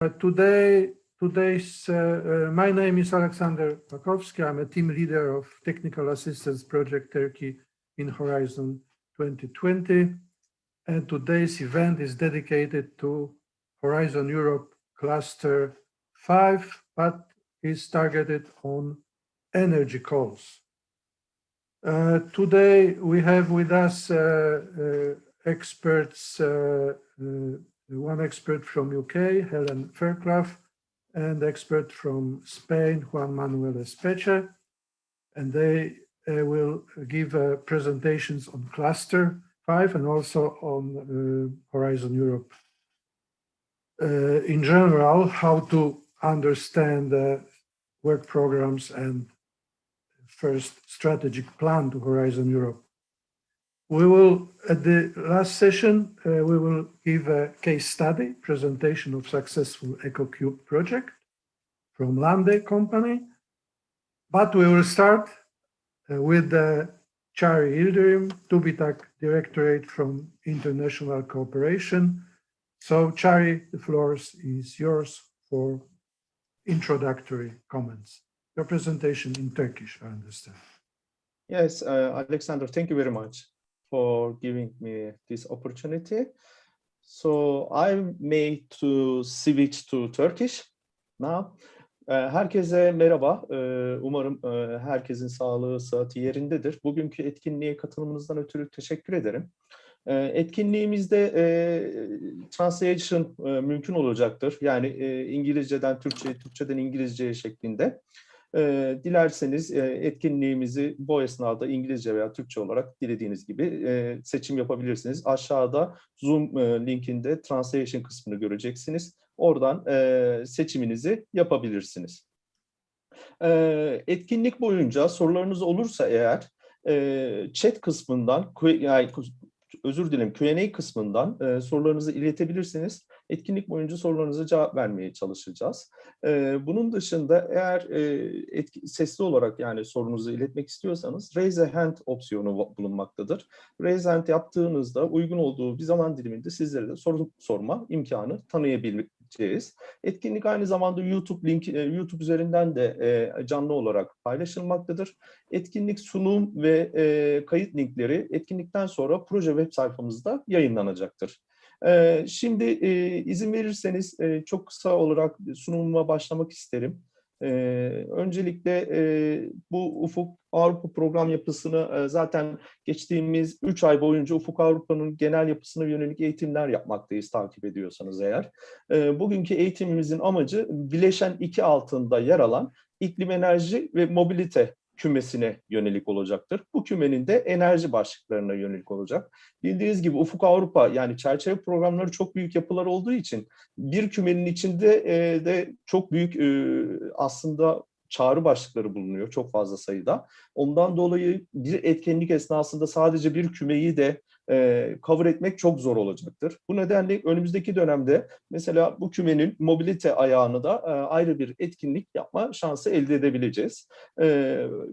My name is Alexander Pakowski. I'm a team leader of Technical Assistance Project Turkey in Horizon 2020. And today's event is dedicated to Horizon Europe Cluster 5, but is targeted on energy calls. Today we have with us experts, one expert from UK, Helen Fairclough, and expert from Spain, Juan Manuel Espeche, and they will give presentations on Cluster 5 and also on Horizon Europe. In general, how to understand work programs and first strategic plan to Horizon Europe. We will, at the last session, we will give a case study presentation of successful EcoCube project from Lande company. But we will start with Çağrı Yildirim, TÜBİTAK Directorate from International Cooperation. So Çağrı, the floor is yours for introductory comments. Your presentation in Turkish, I understand. Yes, Alexander, thank you very much for giving me this opportunity. So I'm made to switch to Turkish now. Herkese merhaba. Umarım herkesin sağlığı, sıhhati yerindedir. Bugünkü etkinliğe katılımınızdan ötürü teşekkür ederim. Etkinliğimizde translation mümkün olacaktır. Yani İngilizceden Türkçe'ye, Türkçeden İngilizce'ye şeklinde. Dilerseniz etkinliğimizi bu esnada İngilizce veya Türkçe olarak dilediğiniz gibi seçim yapabilirsiniz. Aşağıda Zoom linkinde translation kısmını göreceksiniz. Oradan seçiminizi yapabilirsiniz. Etkinlik boyunca sorularınız olursa eğer chat kısmından, Q&A kısmından sorularınızı iletebilirsiniz. Etkinlik boyunca sorularınıza cevap vermeye çalışacağız. Bunun dışında eğer sesli olarak yani sorunuzu iletmek istiyorsanız Raise a Hand opsiyonu bulunmaktadır. Raise a Hand yaptığınızda uygun olduğu bir zaman diliminde sizlere de soru sorma imkanı tanıyabileceğiz. Etkinlik aynı zamanda YouTube üzerinden de canlı olarak paylaşılmaktadır. Etkinlik sunum ve kayıt linkleri etkinlikten sonra proje web sayfamızda yayınlanacaktır. Şimdi izin verirseniz çok kısa olarak sunumuma başlamak isterim. Öncelikle bu Ufuk Avrupa program yapısını zaten geçtiğimiz 3 ay boyunca Ufuk Avrupa'nın genel yapısına yönelik eğitimler yapmaktayız takip ediyorsanız eğer. Bugünkü eğitimimizin amacı bileşen 2 altında yer alan iklim, enerji ve mobilite kümesine yönelik olacaktır. Bu kümenin de enerji başlıklarına yönelik olacak. Bildiğiniz gibi Ufuk Avrupa yani çerçeve programları çok büyük yapılar olduğu için bir kümenin içinde de çok büyük aslında çağrı başlıkları bulunuyor çok fazla sayıda. Ondan dolayı bir etkinlik esnasında sadece bir kümeyi de cover etmek çok zor olacaktır. Bu nedenle önümüzdeki dönemde mesela bu kümenin mobilite ayağını da ayrı bir etkinlik yapma şansı elde edebileceğiz.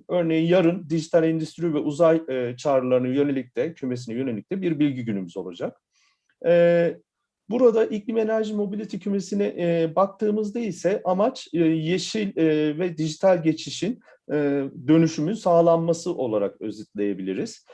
Örneğin yarın dijital endüstri ve uzay çağrılarına yönelik de, kümesine yönelik de bir bilgi günümüz olacak. Burada iklim, enerji, mobility kümesine baktığımızda ise amaç yeşil ve dijital geçişin dönüşümün sağlanması olarak özetleyebiliriz.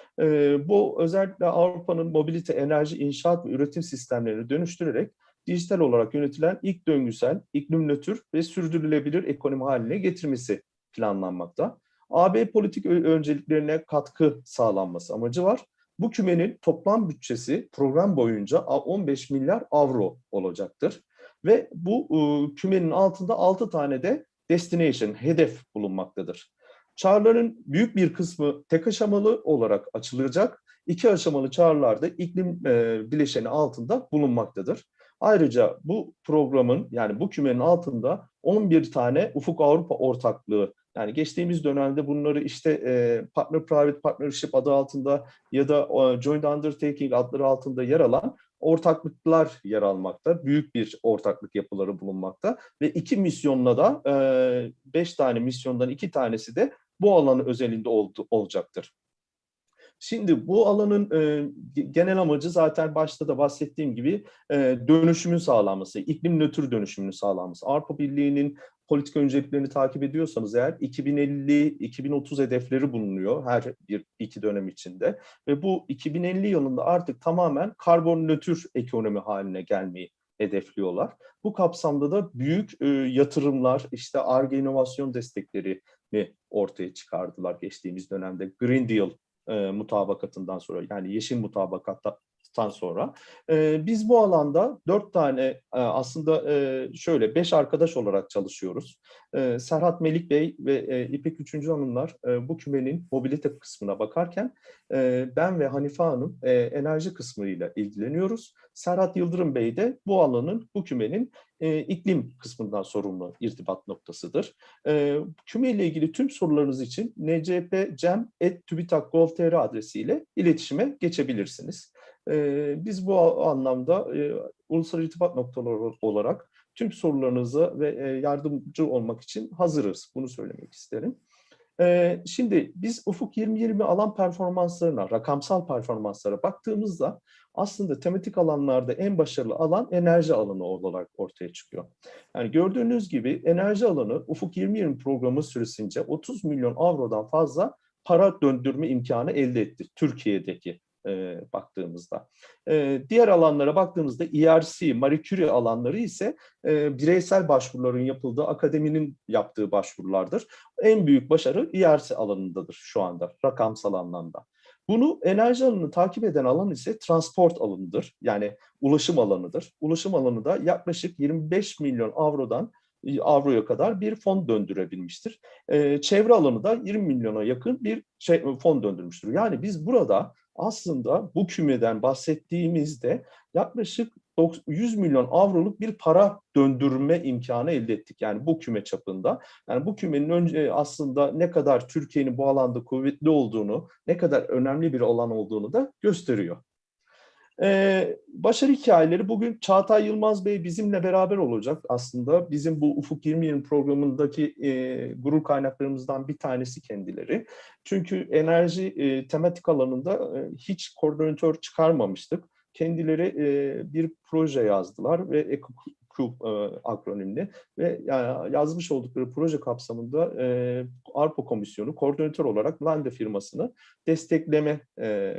Bu özellikle Avrupa'nın mobilite, enerji, inşaat ve üretim sistemlerini dönüştürerek dijital olarak yönetilen ilk döngüsel, iklim nötr ve sürdürülebilir ekonomi haline getirmesi planlanmakta. AB politik önceliklerine katkı sağlanması amacı var. Bu kümenin toplam bütçesi program boyunca 15 milyar avro olacaktır. Ve bu kümenin altında 6 tane de destination, hedef bulunmaktadır. Çağrıların büyük bir kısmı tek aşamalı olarak açılacak. 2 aşamalı çağrılarda iklim bileşeni altında bulunmaktadır. Ayrıca bu programın yani bu kümenin altında 11 tane Ufuk Avrupa ortaklığı yani geçtiğimiz dönemde bunları işte Partner-Private Partnership adı altında ya da Joint Undertaking adları altında yer alan ortaklıklar yer almakta. Büyük bir ortaklık yapıları bulunmakta. Ve 2 misyonla da 5 tane misyondan 2 tanesi de bu alanı özelinde olacaktır. Şimdi bu alanın genel amacı zaten başta da bahsettiğim gibi dönüşümün sağlanması, iklim nötr dönüşümünün sağlanması. Avrupa Birliği'nin politika önceliklerini takip ediyorsanız eğer 2050-2030 hedefleri bulunuyor her iki dönem içinde. Ve bu 2050 yılında artık tamamen karbon nötr ekonomi haline gelmeyi hedefliyorlar. Bu kapsamda da büyük yatırımlar, işte Ar-Ge inovasyon desteklerini ortaya çıkardılar geçtiğimiz dönemde. Green Deal mutabakatından sonra, yani yeşil mutabakattan sonra. Biz bu alanda 4 tane aslında şöyle 5 arkadaş olarak çalışıyoruz. Serhat Melik Bey ve İpek Üçüncü Hanımlar bu kümenin mobilite kısmına bakarken ben ve Hanife Hanım enerji kısmıyla ilgileniyoruz. Serhat Yıldırım Bey de bu alanın, bu kümenin iklim kısmından sorumlu irtibat noktasıdır. Kümeyle ilgili tüm sorularınız için ncpcem@tübitak.gov.tr adresiyle iletişime geçebilirsiniz. Biz bu anlamda ulusal irtibat noktaları olarak tüm sorularınıza ve yardımcı olmak için hazırız. Bunu söylemek isterim. Şimdi biz Ufuk 2020 alan performanslarına, rakamsal performanslara baktığımızda aslında tematik alanlarda en başarılı alan enerji alanı olarak ortaya çıkıyor. Yani gördüğünüz gibi enerji alanı Ufuk 2020 programı süresince 30 milyon avrodan fazla para döndürme imkanı elde etti Türkiye'deki baktığımızda. Diğer alanlara baktığımızda ERC, Marie Curie alanları ise bireysel başvuruların yapıldığı, akademinin yaptığı başvurulardır. En büyük başarı ERC alanındadır şu anda, rakamsal anlamda. Bunu enerji alanını takip eden alan ise transport alanıdır. Yani ulaşım alanıdır. Ulaşım alanı da yaklaşık 25 milyon avroya kadar bir fon döndürebilmiştir. Çevre alanı da 20 milyona yakın bir fon döndürmüştür. Yani biz burada aslında bu kümeden bahsettiğimizde yaklaşık 100 milyon avroluk bir para döndürme imkanı elde ettik. Yani bu küme çapında. Yani bu kümenin önce aslında ne kadar Türkiye'nin bu alanda kuvvetli olduğunu, ne kadar önemli bir alan olduğunu da gösteriyor. Başarı hikayeleri bugün Çağatay Yılmaz Bey bizimle beraber olacak aslında. Bizim bu Ufuk 2020 programındaki gurur kaynaklarımızdan bir tanesi kendileri. Çünkü enerji tematik alanında hiç koordinatör çıkarmamıştık. Kendileri bir proje yazdılar ve EcoQ akronimli ve yazmış oldukları proje kapsamında Avrupa Komisyonu koordinatör olarak Lande firmasını destekleme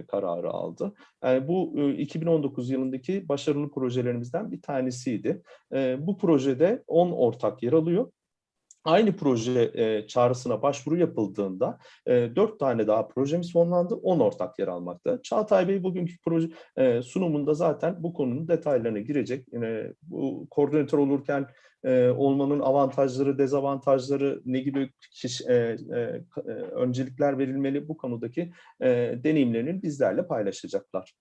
kararı aldı. Yani bu 2019 yılındaki başarılı projelerimizden bir tanesiydi. Bu projede 10 ortak yer alıyor. Aynı proje çağrısına başvuru yapıldığında 4 tane daha projemiz fonlandı, 10 ortak yer almakta. Çağatay Bey bugünkü proje sunumunda zaten bu konunun detaylarına girecek. Bu koordinatör olurken olmanın avantajları, dezavantajları, ne gibi öncelikler verilmeli, bu konudaki deneyimlerini bizlerle paylaşacaklar.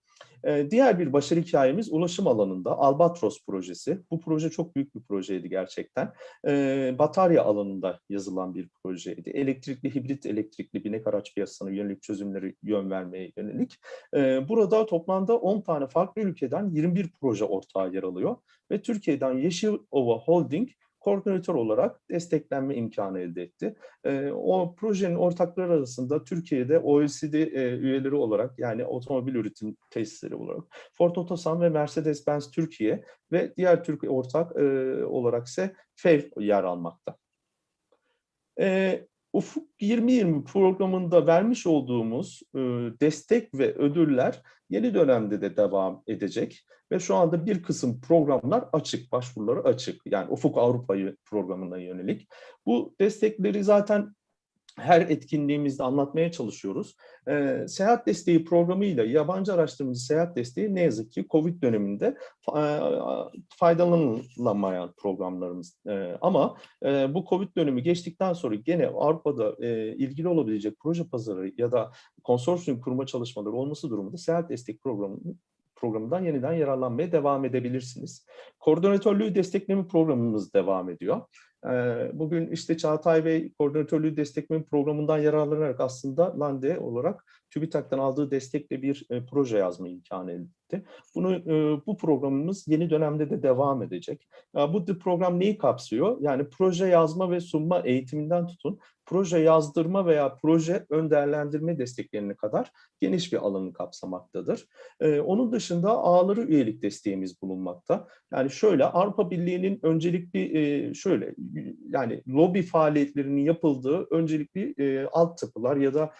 Diğer bir başarı hikayemiz ulaşım alanında Albatros projesi. Bu proje çok büyük bir projeydi gerçekten. Batarya alanında yazılan bir projeydi. Elektrikli, hibrit elektrikli binek araç piyasasına yönelik çözümleri yön vermeye yönelik. Burada toplamda 10 tane farklı ülkeden 21 proje ortağı yer alıyor. Ve Türkiye'den Yeşilova Holding koordinatör olarak desteklenme imkanı elde etti. O projenin ortakları arasında Türkiye'de OECD üyeleri olarak, yani otomobil üretim tesisleri olarak Ford Otosan ve Mercedes-Benz Türkiye ve diğer Türkiye ortak olarak ise FEV yer almakta. Ufuk 2020 programında vermiş olduğumuz destek ve ödüller yeni dönemde de devam edecek ve şu anda bir kısım programlar açık, başvuruları açık. Yani Ufuk Avrupa'yı programına yönelik. Bu destekleri zaten her etkinliğimizde anlatmaya çalışıyoruz. Seyahat desteği programıyla yabancı araştırmacı seyahat desteği ne yazık ki COVID döneminde faydalanılamayan programlarımız. Ama bu COVID dönemi geçtikten sonra gene Avrupa'da ilgili olabilecek proje pazarı ya da konsorsiyum kurma çalışmaları olması durumunda seyahat destek programından yeniden yararlanmaya devam edebilirsiniz. Koordinatörlüğü destekleme programımız devam ediyor. Bugün işte Çağatay Bey koordinatörlüğü destekleme programından yararlanarak aslında Lande olarak TÜBİTAK'tan aldığı destekle bir proje yazma imkanı etti. Bu programımız yeni dönemde de devam edecek. Bu program neyi kapsıyor? Yani proje yazma ve sunma eğitiminden tutun, proje yazdırma veya proje ön değerlendirme desteklerine kadar geniş bir alanı kapsamaktadır. Onun dışında ağları üyelik desteğimiz bulunmakta. Yani şöyle, Avrupa Birliği'nin öncelikli yani lobi faaliyetlerinin yapıldığı öncelikli altyapılar ya da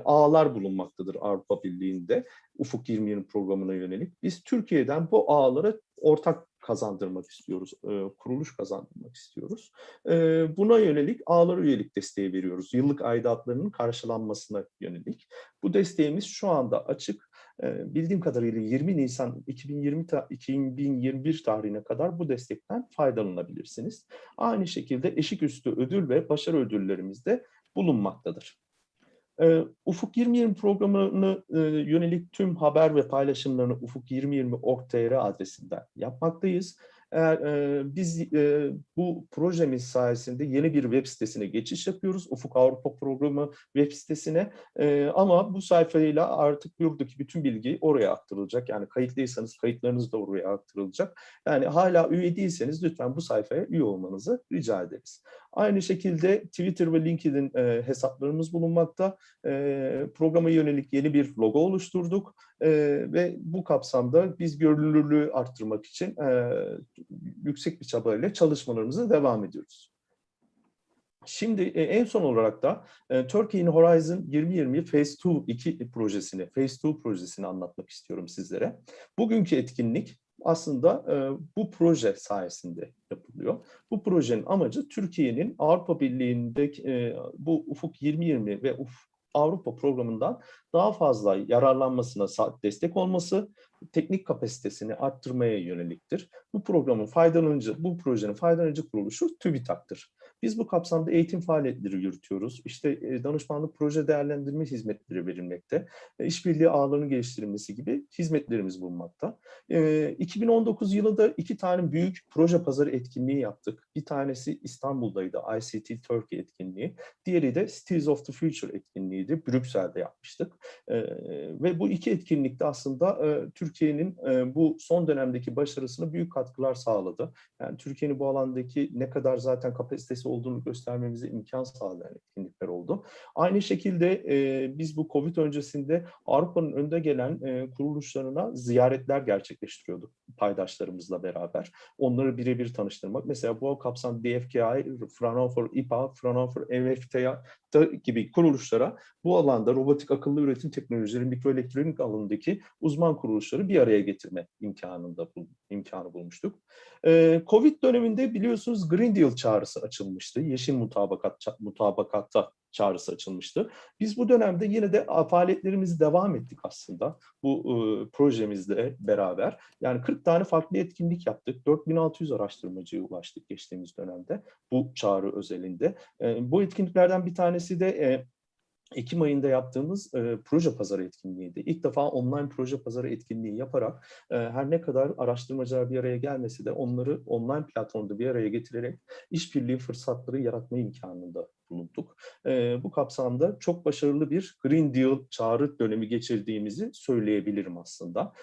ağlar bulunmaktadır Avrupa Birliği'nde. Ufuk 2020 programına yönelik. Biz Türkiye'den bu ağlara ortak kazandırmak istiyoruz, kuruluş kazandırmak istiyoruz. Buna yönelik ağlara üyelik desteği veriyoruz. Yıllık aidatlarının karşılanmasına yönelik. Bu desteğimiz şu anda açık. Bildiğim kadarıyla 20 Nisan 2021 tarihine kadar bu destekten faydalanabilirsiniz. Aynı şekilde eşik üstü ödül ve başarı ödüllerimiz de bulunmaktadır. Ufuk 2020 programına yönelik tüm haber ve paylaşımlarını ufuk2020.org.tr adresinden yapmaktayız. Biz bu projemiz sayesinde yeni bir web sitesine geçiş yapıyoruz. Ufuk Avrupa Programı web sitesine. Ama bu sayfayla artık buradaki bütün bilgi oraya aktarılacak. Yani kayıtlıysanız kayıtlarınız da oraya aktarılacak. Yani hala üye değilseniz lütfen bu sayfaya üye olmanızı rica ederiz. Aynı şekilde Twitter ve LinkedIn hesaplarımız bulunmakta. Programa yönelik yeni bir logo oluşturduk ve bu kapsamda biz görünürlüğü arttırmak için yüksek bir çabayla çalışmalarımıza devam ediyoruz. Şimdi en son olarak da Turkey in Horizon 2020 Phase 2 projesini anlatmak istiyorum sizlere. Bugünkü etkinlik aslında bu proje sayesinde yapılıyor. Bu projenin amacı Türkiye'nin Avrupa Birliği'ndeki bu Ufuk 2020 ve Avrupa programından daha fazla yararlanmasına destek olması, teknik kapasitesini arttırmaya yöneliktir. Bu projenin faydalanıcı kuruluşu TÜBİTAK'tır. Biz bu kapsamda eğitim faaliyetleri yürütüyoruz. İşte danışmanlık proje değerlendirme hizmetleri verilmekte, işbirliği ağlarının geliştirilmesi gibi hizmetlerimiz bulunmakta. 2019 yılında 2 tane büyük proje pazarı etkinliği yaptık. Bir tanesi İstanbul'daydı, ICT Turkey etkinliği. Diğeri de Cities of the Future etkinliğiydi. Brüksel'de yapmıştık. Ve bu iki etkinlikte aslında Türkiye'nin bu son dönemdeki başarısına büyük katkılar sağladı. Yani Türkiye'nin bu alandaki ne kadar zaten kapasitesi olduğunu göstermemize imkan sağlayan etkinlikler oldu. Aynı şekilde biz bu Covid öncesinde Avrupa'nın önde gelen kuruluşlarına ziyaretler gerçekleştiriyorduk paydaşlarımızla beraber. Onları birebir tanıştırmak. Mesela bu kapsamda DFKI, Fraunhofer IPA, Fraunhofer EFTA gibi kuruluşlara bu alanda robotik akıllı üretim teknolojileri, mikroelektronik alanındaki uzman kuruluşları bir araya getirme imkanı bulmuştuk. Covid döneminde biliyorsunuz Green Deal çağrısı açılmıştı. Yeşil mutabakatta çağrısı açılmıştı. Biz bu dönemde yine de faaliyetlerimizi devam ettik aslında bu projemizle beraber. Yani 40 tane farklı etkinlik yaptık. 4600 araştırmacıya ulaştık geçtiğimiz dönemde bu çağrı özelinde. Bu etkinliklerden bir tanesi de Ekim ayında yaptığımız proje pazarı etkinliğiydi. İlk defa online proje pazarı etkinliği yaparak her ne kadar araştırmacılar bir araya gelmese de onları online platformda bir araya getirerek işbirliği fırsatları yaratma imkanında bulunduk. Bu kapsamda çok başarılı bir Green Deal çağrı dönemi geçirdiğimizi söyleyebilirim aslında.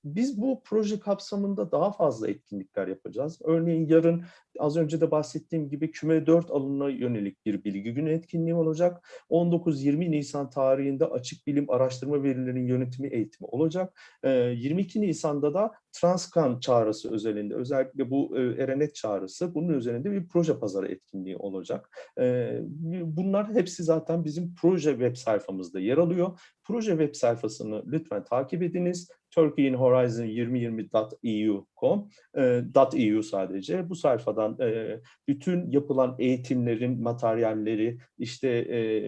Biz bu proje kapsamında daha fazla etkinlikler yapacağız. Örneğin yarın az önce de bahsettiğim gibi Küme 4 alanına yönelik bir bilgi günü etkinliği olacak. 19-20 Nisan tarihinde açık bilim araştırma verilerinin yönetimi eğitimi olacak. 22 Nisan'da da Transkan çağrısı özelinde, özellikle bu Erenet çağrısı, bunun üzerinde bir proje pazarı etkinliği olacak. Bunlar hepsi zaten bizim proje web sayfamızda yer alıyor. Proje web sayfasını lütfen takip ediniz. Turkey in Horizon 2020.eu sadece. Bu sayfadan bütün yapılan eğitimlerin materyalleri, işte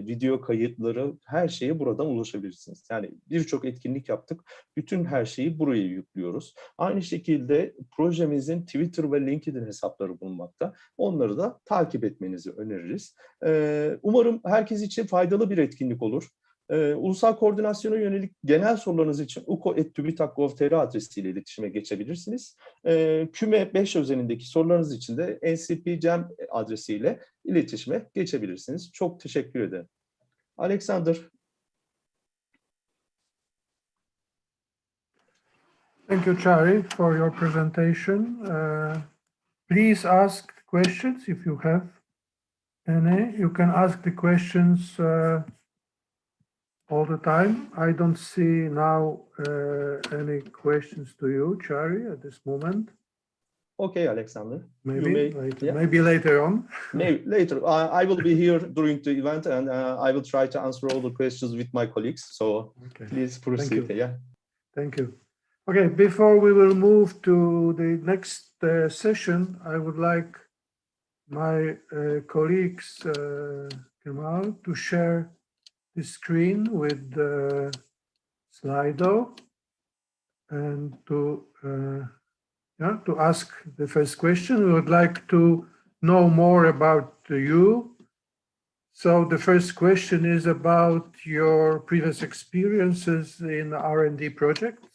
video kayıtları, her şeye buradan ulaşabilirsiniz. Yani birçok etkinlik yaptık. Bütün her şeyi buraya yüklüyoruz. Aynı şekilde projemizin Twitter ve LinkedIn hesapları bulunmakta. Onları da takip etmenizi öneririz. Umarım herkes için faydalı bir etkinlik olur. Ulusal koordinasyona yönelik genel sorularınız için uko@tübitak.gov.tr adresiyle iletişime geçebilirsiniz. Küme 5 özelindeki sorularınız için de ncpcem adresiyle iletişime geçebilirsiniz. Çok teşekkür ederim. Alexander. Thank you, Chari, for your presentation. Please ask questions if you have any. You can ask the questions all the time. I don't see now any questions to you, Chari, at this moment. Okay, Alexander. Maybe later. Maybe later on. Maybe later. I will be here during the event, and I will try to answer all the questions with my colleagues. So please proceed. Thank you. Okay, before we will move to the next session, I would like my colleagues, Kemal, to share the screen with Slido and to ask the first question. We would like to know more about you. So the first question is about your previous experiences in R&D projects.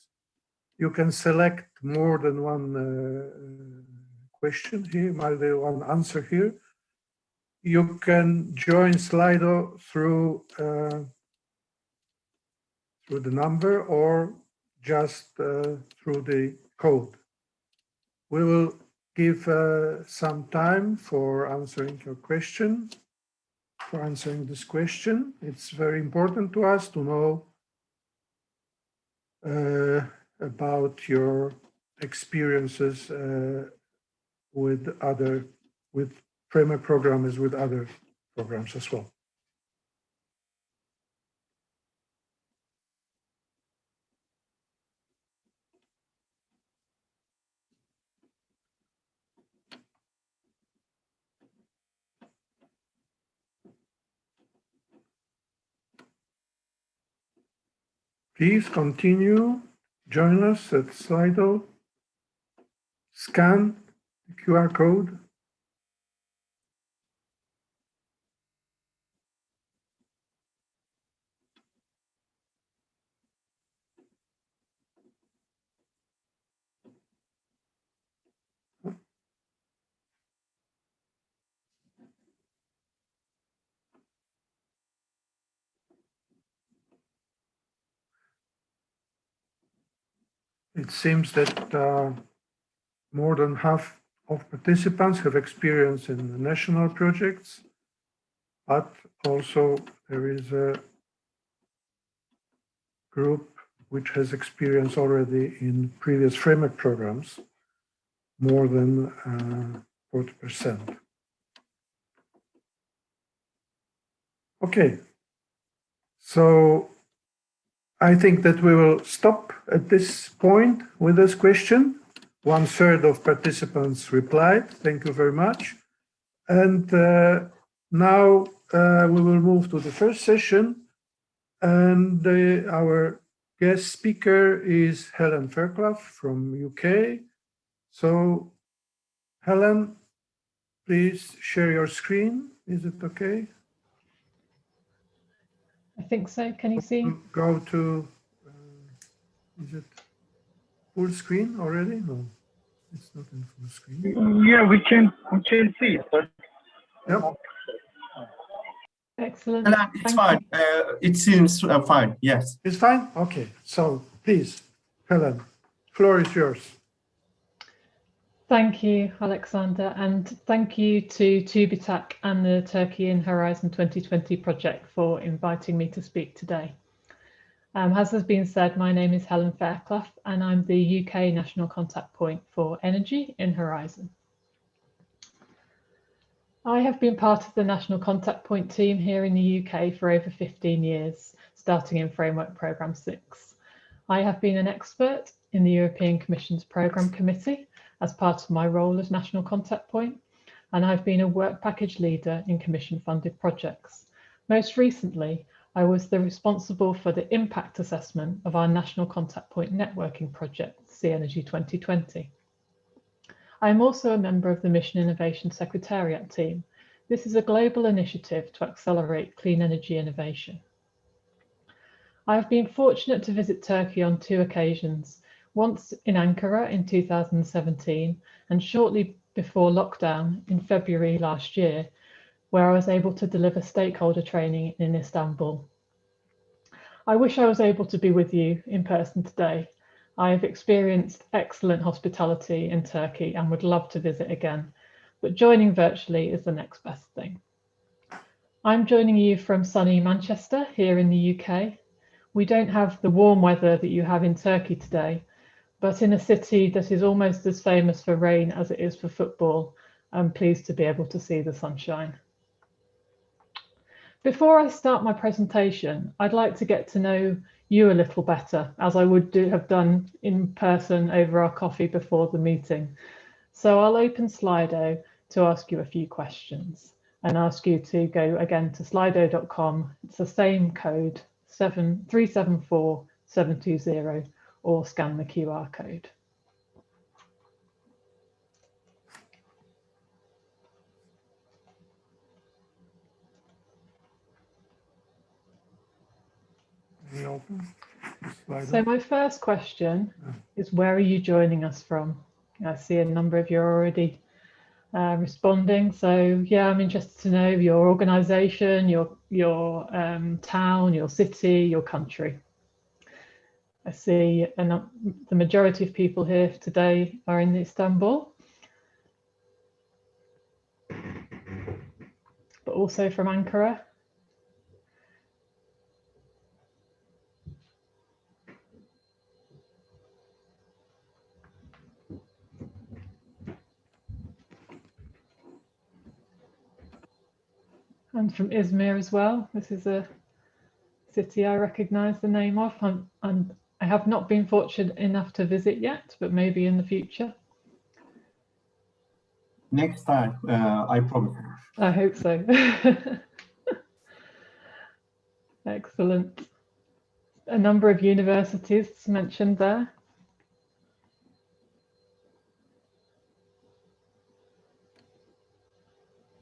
You can select more than one question here, more than one answer here. You can join Slido through the number or just through the code. We will give some time for answering your question, for answering this question. It's very important to us to know about your experiences with framework programs, with other programs as well. Please continue, join us at Slido, scan the QR code. It seems that more than half of participants have experience in the national projects, but also there is a group which has experience already in previous framework programs, more than 40%. Okay, so I think that we will stop at this point with this question. 1/3 of participants replied. Thank you very much. And now we will move to the first session. And our guest speaker is Helen Fairclough from UK. So Helen, please share your screen. Is it okay? I think so. Can you see? Go to, is it full screen already? No, it's not in full screen. Yeah, we can see it. Yep. Excellent. It's fine. It seems fine. Yes. It's fine? Okay. So please, Helen, floor is yours. Thank you, Alexander, and thank you to TÜBİTAK and the Turkey in Horizon 2020 project for inviting me to speak today. As has been said, my name is Helen Fairclough, and I'm the UK National Contact Point for Energy in Horizon. I have been part of the National Contact Point team here in the UK for over 15 years, starting in Framework Programme 6. I have been an expert in the European Commission's Programme Committee as part of my role as National Contact Point, and I've been a work package leader in Commission-funded projects. Most recently, I was the responsible for the impact assessment of our National Contact Point networking project, SeaEnergy 2020. I am also a member of the Mission Innovation Secretariat team. This is a global initiative to accelerate clean energy innovation. I have been fortunate to visit Turkey on 2 occasions, once in Ankara in 2017 and shortly before lockdown in February last year, where I was able to deliver stakeholder training in Istanbul. I wish I was able to be with you in person today. I have experienced excellent hospitality in Turkey and would love to visit again, but joining virtually is the next best thing. I'm joining you from sunny Manchester here in the UK. We don't have the warm weather that you have in Turkey today, but in a city that is almost as famous for rain as it is for football, I'm pleased to be able to see the sunshine. Before I start my presentation, I'd like to get to know you a little better, as I would have done in person over our coffee before the meeting. So I'll open Slido to ask you a few questions and ask you to go again to slido.com. It's the same code, 374720, or scan the QR code. So my first question is, where are you joining us from? I see a number of you are already responding. So yeah, I'm interested to know your organization, your town, your city, your country. I see the majority of people here today are in Istanbul, but also from Ankara. And from Izmir as well. This is a city I recognize the name of. I have not been fortunate enough to visit yet, but maybe in the future. Next time, I promise. I hope so. Excellent. A number of universities mentioned there.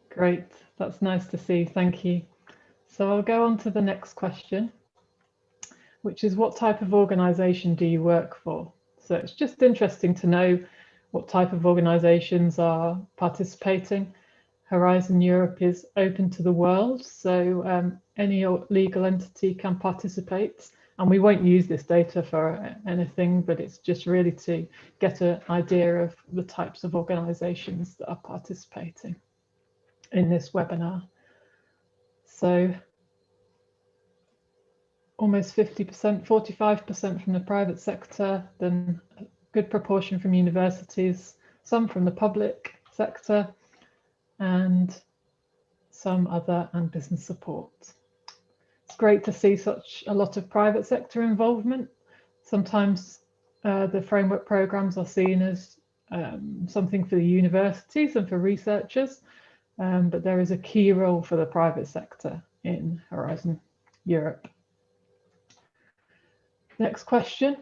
Great, that's nice to see, thank you. So I'll go on to the next question, which is, what type of organisation do you work for? So it's just interesting to know what type of organisations are participating. Horizon Europe is open to the world, so any legal entity can participate. And we won't use this data for anything, but it's just really to get an idea of the types of organisations that are participating in this webinar. So almost 50%, 45% from the private sector, then a good proportion from universities, some from the public sector, and some other and business support. It's great to see such a lot of private sector involvement. Sometimes the framework programs are seen as something for the universities and for researchers, but there is a key role for the private sector in Horizon Europe. Next question.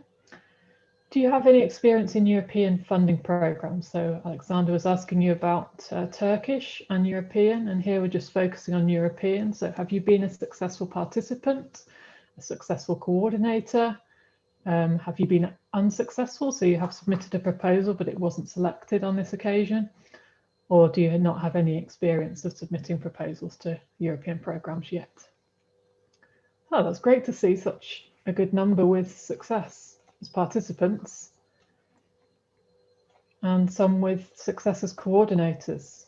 Do you have any experience in European funding programs? So Alexander was asking you about Turkish and European, and here we're just focusing on European. So have you been a successful participant, a successful coordinator? Have you been unsuccessful? So you have submitted a proposal, but it wasn't selected on this occasion? Or do you not have any experience of submitting proposals to European programs yet? Oh, that's great to see such a good number with success as participants, and some with success as coordinators.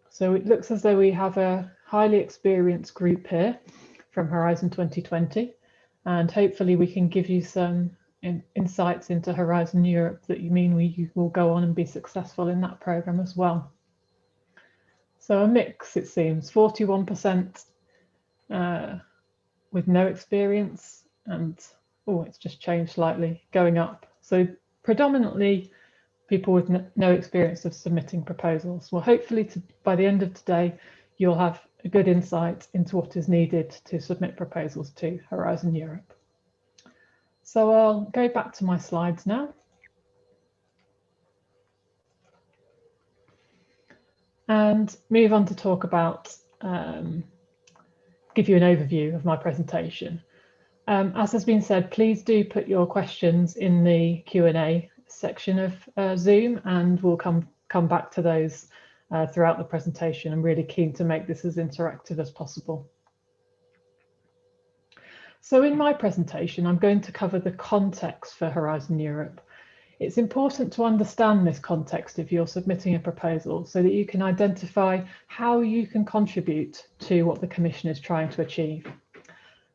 So it looks as though we have a highly experienced group here from Horizon 2020, and hopefully we can give you some insights into Horizon Europe that you will go on and be successful in that program as well. So a mix, it seems, 41% with no experience, and oh, it's just changed slightly, going up. So predominantly people with no experience of submitting proposals. Well, hopefully by the end of today, you'll have a good insight into what is needed to submit proposals to Horizon Europe. So I'll go back to my slides now. And move on to talk about, give you an overview of my presentation. As has been said, please do put your questions in the Q&A section of Zoom, and we'll come back to those throughout the presentation. I'm really keen to make this as interactive as possible. So in my presentation, I'm going to cover the context for Horizon Europe. It's important to understand this context if you're submitting a proposal so that you can identify how you can contribute to what the Commission is trying to achieve.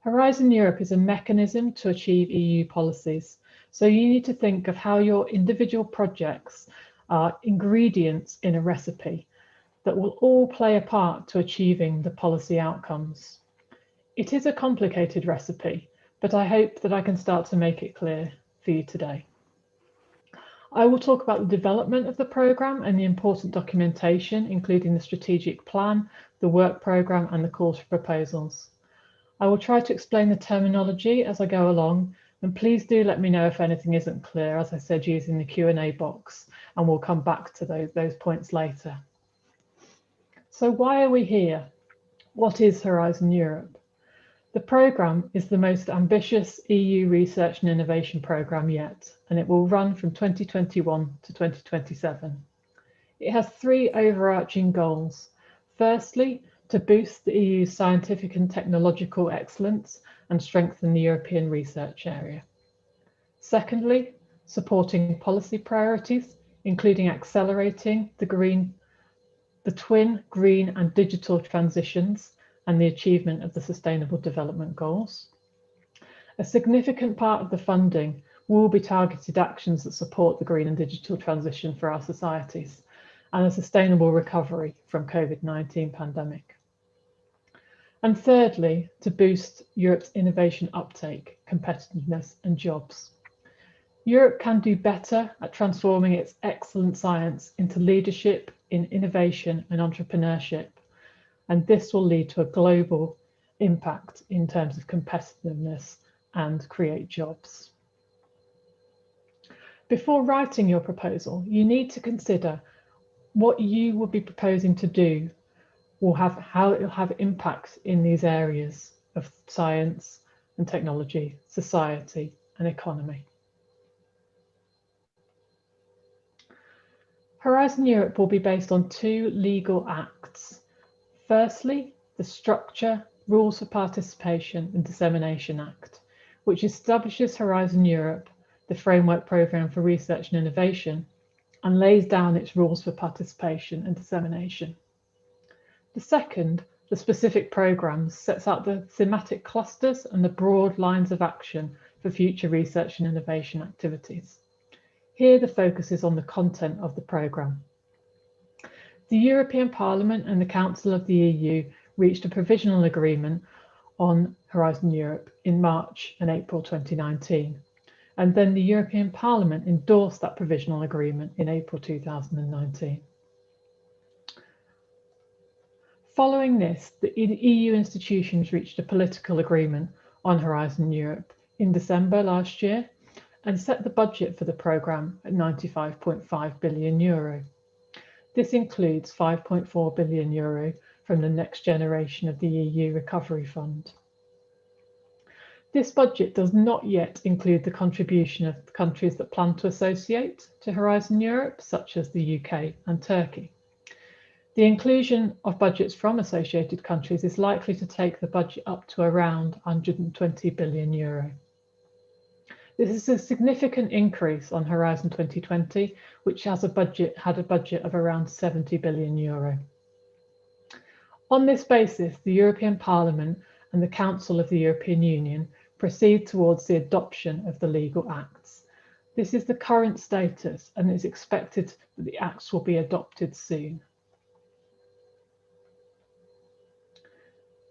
Horizon Europe is a mechanism to achieve EU policies. So you need to think of how your individual projects are ingredients in a recipe that will all play a part to achieving the policy outcomes. It is a complicated recipe, but I hope that I can start to make it clear for you today. I will talk about the development of the programme and the important documentation, including the strategic plan, the work programme and the calls for proposals. I will try to explain the terminology as I go along, and please do let me know if anything isn't clear, as I said, using the Q&A box, and we'll come back to those points later. So why are we here? What is Horizon Europe? The programme is the most ambitious EU research and innovation programme yet, and it will run from 2021 to 2027. It has three overarching goals. Firstly, to boost the EU's scientific and technological excellence and strengthen the European research area. Secondly, supporting policy priorities, including accelerating the twin, green and digital transitions and the achievement of the Sustainable Development Goals. A significant part of the funding will be targeted actions that support the green and digital transition for our societies and a sustainable recovery from COVID-19 pandemic. And thirdly, to boost Europe's innovation uptake, competitiveness and jobs. Europe can do better at transforming its excellent science into leadership in innovation and entrepreneurship, and this will lead to a global impact in terms of competitiveness and create jobs. Before writing your proposal, you need to consider what you will be proposing to do how it will have impact in these areas of science and technology, society and economy. Horizon Europe will be based on two legal acts. Firstly, the Structure, Rules for Participation and Dissemination Act, which establishes Horizon Europe, the framework programme for research and innovation, and lays down its rules for participation and dissemination. The second, the specific programmes, sets out the thematic clusters and the broad lines of action for future research and innovation activities. Here the focus is on the content of the programme. The European Parliament and the Council of the EU reached a provisional agreement on Horizon Europe in March and April 2019, and then the European Parliament endorsed that provisional agreement in April 2019. Following this, the EU institutions reached a political agreement on Horizon Europe in December last year and set the budget for the programme at €95.5 billion. This includes €5.4 billion from the next generation of the EU Recovery Fund. This budget does not yet include the contribution of the countries that plan to associate to Horizon Europe, such as the UK and Turkey. The inclusion of budgets from associated countries is likely to take the budget up to around €120 billion. This is a significant increase on Horizon 2020, which had a budget of around €70 billion. On this basis, the European Parliament and the Council of the European Union proceed towards the adoption of the legal acts. This is the current status, and it is expected that the acts will be adopted soon.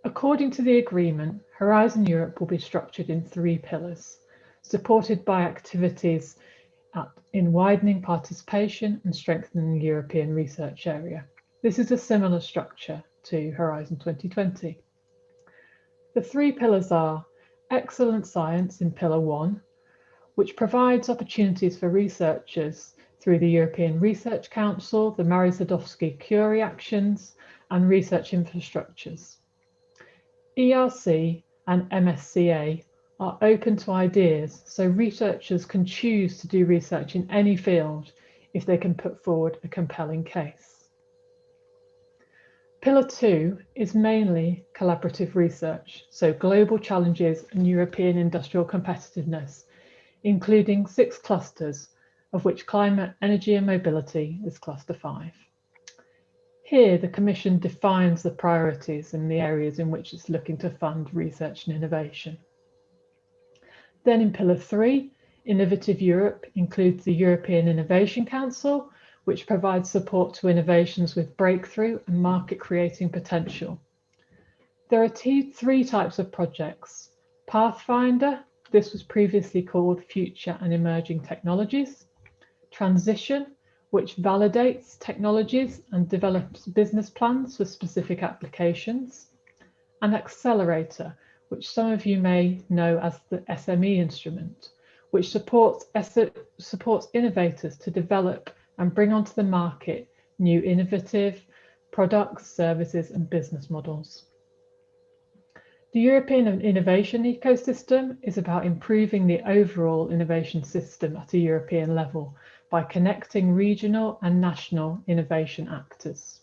According to the agreement, Horizon Europe will be structured in three pillars, supported by activities in widening participation and strengthening the European research area. This is a similar structure to Horizon 2020. The three pillars are excellent science in Pillar 1, which provides opportunities for researchers through the European Research Council, the Marie Sklodowska-Curie actions, and research infrastructures. ERC and MSCA are open to ideas, so researchers can choose to do research in any field if they can put forward a compelling case. Pillar 2 is mainly collaborative research, so global challenges and European industrial competitiveness, including 6 clusters, of which climate, energy and mobility is cluster 5. Here, the Commission defines the priorities and the areas in which it's looking to fund research and innovation. Then in Pillar 3, Innovative Europe includes the European Innovation Council, which provides support to innovations with breakthrough and market-creating potential. There are 3 types of projects. Pathfinder, this was previously called Future and Emerging Technologies. Transition, which validates technologies and develops business plans for specific applications. And Accelerator, which some of you may know as the SME instrument, which supports innovators to develop and bring onto the market new innovative products, services and business models. The European innovation ecosystem is about improving the overall innovation system at a European level by connecting regional and national innovation actors.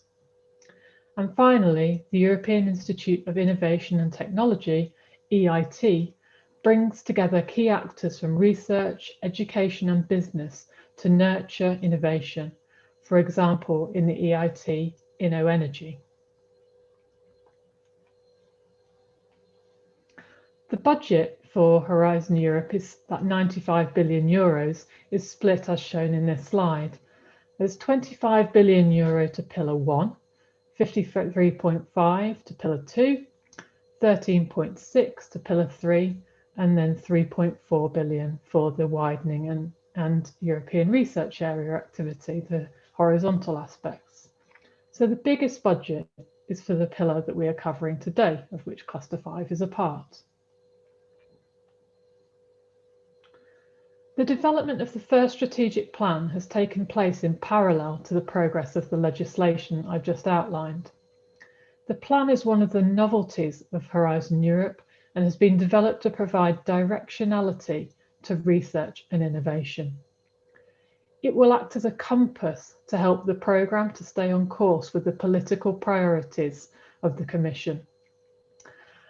And finally, the European Institute of Innovation and Technology, EIT, brings together key actors from research, education and business to nurture innovation, for example, in the EIT InnoEnergy. The budget for Horizon Europe is that 95 billion euros is split as shown in this slide. There's 25 billion euro to Pillar 1, 53.5 to Pillar 2, 13.6 to Pillar 3, and then 3.4 billion for the widening and European research area activity, the horizontal aspects. So the biggest budget is for the pillar that we are covering today, of which Cluster 5 is a part. The development of the first strategic plan has taken place in parallel to the progress of the legislation I've just outlined. The plan is one of the novelties of Horizon Europe and has been developed to provide directionality to research and innovation. It will act as a compass to help the programme to stay on course with the political priorities of the Commission,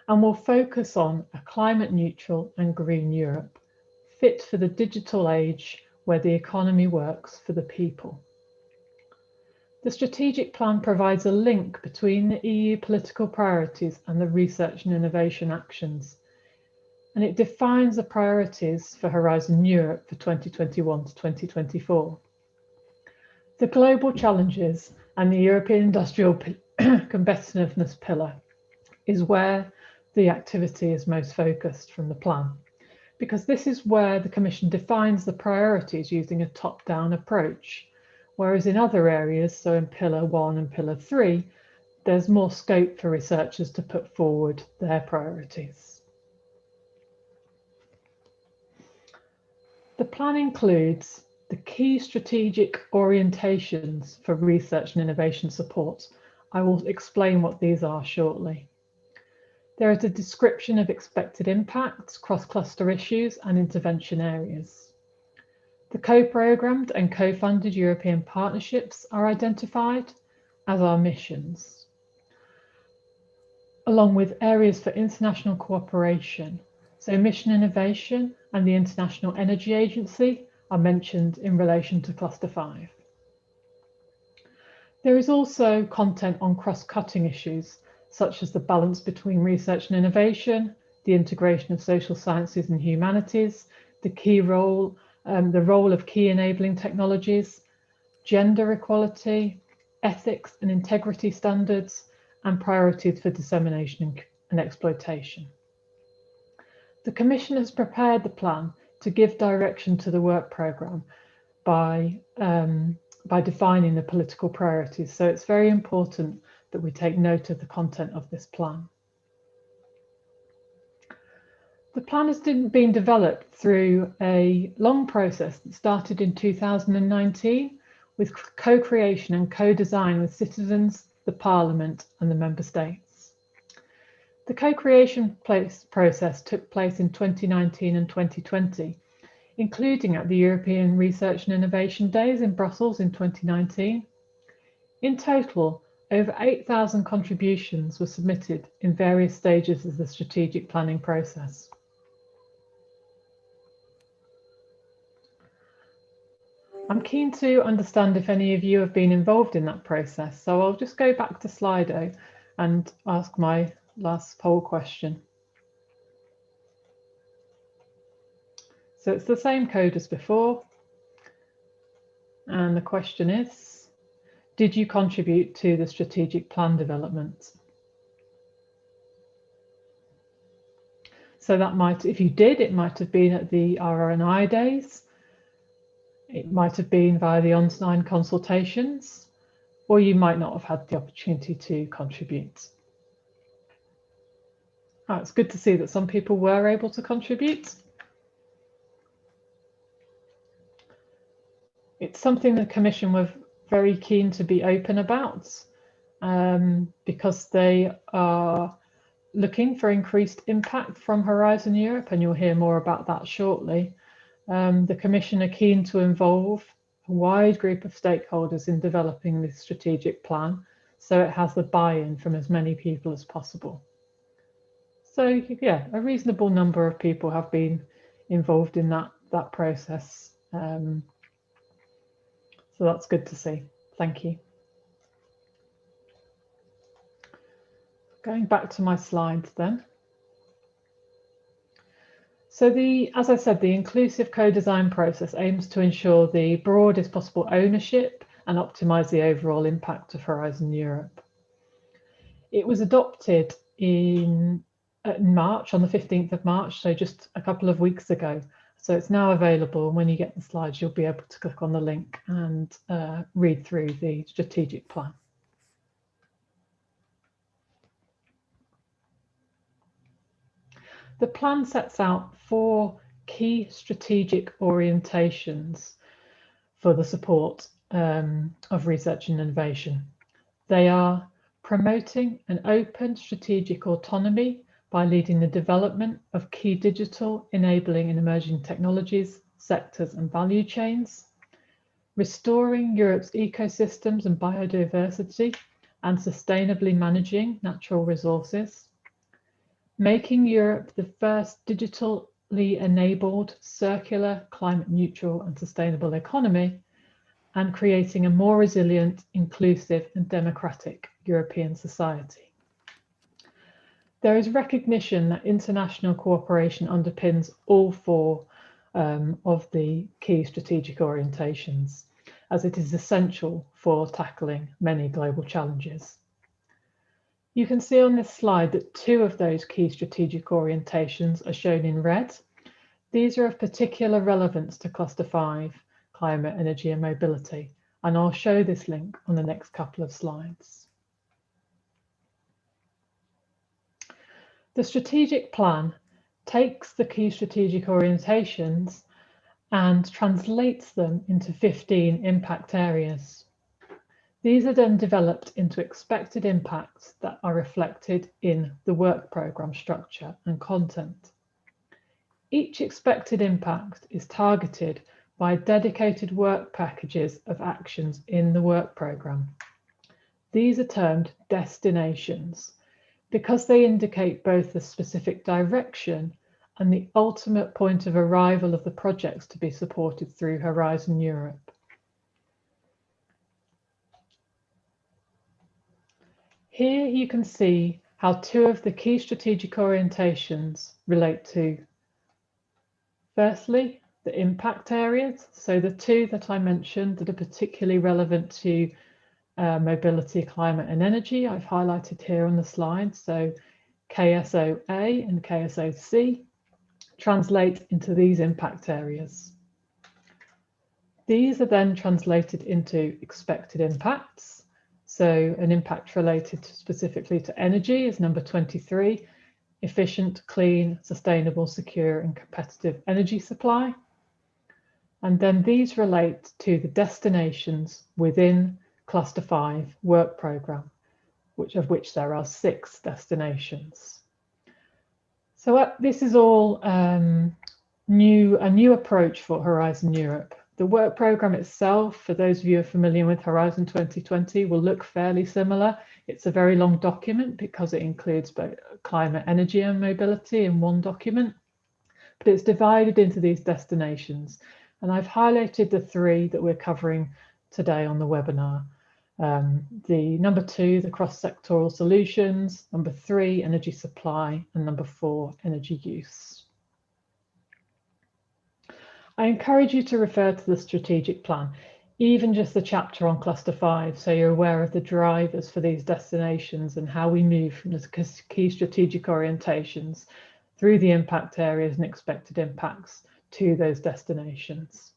and will focus on a climate neutral and green Europe, fit for the digital age where the economy works for the people. The strategic plan provides a link between the EU political priorities and the research and innovation actions, and it defines the priorities for Horizon Europe for 2021 to 2024. The global challenges and the European industrial competitiveness pillar is where the activity is most focused from the plan, because this is where the Commission defines the priorities using a top-down approach, whereas in other areas, so in Pillar 1 and Pillar 3, there's more scope for researchers to put forward their priorities. The plan includes the key strategic orientations for research and innovation support. I will explain what these are shortly. There is a description of expected impacts, cross-cluster issues and intervention areas. The co-programmed and co-funded European partnerships are identified, as are missions, along with areas for international cooperation. So mission innovation and the International Energy Agency are mentioned in relation to Cluster 5. There is also content on cross-cutting issues, such as the balance between research and innovation, the integration of social sciences and humanities, the role of key enabling technologies, gender equality, ethics and integrity standards, and priorities for dissemination and exploitation. The Commission has prepared the plan to give direction to the work programme by defining the political priorities. So it's very important that we take note of the content of this plan. The plan has been developed through a long process that started in 2019 with co-creation and co-design with citizens, the Parliament and the Member States. The co-creation process took place in 2019 and 2020, including at the European Research and Innovation Days in Brussels in 2019. In total, over 8,000 contributions were submitted in various stages of the strategic planning process. I'm keen to understand if any of you have been involved in that process, so I'll just go back to Slido and ask my last poll question. So it's the same code as before, and the question is, did you contribute to the strategic plan development? So that might, if you did, it might have been at the RRNI days, it might have been via the online consultations, or you might not have had the opportunity to contribute. Oh, it's good to see that some people were able to contribute. It's something the Commission were very keen to be open about because they are looking for increased impact from Horizon Europe, and you'll hear more about that shortly. The Commission are keen to involve a wide group of stakeholders in developing this strategic plan, so it has the buy-in from as many people as possible. So yeah, a reasonable number of people have been involved in that process. So that's good to see. Thank you. Going back to my slides then. So as I said, the inclusive co-design process aims to ensure the broadest possible ownership and optimize the overall impact of Horizon Europe. It was adopted in March, on the 15th of March, so just a couple of weeks ago. So it's now available, and when you get the slides, you'll be able to click on the link and read through the strategic plan. The plan sets out 4 key strategic orientations for the support of research and innovation. They are promoting an open strategic autonomy by leading the development of key digital, enabling and emerging technologies, sectors and value chains, restoring Europe's ecosystems and biodiversity and sustainably managing natural resources, making Europe the first digitally enabled, circular, climate neutral and sustainable economy, and creating a more resilient, inclusive and democratic European society. There is recognition that international cooperation underpins all 4 of the key strategic orientations, as it is essential for tackling many global challenges. You can see on this slide that 2 of those key strategic orientations are shown in red. These are of particular relevance to Cluster 5, Climate, Energy and Mobility, and I'll show this link on the next couple of slides. The strategic plan takes the key strategic orientations and translates them into 15 impact areas. These are then developed into expected impacts that are reflected in the work programme structure and content. Each expected impact is targeted by dedicated work packages of actions in the work programme. These are termed destinations because they indicate both the specific direction and the ultimate point of arrival of the projects to be supported through Horizon Europe. Here you can see how 2 of the key strategic orientations relate to, firstly, the impact areas. So the 2 that I mentioned that are particularly relevant to mobility, climate and energy, I've highlighted here on the slide. So KSO-A and KSO-C translate into these impact areas. These are then translated into expected impacts. So an impact related specifically to energy is number 23, efficient, clean, sustainable, secure and competitive energy supply. And then these relate to the destinations within Cluster 5 work programme, of which there are 6 destinations. So this is all a new approach for Horizon Europe. The work programme itself, for those of you who are familiar with Horizon 2020, will look fairly similar. It's a very long document because it includes both climate, energy and mobility in one document, but it's divided into these destinations. And I've highlighted the three that we're covering today on the webinar. The number 2, the cross-sectoral solutions, number 3, energy supply, and number 4, energy use. I encourage you to refer to the strategic plan, even just the chapter on cluster 5, so you're aware of the drivers for these destinations and how we move from the key strategic orientations through the impact areas and expected impacts to those destinations.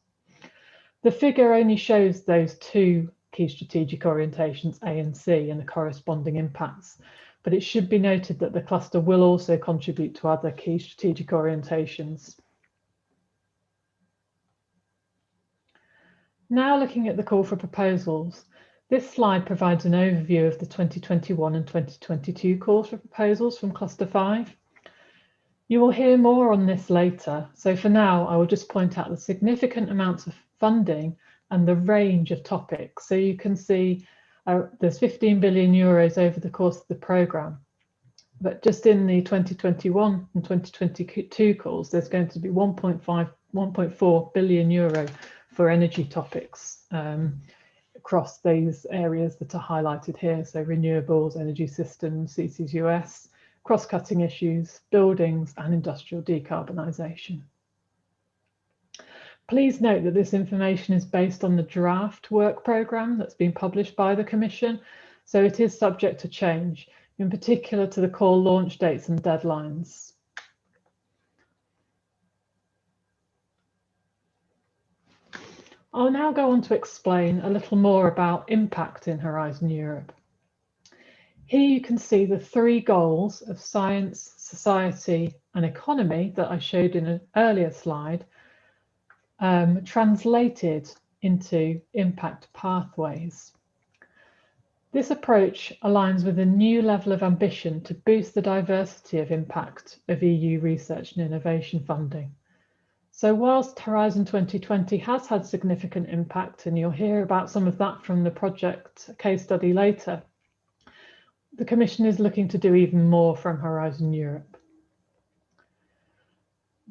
The figure only shows those 2 key strategic orientations, A and C, and the corresponding impacts, but it should be noted that the cluster will also contribute to other key strategic orientations. Now looking at the call for proposals, this slide provides an overview of the 2021 and 2022 calls for proposals from Cluster 5. You will hear more on this later, so for now I will just point out the significant amounts of funding and the range of topics. So you can see there's 15 billion euros over the course of the programme, but just in the 2021 and 2022 calls, there's going to be 1.4 billion euro for energy topics across these areas that are highlighted here. So renewables, energy systems, CCUS, cross-cutting issues, buildings and industrial decarbonisation. Please note that this information is based on the draft work programme that's been published by the Commission, so it is subject to change, in particular to the call launch dates and deadlines. I'll now go on to explain a little more about impact in Horizon Europe. Here you can see the 3 goals of science, society and economy that I showed in an earlier slide, translated into impact pathways. This approach aligns with a new level of ambition to boost the diversity of impact of EU research and innovation funding. So whilst Horizon 2020 has had significant impact, and you'll hear about some of that from the project case study later, the Commission is looking to do even more from Horizon Europe.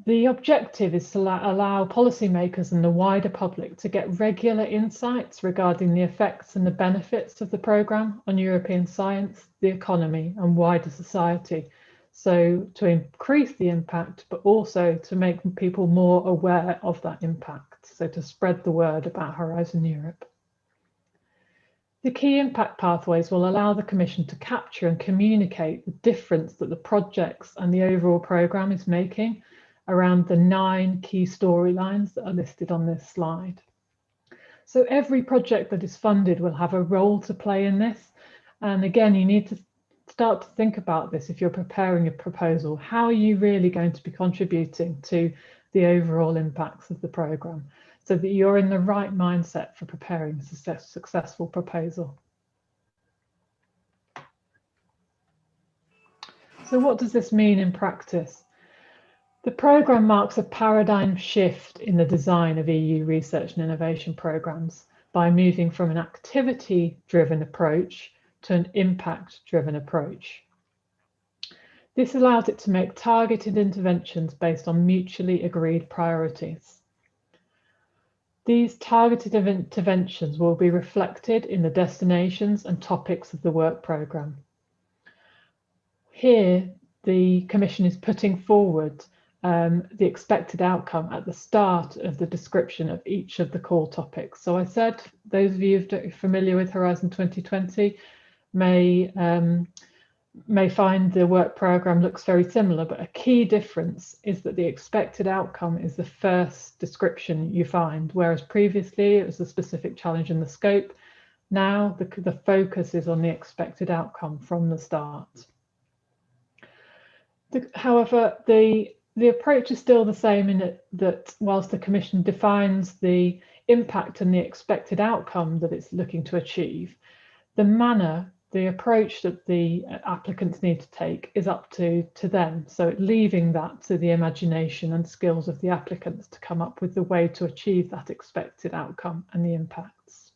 The objective is to allow policymakers and the wider public to get regular insights regarding the effects and the benefits of the programme on European science, the economy and wider society. So to increase the impact, but also to make people more aware of that impact. So to spread the word about Horizon Europe. The key impact pathways will allow the Commission to capture and communicate the difference that the projects and the overall programme is making around the 9 key storylines that are listed on this slide. So every project that is funded will have a role to play in this. And again, you need to start to think about this if you're preparing a proposal. How are you really going to be contributing to the overall impacts of the programme so that you're in the right mindset for preparing a successful proposal? So what does this mean in practice? The programme marks a paradigm shift in the design of EU research and innovation programmes by moving from an activity-driven approach to an impact-driven approach. This allows it to make targeted interventions based on mutually agreed priorities. These targeted interventions will be reflected in the destinations and topics of the work programme. Here, the Commission is putting forward the expected outcome at the start of the description of each of the core topics. So I said, those of you who are familiar with Horizon 2020 may find the work programme looks very similar, but a key difference is that the expected outcome is the first description you find, whereas previously it was the specific challenge and the scope. Now the focus is on the expected outcome from the start. However, the approach is still the same in that whilst the Commission defines the impact and the expected outcome that it's looking to achieve, the manner the approach that the applicants need to take is up to them. So leaving that to the imagination and skills of the applicants to come up with the way to achieve that expected outcome and the impacts.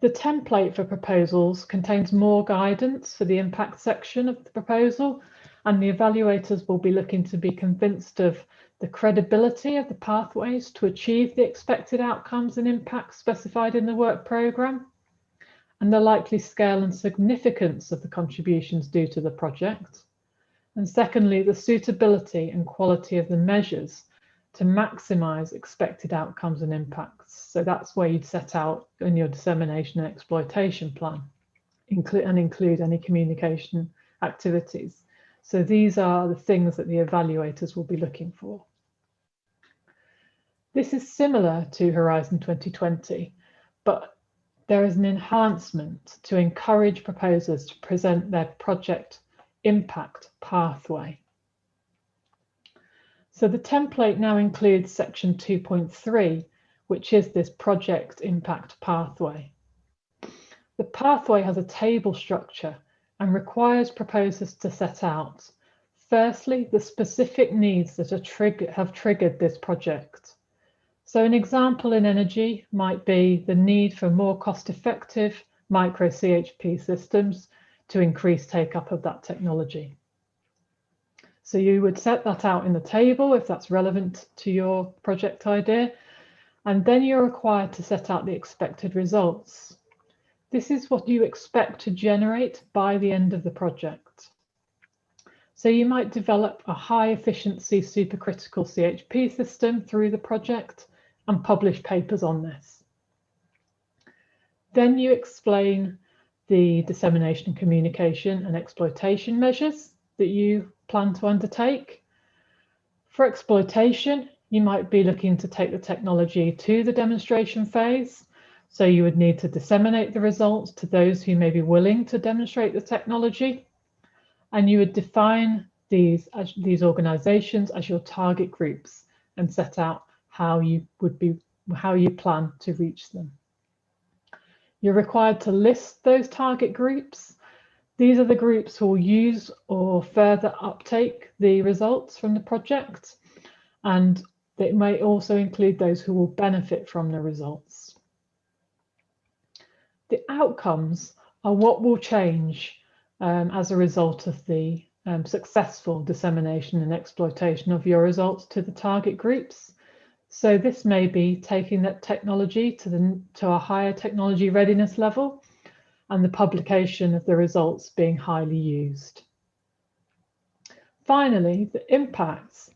The template for proposals contains more guidance for the impact section of the proposal, and the evaluators will be looking to be convinced of the credibility of the pathways to achieve the expected outcomes and impacts specified in the work programme, and the likely scale and significance of the contributions due to the project. And secondly, the suitability and quality of the measures to maximise expected outcomes and impacts. So that's where you'd set out in your dissemination and exploitation plan, include any communication activities. So these are the things that the evaluators will be looking for. This is similar to Horizon 2020, but there is an enhancement to encourage proposers to present their project impact pathway. So the template now includes section 2.3, which is this project impact pathway. The pathway has a table structure and requires proposers to set out, firstly, the specific needs that have triggered this project. So an example in energy might be the need for more cost-effective micro CHP systems to increase take-up of that technology. So you would set that out in the table if that's relevant to your project idea, and then you're required to set out the expected results. This is what you expect to generate by the end of the project. So you might develop a high efficiency supercritical CHP system through the project and publish papers on this. Then you explain the dissemination, communication and exploitation measures that you plan to undertake. For exploitation, you might be looking to take the technology to the demonstration phase. So you would need to disseminate the results to those who may be willing to demonstrate the technology. And you would define these organizations as your target groups and set out how you plan to reach them. You're required to list those target groups. These are the groups who will use or further uptake the results from the project, and it may also include those who will benefit from the results. The outcomes are what will change as a result of the successful dissemination and exploitation of your results to the target groups. So this may be taking that technology to a higher technology readiness level, and the publication of the results being highly used. Finally, the impacts.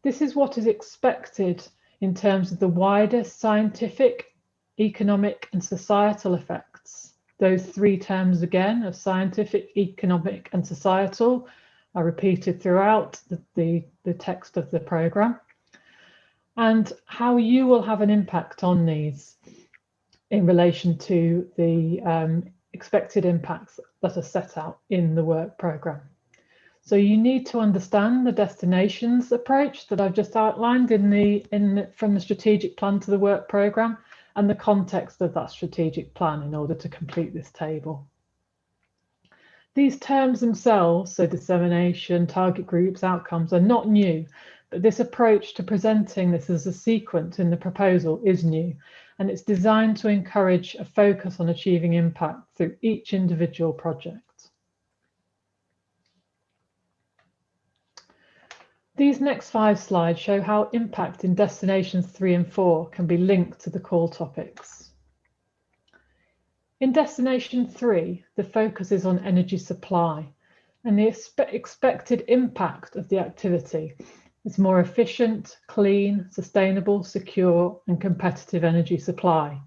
This is what is expected in terms of the wider scientific, economic and societal effects. Those three terms again of scientific, economic and societal are repeated throughout the text of the programme, and how you will have an impact on these in relation to the expected impacts that are set out in the work programme. So you need to understand the destinations approach that I've just outlined from the strategic plan to the work programme and the context of that strategic plan in order to complete this table. These terms themselves, so dissemination, target groups, outcomes, are not new, but this approach to presenting this as a sequence in the proposal is new, and it's designed to encourage a focus on achieving impact through each individual project. These next 5 slides show how impact in destinations 3 and 4 can be linked to the call topics. In destination 3, the focus is on energy supply, and the expected impact of the activity is more efficient, clean, sustainable, secure and competitive energy supply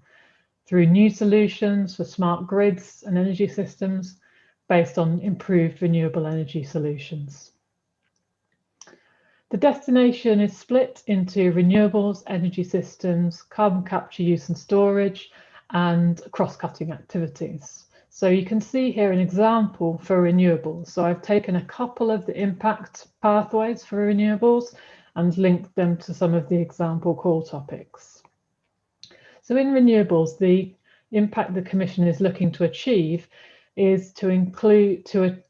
through new solutions for smart grids and energy systems based on improved renewable energy solutions. The destination is split into renewables, energy systems, carbon capture, use and storage, and cross-cutting activities. So you can see here an example for renewables. So I've taken a couple of the impact pathways for renewables and linked them to some of the example call topics. So in renewables, the impact the Commission is looking to achieve is to include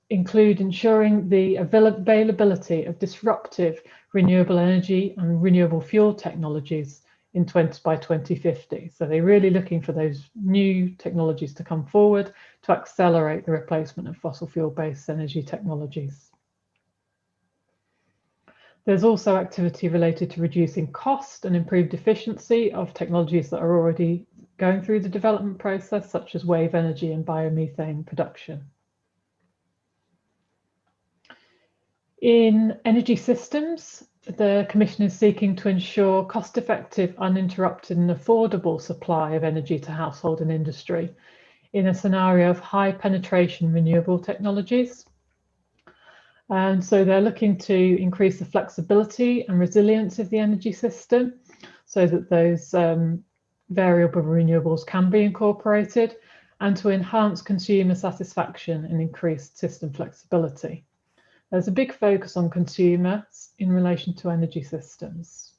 ensuring the availability of disruptive renewable energy and renewable fuel technologies by 2050. So they're really looking for those new technologies to come forward to accelerate the replacement of fossil fuel-based energy technologies. There's also activity related to reducing cost and improved efficiency of technologies that are already going through the development process, such as wave energy and biomethane production. In energy systems, the Commission is seeking to ensure cost-effective, uninterrupted and affordable supply of energy to household and industry in a scenario of high penetration renewable technologies. And so they're looking to increase the flexibility and resilience of the energy system so that those variable renewables can be incorporated, and to enhance consumer satisfaction and increase system flexibility. There's a big focus on consumers in relation to energy systems.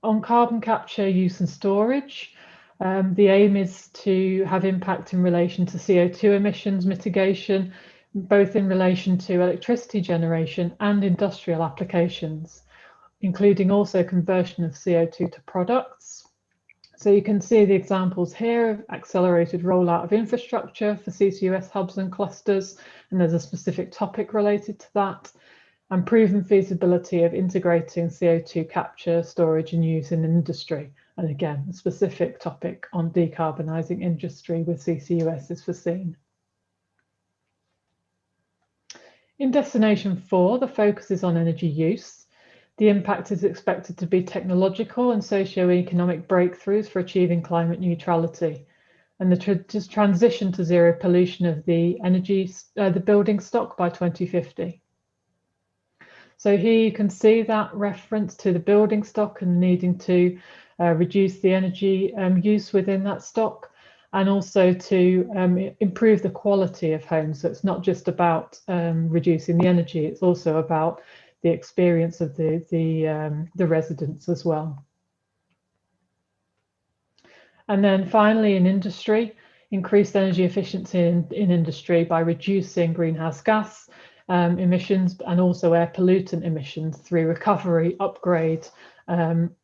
On carbon capture, use and storage, the aim is to have impact in relation to CO2 emissions mitigation, both in relation to electricity generation and industrial applications, including also conversion of CO2 to products. So you can see the examples here of accelerated rollout of infrastructure for CCUS hubs and clusters, and there's a specific topic related to that, and proven feasibility of integrating CO2 capture, storage and use in industry. And again, a specific topic on decarbonising industry with CCUS is foreseen. In Destination 4, the focus is on energy use. The impact is expected to be technological and socio-economic breakthroughs for achieving climate neutrality, and the transition to zero pollution of the building stock by 2050. So here you can see that reference to the building stock and needing to reduce the energy use within that stock, and also to improve the quality of homes. So it's not just about reducing the energy, it's also about the experience of the residents as well. And then finally, in industry, increased energy efficiency in industry by reducing greenhouse gas emissions and also air pollutant emissions through recovery, upgrade,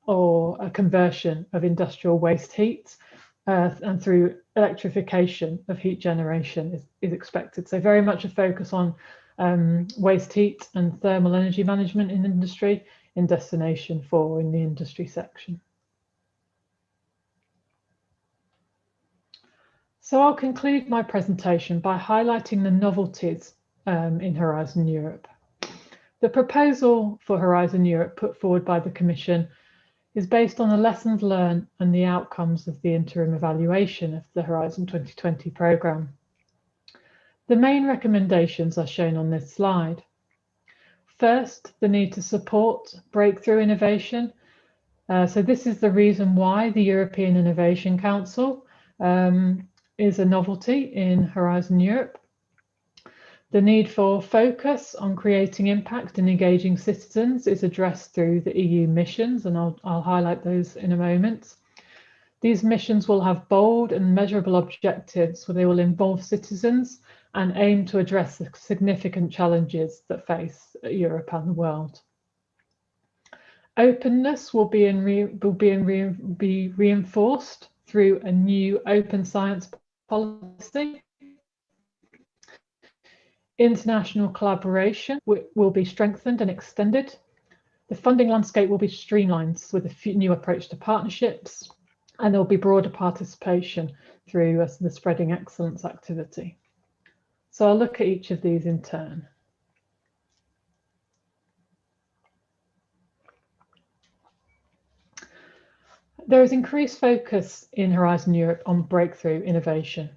or a conversion of industrial waste heat, and through electrification of heat generation is expected. So very much a focus on waste heat and thermal energy management in industry in Destination 4 in the industry section. So I'll conclude my presentation by highlighting the novelties in Horizon Europe. The proposal for Horizon Europe put forward by the Commission is based on the lessons learned and the outcomes of the interim evaluation of the Horizon 2020 programme. The main recommendations are shown on this slide. First, the need to support breakthrough innovation. So this is the reason why the European Innovation Council is a novelty in Horizon Europe. The need for focus on creating impact and engaging citizens is addressed through the EU missions, and I'll highlight those in a moment. These missions will have bold and measurable objectives where they will involve citizens and aim to address the significant challenges that face Europe and the world. Openness will be reinforced through a new open science policy. International collaboration will be strengthened and extended. The funding landscape will be streamlined with a new approach to partnerships, and there will be broader participation through the Spreading Excellence activity. So I'll look at each of these in turn. There is increased focus in Horizon Europe on breakthrough innovation.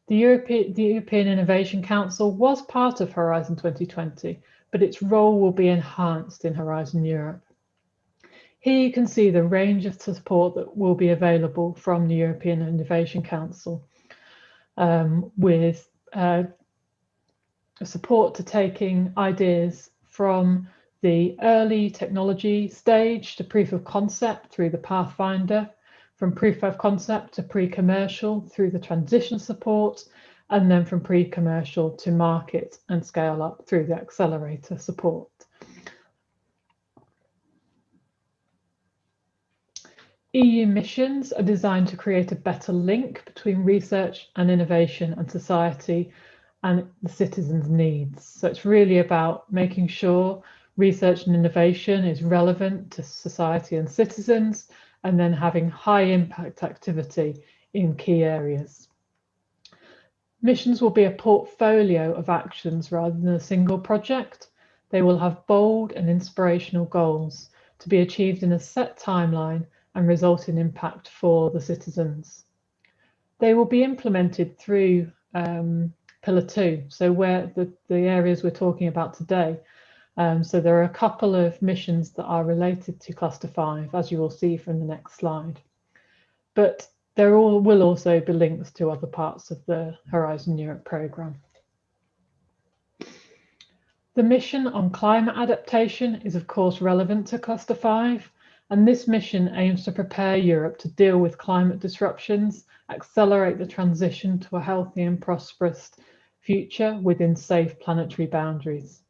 The European Innovation Council was part of Horizon 2020, but its role will be enhanced in Horizon Europe. Here you can see the range of support that will be available from the European Innovation Council, with support to taking ideas from the early technology stage to proof of concept through the Pathfinder, from proof of concept to pre-commercial through the transition support, and then from pre-commercial to market and scale up through the accelerator support. EU missions are designed to create a better link between research and innovation and society and the citizens' needs. So it's really about making sure research and innovation is relevant to society and citizens, and then having high impact activity in key areas. Missions will be a portfolio of actions rather than a single project. They will have bold and inspirational goals to be achieved in a set timeline and result in impact for the citizens. They will be implemented through Pillar 2, so where the areas we're talking about today. So there are a couple of missions that are related to Cluster 5, as you will see from the next slide. But there will also be links to other parts of the Horizon Europe programme. The mission on climate adaptation is of course relevant to Cluster 5, and this mission aims to prepare Europe to deal with climate disruptions, accelerate the transition to a healthy and prosperous future within safe planetary boundaries,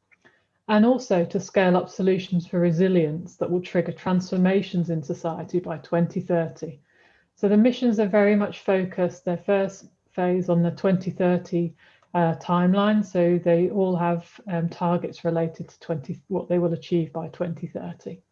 and also to scale up solutions for resilience that will trigger transformations in society by 2030. So the missions are very much focused, their first phase on the 2030 timeline, so they all have targets related to what they will achieve by 2030.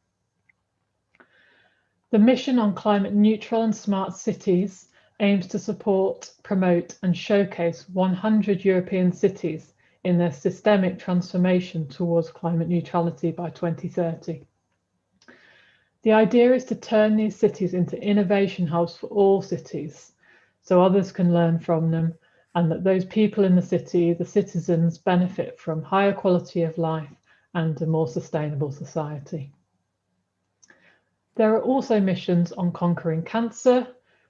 The mission on climate neutral and smart cities aims to support, promote and showcase 100 European cities in their systemic transformation towards climate neutrality by 2030. The idea is to turn these cities into innovation hubs for all cities, so others can learn from them, and that those people in the city, the citizens, benefit from higher quality of life and a more sustainable society. There are also missions on conquering cancer,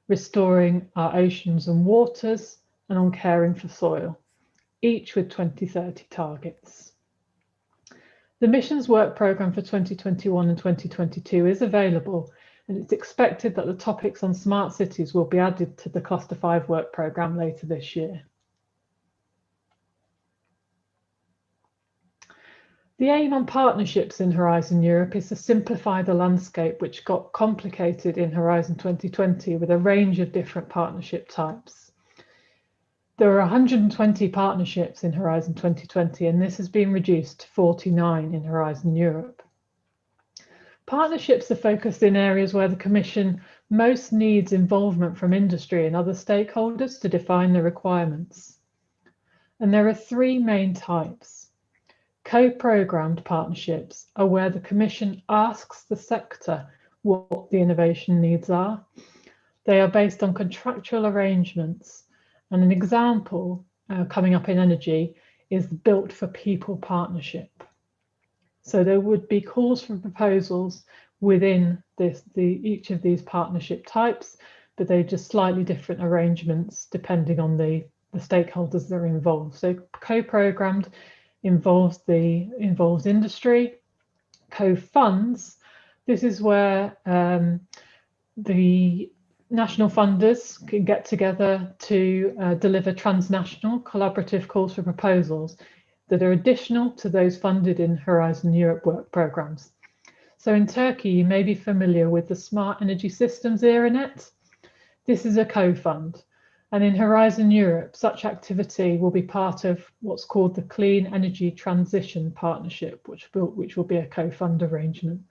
restoring our oceans and waters, and on caring for soil, each with 2030 targets. The missions work programme for 2021 and 2022 is available, and it's expected that the topics on smart cities will be added to the Cluster 5 work programme later this year. The aim on partnerships in Horizon Europe is to simplify the landscape, which got complicated in Horizon 2020 with a range of different partnership types. There are 120 partnerships in Horizon 2020, and this has been reduced to 49 in Horizon Europe. Partnerships are focused in areas where the Commission most needs involvement from industry and other stakeholders to define the requirements. And there are three main types. Co-programmed partnerships are where the Commission asks the sector what the innovation needs are. They are based on contractual arrangements, and an example coming up in energy is the Built for People partnership. So there would be calls for proposals within each of these partnership types, but they're just slightly different arrangements depending on the stakeholders that are involved. So co-programmed involves industry. Co-funds, this is where the national funders can get together to deliver transnational collaborative calls for proposals that are additional to those funded in Horizon Europe work programmes. So in Turkey, you may be familiar with the Smart Energy Systems ERANET. This is a co-fund. And in Horizon Europe, such activity will be part of what's called the Clean Energy Transition Partnership, which will be a co-fund arrangement.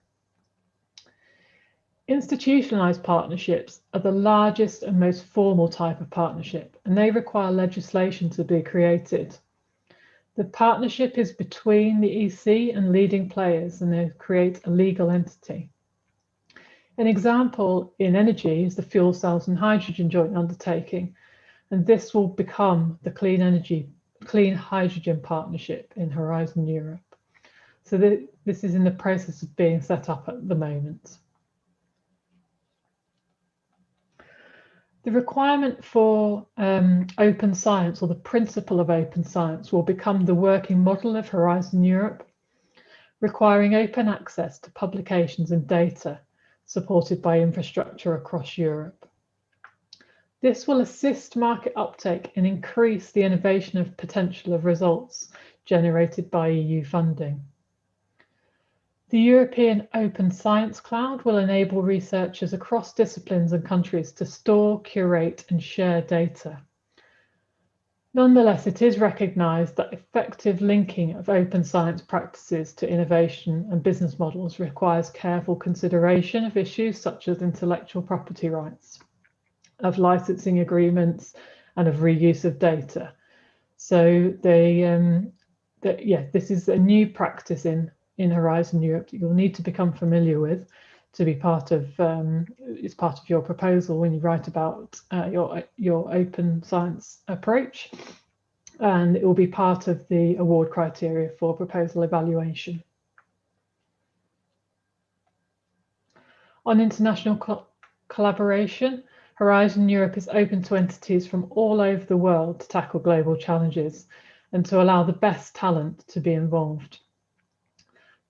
Institutionalised partnerships are the largest and most formal type of partnership, and they require legislation to be created. The partnership is between the EC and leading players, and they create a legal entity. An example in energy is the fuel cells and hydrogen joint undertaking, and this will become the Clean Hydrogen Partnership in Horizon Europe. So this is in the process of being set up at the moment. The requirement for open science, or the principle of open science, will become the working model of Horizon Europe, requiring open access to publications and data supported by infrastructure across Europe. This will assist market uptake and increase the innovation of potential of results generated by EU funding. The European Open Science Cloud will enable researchers across disciplines and countries to store, curate, and share data. Nonetheless, it is recognised that effective linking of open science practices to innovation and business models requires careful consideration of issues such as intellectual property rights, of licensing agreements, and of reuse of data. So this is a new practice in Horizon Europe that you'll need to become familiar with to be part of. It's part of your proposal when you write about your open science approach, and it will be part of the award criteria for proposal evaluation. On international collaboration, Horizon Europe is open to entities from all over the world to tackle global challenges and to allow the best talent to be involved.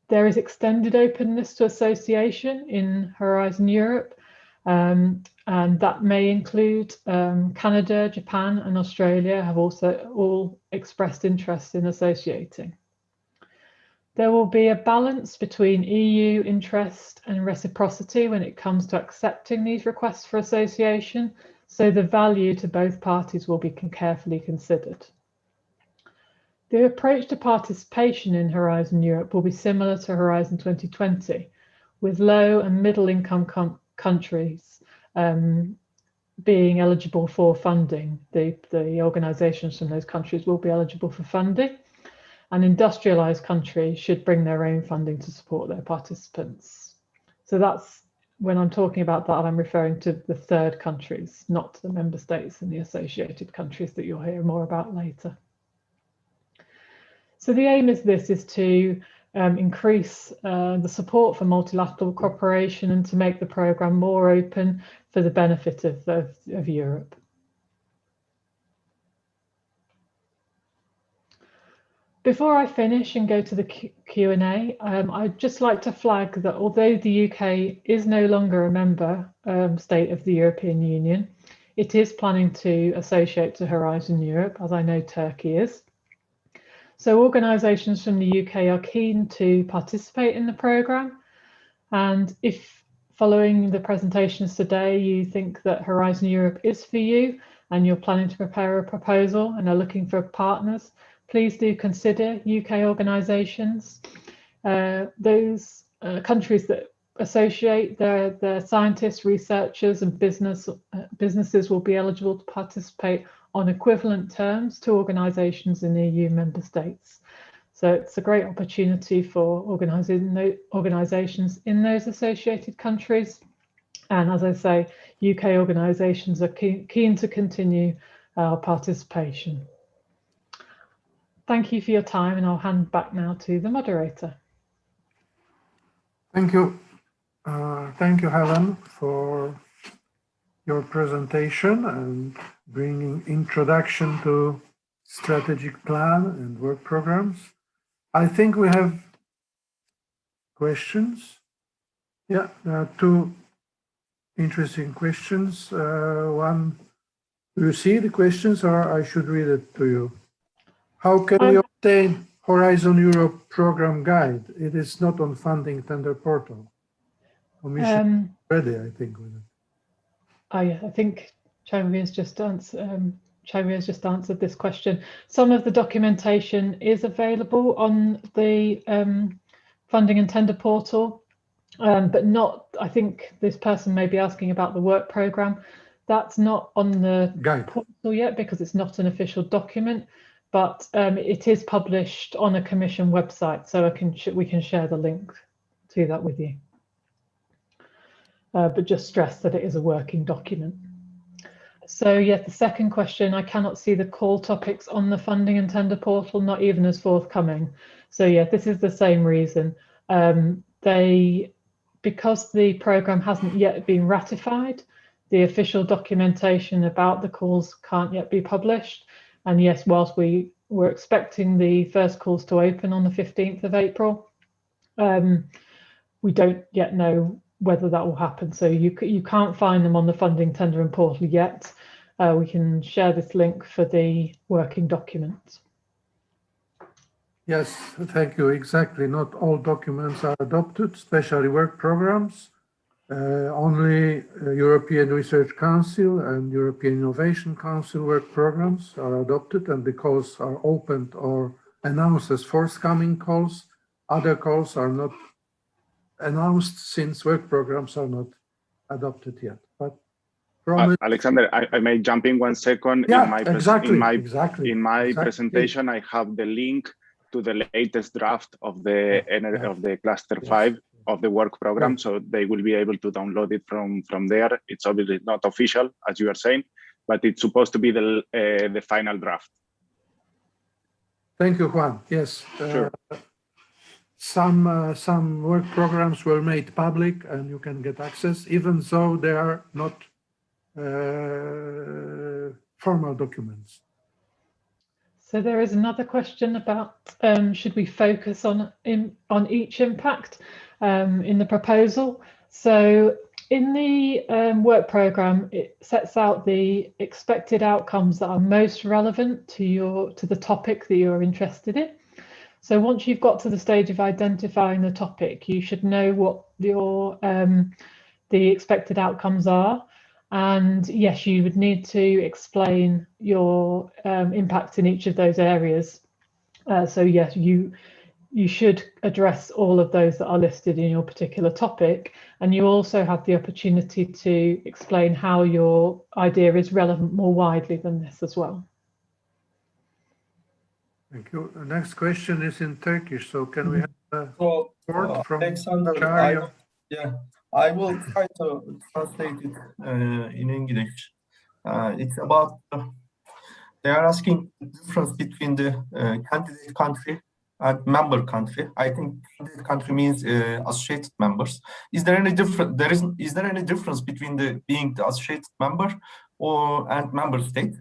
There is extended openness to association in Horizon Europe, and that may include Canada, Japan, and Australia have also all expressed interest in associating. There will be a balance between EU interest and reciprocity when it comes to accepting these requests for association, so the value to both parties will be carefully considered. The approach to participation in Horizon Europe will be similar to Horizon 2020, with low and middle income countries being eligible for funding. The organisations from those countries will be eligible for funding, and industrialised countries should bring their own funding to support their participants. So that's, when I'm talking about that, I'm referring to the third countries, not the member states and the associated countries that you'll hear more about later. So the aim is to increase the support for multilateral cooperation and to make the programme more open for the benefit of Europe. Before I finish and go to the Q&A, I'd just like to flag that although the UK is no longer a member state of the European Union, it is planning to associate to Horizon Europe, as I know Turkey is. So organisations from the UK are keen to participate in the programme, and if following the presentations today you think that Horizon Europe is for you and you're planning to prepare a proposal and are looking for partners, please do consider UK organisations. Those countries that associate, their scientists, researchers and businesses will be eligible to participate on equivalent terms to organisations in EU member states. So it's a great opportunity for organisations in those associated countries. And as I say, UK organisations are keen to continue our participation. Thank you for your time, and I'll hand back now to the moderator. Thank you. Thank you, Helen, for your presentation and bringing introduction to strategic plan and work programs. I think we have questions. Yeah, there are two interesting questions. One, do you see the questions or I should read it to you? How can we obtain Horizon Europe program guide? It is not on funding tender portal. Commission ready, I think, with it. Yeah, I think Chavi has just answered this question. Some of the documentation is available on the funding and tender portal, but not, I think this person may be asking about the work programme. That's not on the guide portal yet because it's not an official document, but it is published on a commission website, so we can share the link to that with you. But just stress that it is a working document. So yeah, the second question, I cannot see the call topics on the funding and tender portal, not even as forthcoming. So yeah, this is the same reason. Because the programme hasn't yet been ratified, the official documentation about the calls can't yet be published. And yes, whilst we were expecting the first calls to open on the 15th of April, we don't yet know whether that will happen. So you can't find them on the funding, tender and portal yet. we can share this link for the working document. Yes, thank you. Exactly. Not all documents are adopted, especially work programs. Only European Research Council and European Innovation Council work programs are adopted, and the calls are opened or announced as forthcoming calls. Other calls are not announced since work programs are not adopted yet. But Alexander, I may jump in 1 second. yeah, In my presentation, I have the link to the latest draft of the cluster 5 of the work program, so they will be able to download it from there. It's obviously not official, as you are saying, but it's supposed to be the final draft. Thank you, Juan. Yes, sure. Some work programs were made public, and you can get access, even though they are not formal documents. So there is another question about should we focus on each impact in the proposal? So in the work program, it sets out the expected outcomes that are most relevant to the topic that you're interested in. So once you've got to the stage of identifying the topic, you should know what your the expected outcomes are. And yes, you would need to explain your impact in each of those areas. So yes, you should address all of those that are listed in your particular topic. And you also have the opportunity to explain how your idea is relevant more widely than this as well. Thank you. The next question is in Turkish, so can we have a report from Alexander, I will try to translate it in English. It's about, they are asking the difference between the candidate country and member country. I think candidate country means associated members. Is there any difference between being the associated member and member state?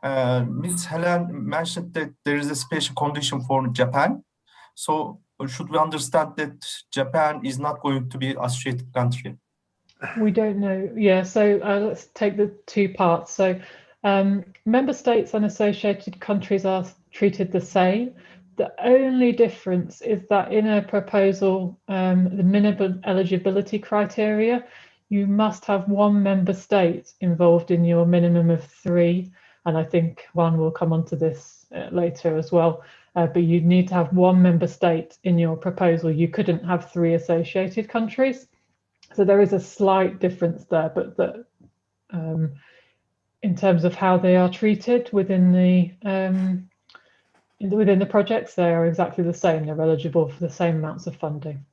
Ms. Helen mentioned that there is a special condition for Japan. So should we understand that Japan is not going to be associated country? We don't know. Yeah, so let's take the two parts. So member states and associated countries are treated the same. The only difference is that in a proposal, the minimum eligibility criteria, you must have one member state involved in your minimum of 3. And I think Juan will come onto this later as well. But you need to have one member state in your proposal. You couldn't have 3 associated countries. So there is a slight difference there, but in terms of how they are treated within the projects, they are exactly the same. They're eligible for the same amounts of funding.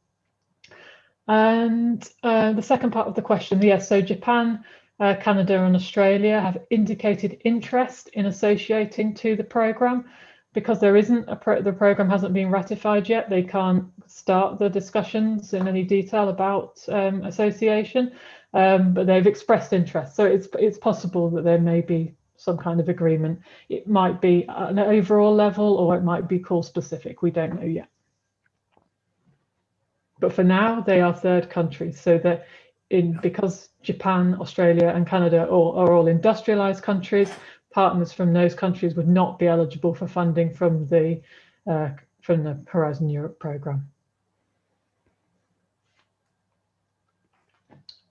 And the second part of the question, yes, so Japan, Canada and Australia have indicated interest in associating to the programme. Because there isn't the programme hasn't been ratified yet, they can't start the discussions in any detail about association, but they've expressed interest. So it's possible that there may be some kind of agreement. It might be at an overall level, or it might be call specific. We don't know yet. But for now, they are third countries. So that because Japan, Australia, and Canada are all industrialized countries, partners from those countries would not be eligible for funding from the Horizon Europe programme.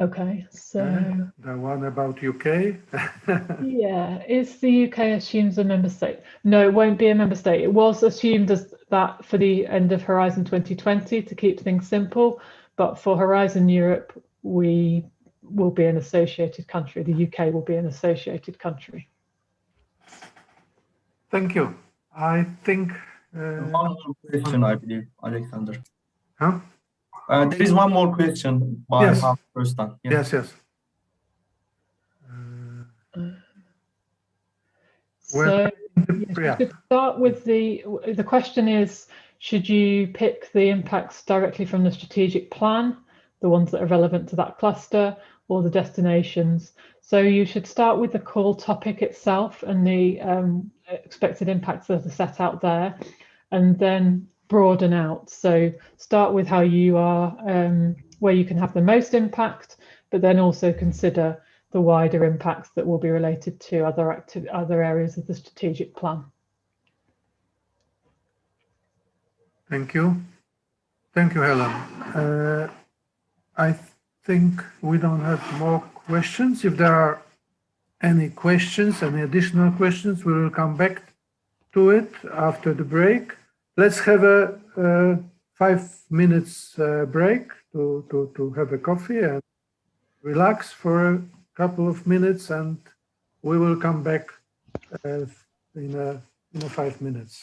Okay, so the one about UK. yeah, is the UK assumes a member state? No, it won't be a member state. It was assumed as that for the end of Horizon 2020 to keep things simple, but for Horizon Europe, we will be an associated country. The UK will be an associated country. Thank you. I think one more question, I believe, Alexander. Huh? There is one more question by yes. First time. Yes. So yes, we should start with the question is, should you pick the impacts directly from the strategic plan, the ones that are relevant to that cluster, or the destinations? So you should start with the core topic itself and the expected impacts that are set out there, and then broaden out. So start with how you are, where you can have the most impact, but then also consider the wider impacts that will be related to other areas of the strategic plan. Thank you. Thank you, Helen. I think we don't have more questions. If there are any questions, any additional questions, we will come back to it after the break. Let's have a 5 minutes break to have a coffee and relax for a couple of minutes, and we will come back in 5 minutes.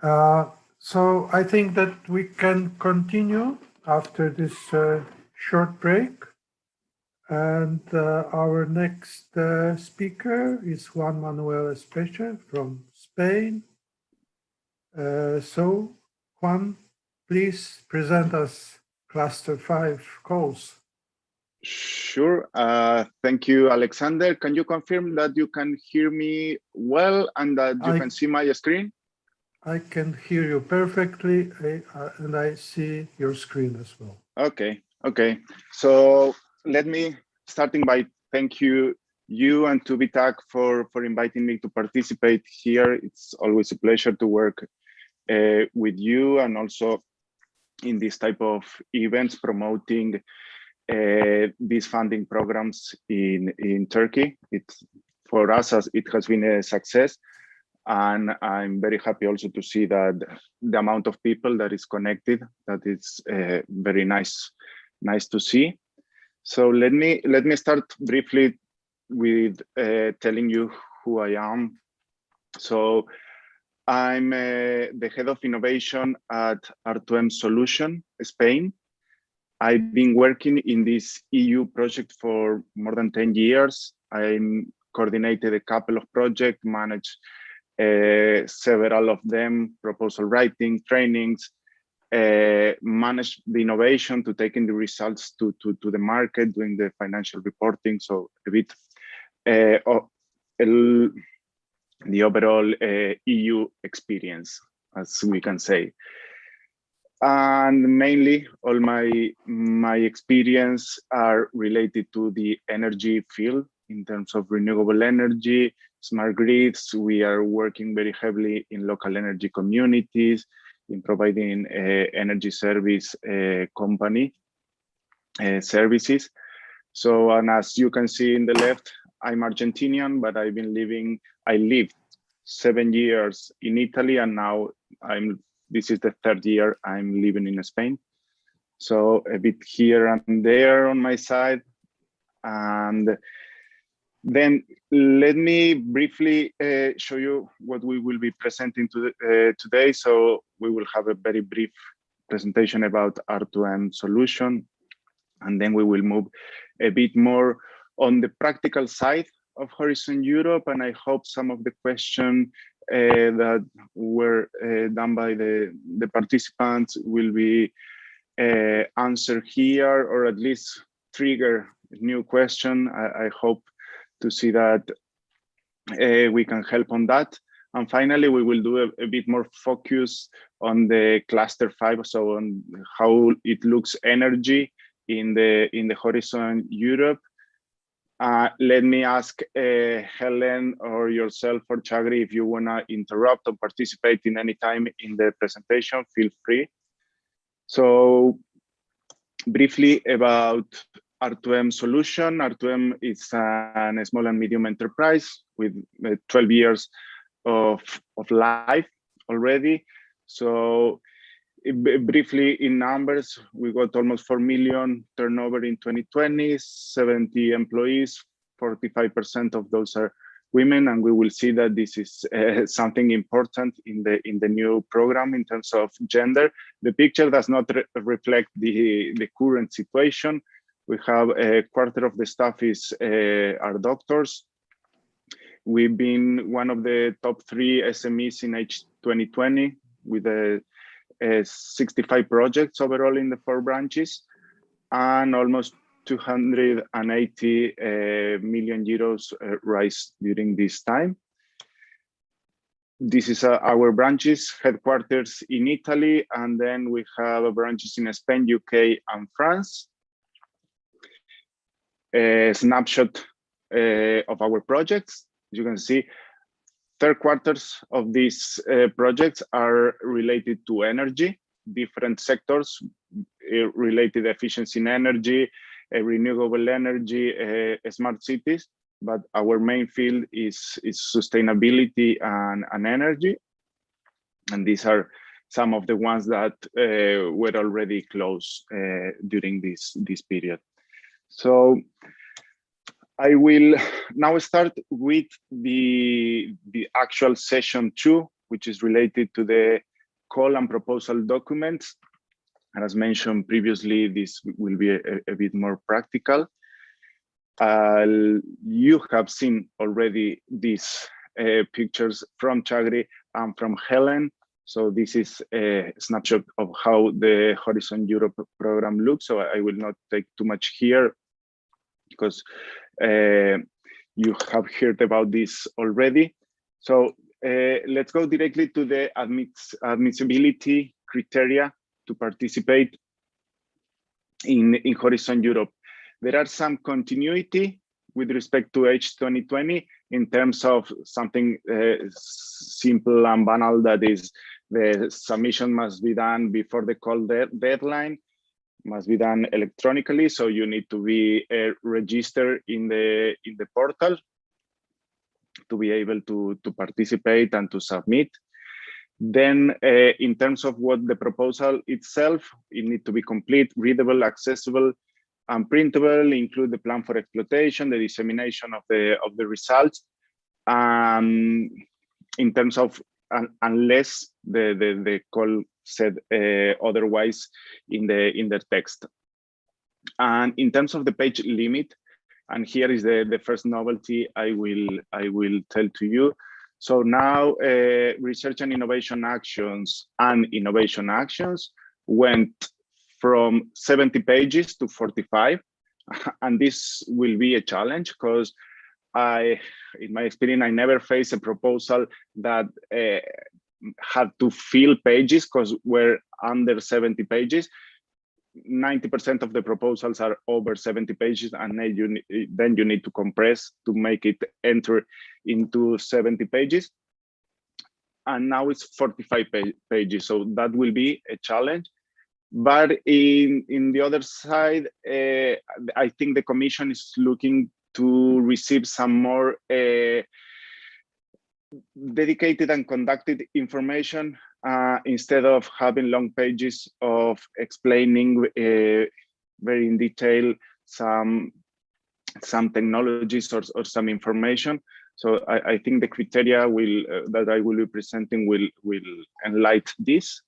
So I think that we can continue after this short break. And our next speaker is Juan Manuel Especha from Spain. So Juan, please present us Cluster 5 goals. Sure. Thank you, Alexander. Can you confirm that you can hear me well and that you can see my screen? I can hear you perfectly, and I see your screen as well. Okay. So let me starting by thank you and TÜBİTAK for inviting me to participate here. It's always a pleasure to work with you and also in this type of events promoting these funding programs in Turkey. It's for us as it has been a success, and I'm very happy also to see that the amount of people that is connected, that is very nice to see. So let me start briefly with telling you who I am. So I'm the head of innovation at R2M Solution, Spain. I've been working in this EU project for more than 10 years. I coordinated a couple of projects, managed several of them, proposal writing, trainings, managed the innovation to taking the results to the market, doing the financial reporting. So a bit of the overall EU experience, as we can say. And mainly all my experience are related to the energy field in terms of renewable energy, smart grids. We are working very heavily in local energy communities, in providing energy service company services. So, and as you can see in the left, I'm Argentinian, but I lived 7 years in Italy, and now this is the 3rd year I'm living in Spain. So a bit here and there on my side. And then let me briefly show you what we will be presenting today. So we will have a very brief presentation about R2M solution. And then we will move a bit more on the practical side of Horizon Europe. And I hope some of the questions that were done by the participants will be answered here, or at least trigger a new question. I hope to see that we can help on that. And finally, we will do a bit more focus on the cluster 5, so on how it looks energy in the Horizon Europe. Let me ask Helen or yourself or Chagri, if you want to interrupt or participate in any time in the presentation, feel free. So briefly about R2M solution. R2M is a small and medium enterprise with 12 years of life already. So briefly in numbers, we got almost 4 million turnover in 2020, 70 employees, 45% of those are women, and we will see that this is something important in the new program in terms of gender. The picture does not reflect the current situation. We have a quarter of the staff are doctors. We've been one of the top 3 SMEs in 2020 with 65 projects overall in the 4 branches, and almost 280 million euros rise during this time. This is our branches, headquarters in Italy, and then we have branches in Spain, UK, and France. A snapshot of our projects. As you can see, 3/4 of these projects are related to energy, different sectors, related efficiency in energy, renewable energy, smart cities, but our main field is sustainability and energy. And these are some of the ones that were already closed during this period. So I will now start with the actual session 2, which is related to the call and proposal documents. And as mentioned previously, this will be a bit more practical. You have seen already these pictures from Chagri and from Helen. So this is a snapshot of how the Horizon Europe program looks. So I will not take too much here because you have heard about this already. So let's go directly to the admissibility criteria to participate in Horizon Europe. There are some continuity with respect to H2020 in terms of something simple and banal, that is the submission must be done before the call deadline, must be done electronically. So you need to be registered in the portal to be able to participate and to submit. Then in terms of what the proposal itself, it needs to be complete, readable, accessible, and printable, include the plan for exploitation, the dissemination of the results. In terms of, unless the call said otherwise in the text. And in terms of the page limit, and here is the first novelty I will tell to you. So now research and innovation actions and innovation actions went from 70 pages to 45. And this will be a challenge because in my experience, I never faced a proposal that had to fill pages because we're under 70 pages. 90% of the proposals are over 70 pages, and then you need to compress to make it enter into 70 pages. And now it's 45 pages, so that will be a challenge. But in the other side, I think the Commission is looking to receive some more dedicated and conducted information instead of having long pages of explaining very in detail some technologies or some information. So I think the criteria that I will be presenting will enlighten this.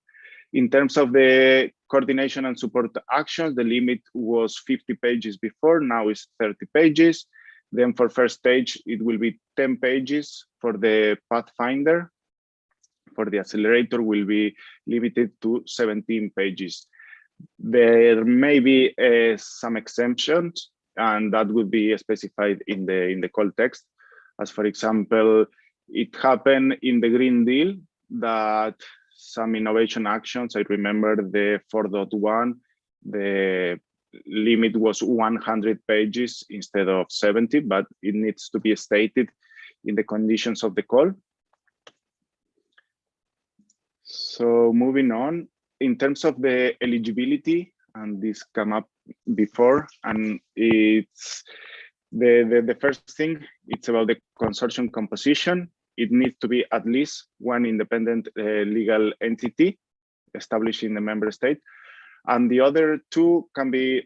In terms of the coordination and support actions, the limit was 50 pages before, now it's 30 pages. Then for first stage, it will be 10 pages for the Pathfinder. For the accelerator will be limited to 17 pages. There may be some exemptions, and that would be specified in the call text. As for example, it happened in the Green Deal that some innovation actions, I remember the 4.1, the limit was 100 pages instead of 70, but it needs to be stated in the conditions of the call. So moving on, in terms of the eligibility, and this came up before, and it's the first thing, it's about the consortium composition. It needs to be at least one independent legal entity established in the member state. And the other two can be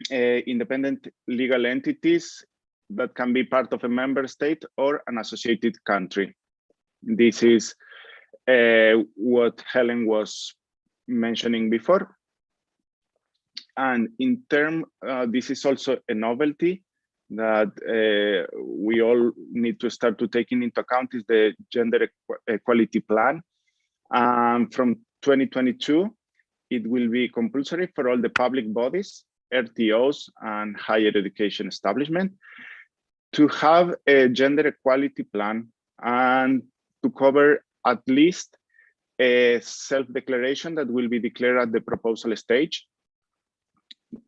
independent legal entities that can be part of a member state or an associated country. This is what Helen was mentioning before. And in terms, this is also a novelty that we all need to start to taking into account is the gender equality plan. From 2022, it will be compulsory for all the public bodies, RTOs, and higher education establishment to have a gender equality plan and to cover at least a self-declaration that will be declared at the proposal stage.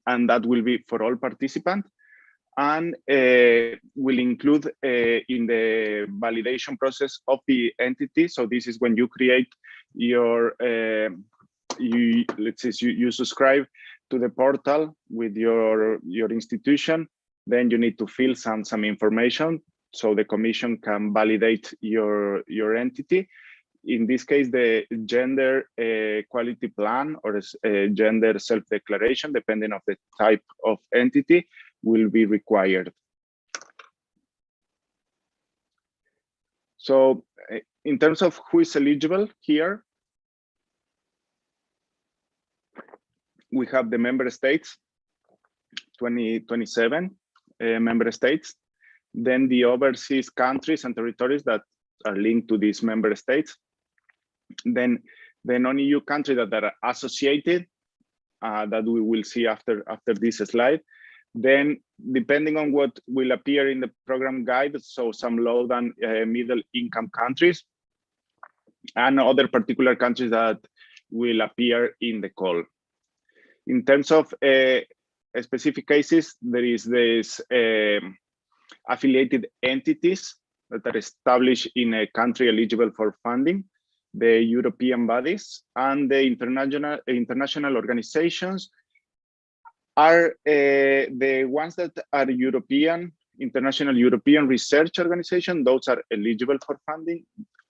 And that will be for all participants, and will include in the validation process of the entity. So this is when you create your, let's say you subscribe to the portal with your institution, then you need to fill some information so the Commission can validate your entity. In this case, the gender equality plan or a gender self-declaration, depending on the type of entity, will be required. So in terms of who is eligible here, we have the member states, 27 member states, then the overseas countries and territories that are linked to these member states, then the non-EU countries that are associated, that we will see after this slide. Then, depending on what will appear in the program guide, so some low and middle income countries, and other particular countries that will appear in the call. In terms of specific cases, there is this affiliated entities that are established in a country eligible for funding, the European bodies, and the international organizations are the ones that are international European research organization. Those are eligible for funding.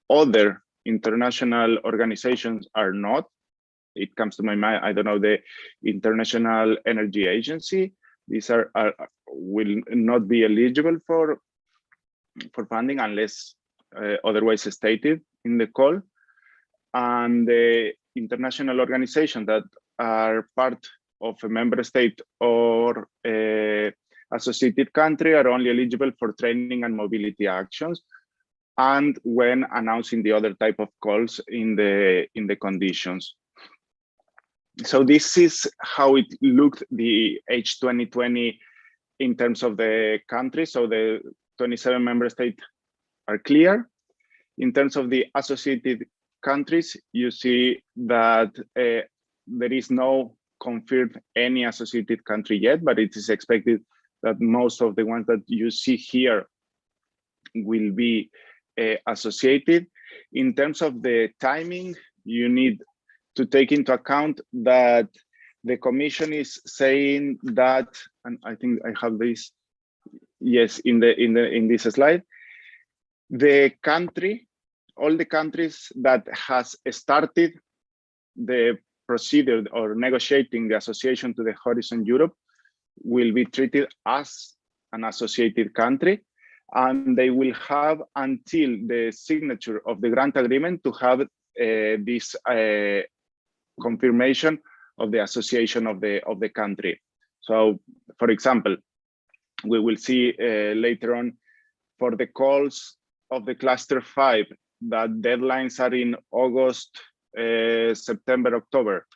Other international organizations are not. It comes to my mind, I don't know, the International Energy Agency. These will not be eligible for funding unless otherwise stated in the call. And the international organizations that are part of a member state or associated country are only eligible for training and mobility actions, and when announcing the other type of calls in the conditions. So this is how it looked, the H2020 in terms of the country. So the 27 member states are clear. In terms of the associated countries, you see that there is no confirmed any associated country yet, but it is expected that most of the ones that you see here will be associated. In terms of the timing, you need to take into account that the Commission is saying that, and I think I have this, yes, in this slide, the country, all the countries that has started the procedure or negotiating the association to the Horizon Europe will be treated as an associated country, and they will have until the signature of the grant agreement to have this confirmation of the association of the country. So, for example, we will see later on for the calls of the cluster 5 that deadlines are in August, September, October.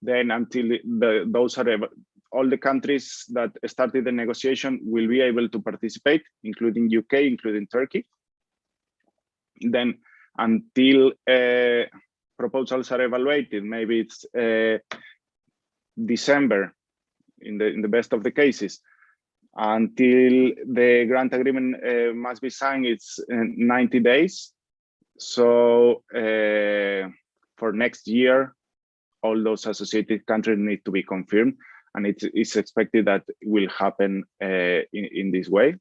Then until those are all the countries that started the negotiation will be able to participate, including UK, including Turkey. Then until proposals are evaluated, maybe it's December in the best of the cases. Until the grant agreement must be signed, it's 90 days. So for next year, all those associated countries need to be confirmed, and it is expected that it will happen in this way.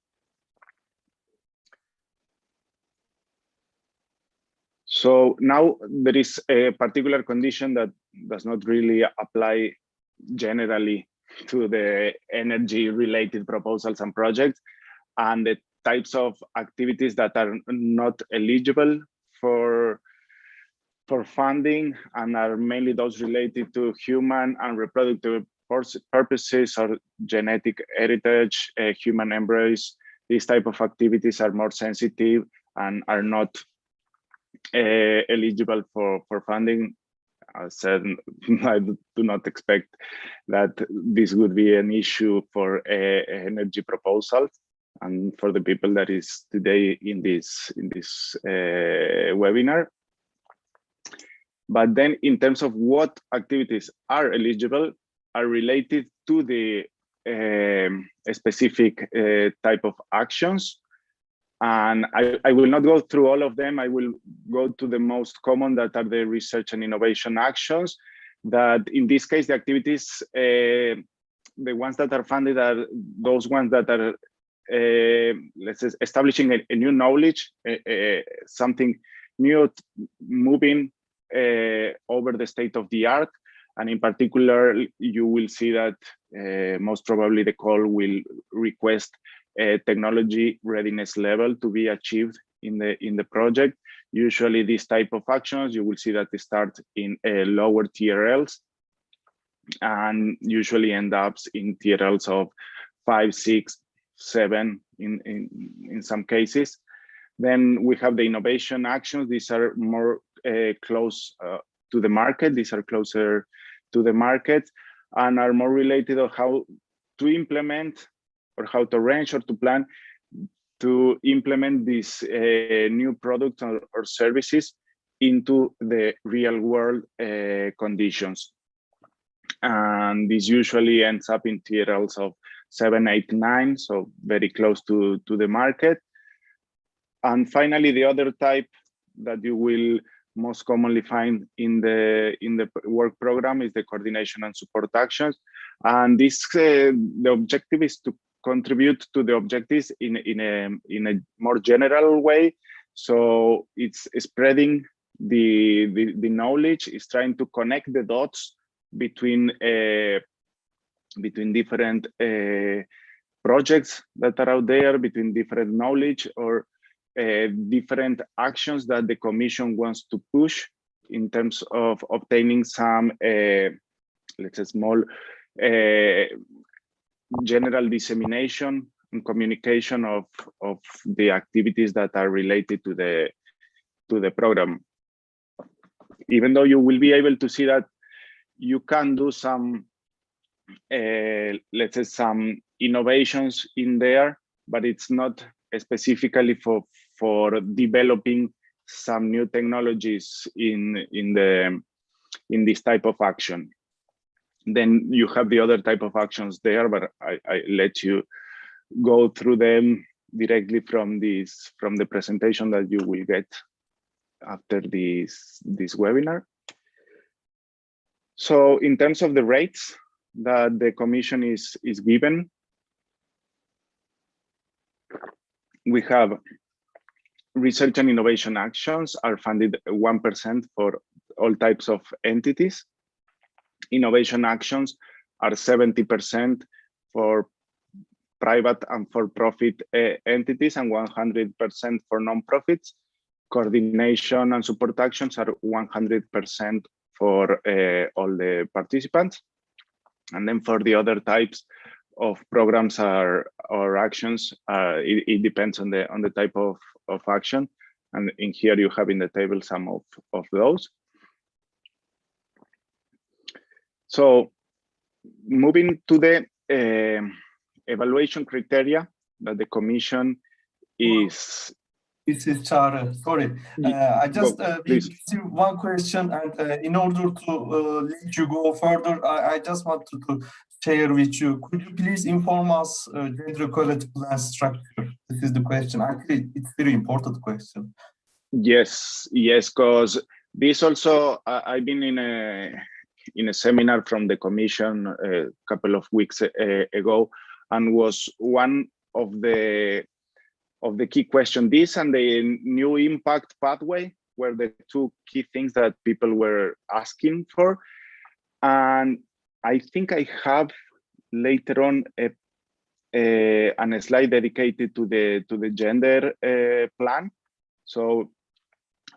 So now there is a particular condition that does not really apply generally to the energy-related proposals and projects, and the types of activities that are not eligible for funding and are mainly those related to human and reproductive purposes or genetic heritage, human embryos. These type of activities are more sensitive and are not eligible for funding. As said, I do not expect that this would be an issue for energy proposals and for the people that is today in this webinar. But then in terms of what activities are eligible are related to the specific type of actions. And I will not go through all of them. I will go to the most common that are the research and innovation actions. That in this case, the activities, the ones that are funded are those ones that are, let's say, establishing a new knowledge, something new, moving over the state of the art. And in particular, you will see that most probably the call will request a technology readiness level to be achieved in the project. Usually these type of actions, you will see that they start in lower TRLs. and usually end up in TRLs of 5, 6, 7 in some cases. Then we have the innovation actions. These are more close to the market. These are closer to the market and are more related to how to implement or how to arrange or to plan to implement these new products or services into the real world conditions. And this usually ends up in TRLs of 7, 8, 9, so very close to the market. And finally, the other type that you will most commonly find in the work program is the coordination and support actions. And this the objective is to contribute to the objectives in a more general way. So it's spreading the knowledge, is trying to connect the dots between different projects that are out there, between different knowledge or different actions that the Commission wants to push in terms of obtaining some, let's say, small general dissemination and communication of the activities that are related to the program. Even though you will be able to see that you can do some, let's say, some innovations in there, but it's not specifically for developing some new technologies in this type of action. Then you have the other type of actions there, but I let you go through them directly from the presentation that you will get after this webinar. So in terms of the rates that the Commission is given, we have research and innovation actions are funded 1% for all types of entities. Innovation actions are 70% for private and for-profit entities and 100% for non-profits. Coordination and support actions are 100% for all the participants. And then for the other types of programs or actions, it depends on the type of action. And in here you have in the table some of those. So moving to the evaluation criteria that the Commission is. This is Çağrı. Sorry, I just give one question, and in order to let you go further, I just wanted to share with you. Could you please inform us gender equality plan structure? This is the question. Actually, it's a very important question. Yes, because this also I've been in a seminar from the Commission a couple of weeks ago, and was one of the key questions. This and the new impact pathway were the two key things that people were asking for. And I think I have later on a slide dedicated to the gender plan. So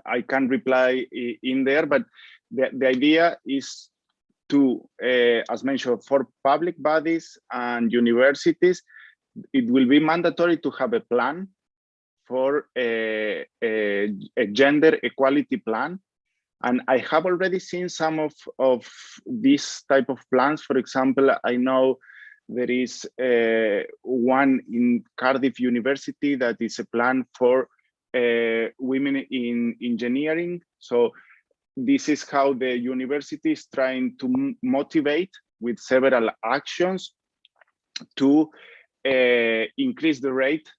I can reply in there, but the idea is to, as mentioned, for public bodies and universities, it will be mandatory to have a plan for a gender equality plan. And I have already seen some of these type of plans. For example, I know there is one in Cardiff University that is a plan for women in engineering. So this is how the university is trying to motivate with several actions to increase the rate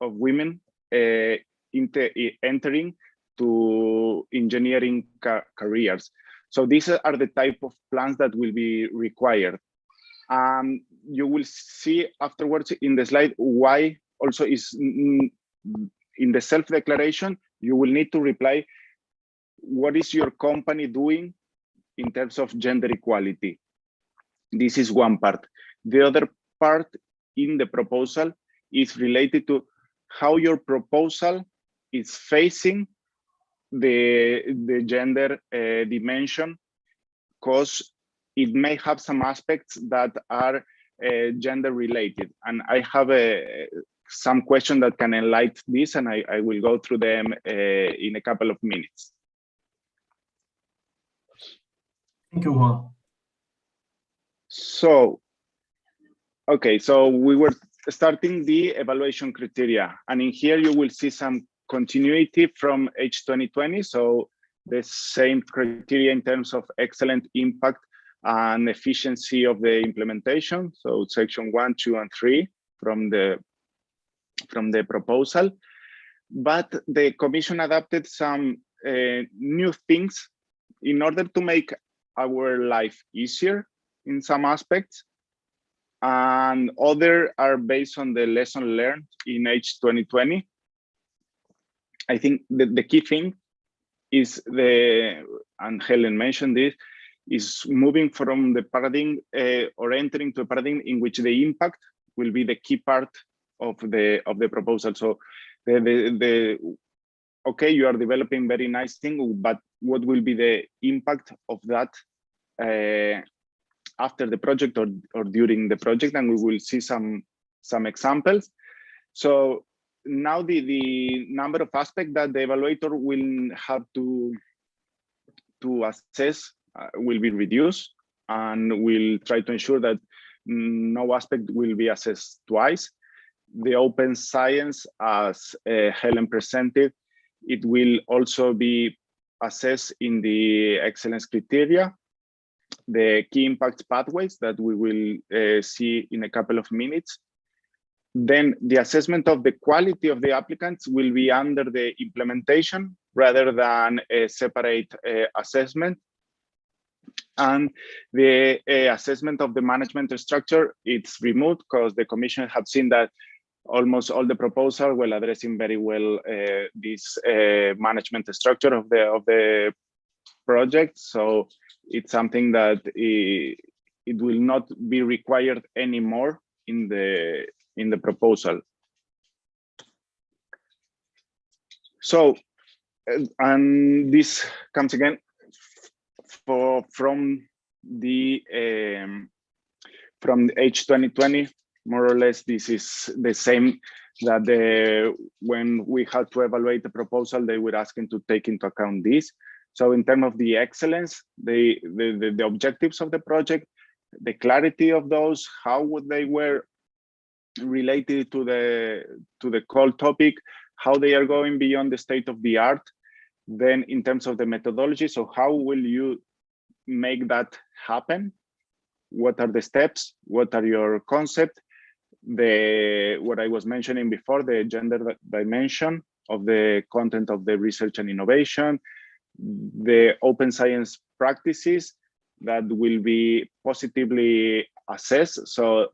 of women entering to engineering careers. So these are the type of plans that will be required. You will see afterwards in the slide why also is in the self-declaration, you will need to reply, what is your company doing in terms of gender equality? This is one part. The other part in the proposal is related to how your proposal is facing the gender dimension, because it may have some aspects that are gender related. And I have some questions that can enlighten this, and I will go through them in a couple of minutes. Thank you, Juan. So, okay, so we were starting the evaluation criteria, and in here you will see some continuity from H2020. So the same criteria in terms of excellent impact and efficiency of the implementation. So section 1, 2, and 3 from the proposal. But the Commission adapted some new things in order to make our life easier in some aspects, and other are based on the lesson learned in H2020. I think the key thing is and Helen mentioned this, is moving from the paradigm or entering to a paradigm in which the impact will be the key part of the proposal. So okay, you are developing very nice thing, but what will be the impact of that after the project or during the project? And we will see some examples. So now the number of aspects that the evaluator will have to assess will be reduced, and we'll try to ensure that no aspect will be assessed twice. The open science, as Helen presented, it will also be assessed in the excellence criteria. The key impact pathways that we will see in a couple of minutes. Then the assessment of the quality of the applicants will be under the implementation rather than a separate assessment. And the assessment of the management structure, it's removed because the Commission have seen that almost all the proposals were addressing very well this management structure of the project. So it's something that it will not be required anymore in the proposal. So, and this comes again from the H2020. More or less, this is the same that when we had to evaluate the proposal, they were asking to take into account this. So in terms of the excellence, the objectives of the project, the clarity of those, how would they were related to the core topic, how they are going beyond the state of the art. Then in terms of the methodology, so how will you make that happen? What are the steps? What are your concepts? What I was mentioning before, the gender dimension of the content of the research and innovation, the open science practices that will be positively assessed. So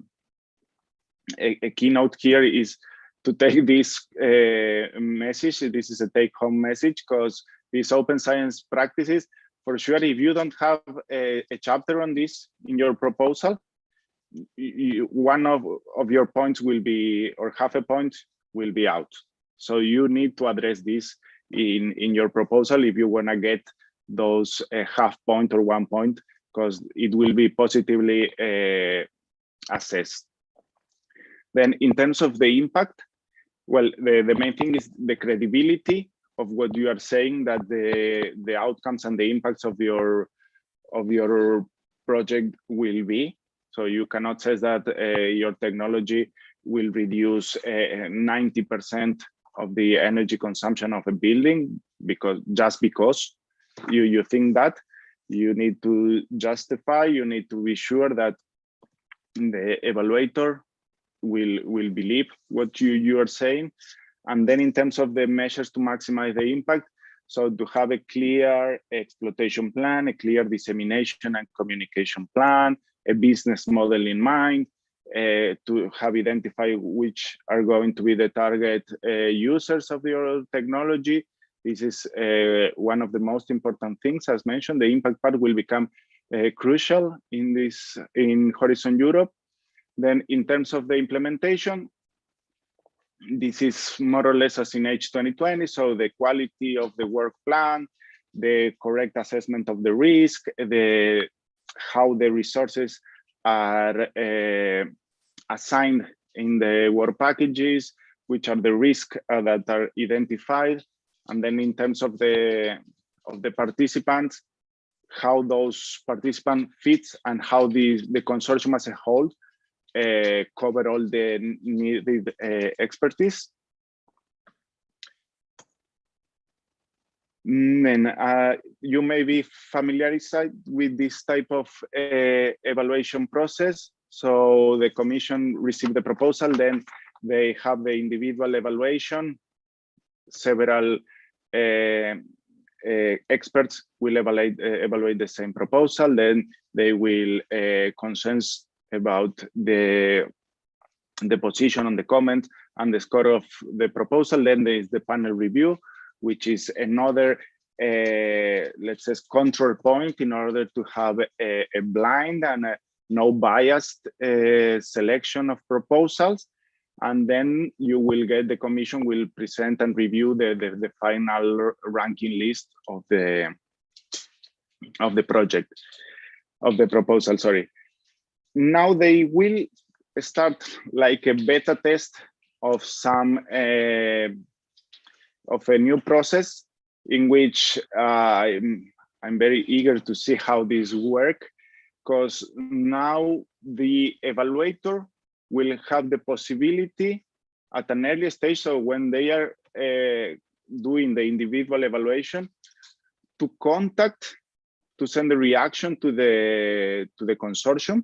a keynote here is to take this message. This is a take-home message, because these open science practices, for sure, if you don't have a chapter on this in your proposal, one of your points will be, or half a point will be out. So you need to address this in your proposal if you want to get those half point or 1 point, because it will be positively assessed. Then in terms of the impact, well, the main thing is the credibility of what you are saying, that the outcomes and the impacts of your project will be. So you cannot say that your technology will reduce 90% of the energy consumption of a building because you think that. You need to justify, you need to be sure that the evaluator will believe what you are saying. And then in terms of the measures to maximize the impact, so to have a clear exploitation plan, a clear dissemination and communication plan, a business model in mind, to have identified which are going to be the target users of your technology. This is one of the most important things. As mentioned, the impact part will become crucial in Horizon Europe. Then in terms of the implementation, this is more or less as in H2020. So the quality of the work plan, the correct assessment of the risk, the how the resources are assigned in the work packages, which are the risks that are identified, and then in terms of the participants, how those participants fit and how the consortium as a whole cover all the needed expertise. Then you may be familiarized with this type of evaluation process. So the commission received the proposal, then they have the individual evaluation. Several experts will evaluate the same proposal. Then they will consensus about the position on the comment and the score of the proposal. Then there is the panel review, which is another, let's say, control point in order to have a blind and no biased selection of proposals. And then you will get, the commission will present and review the final ranking list of the project, of the proposal, sorry. Now they will start like a beta test of some of a new process in which I'm very eager to see how this works, because now the evaluator will have the possibility at an early stage, so when they are doing the individual evaluation, to send a reaction to the consortium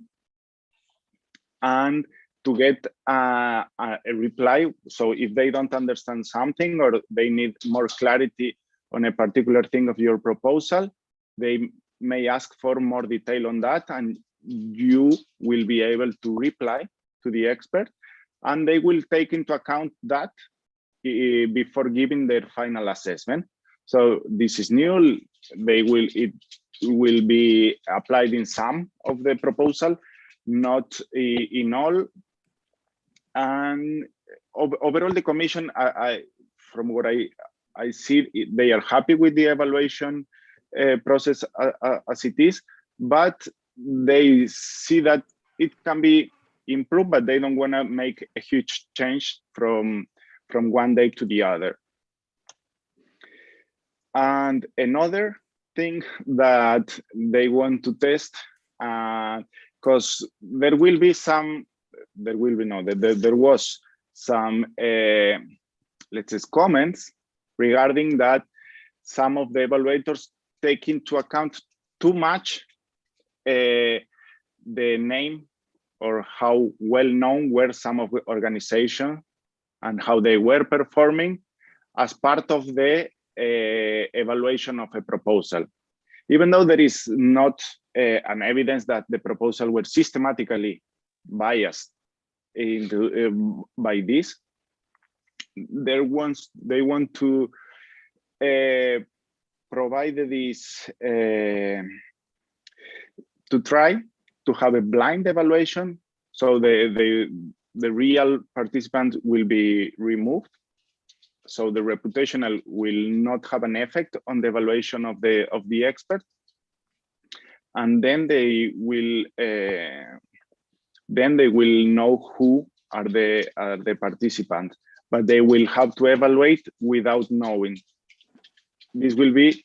and to get a reply. So if they don't understand something or they need more clarity on a particular thing of your proposal, they may ask for more detail on that, and you will be able to reply to the expert, and they will take into account that before giving their final assessment. So this is new. It will be applied in some of the proposal, not in all. And overall, the commission, from what I see, they are happy with the evaluation process as it is, but they see that it can be improved, but they don't want to make a huge change from one day to the other. And another thing that they want to test, because there was some, let's say, comments regarding that some of the evaluators take into account too much the name or how well known were some of the organizations and how they were performing as part of the evaluation of a proposal. Even though there is not an evidence that the proposal were systematically biased by this, they want to provide this, to try to have a blind evaluation, so the real participant will be removed, so the reputational will not have an effect on the evaluation of the expert, and then they will know who are the participants, but they will have to evaluate without knowing. This will be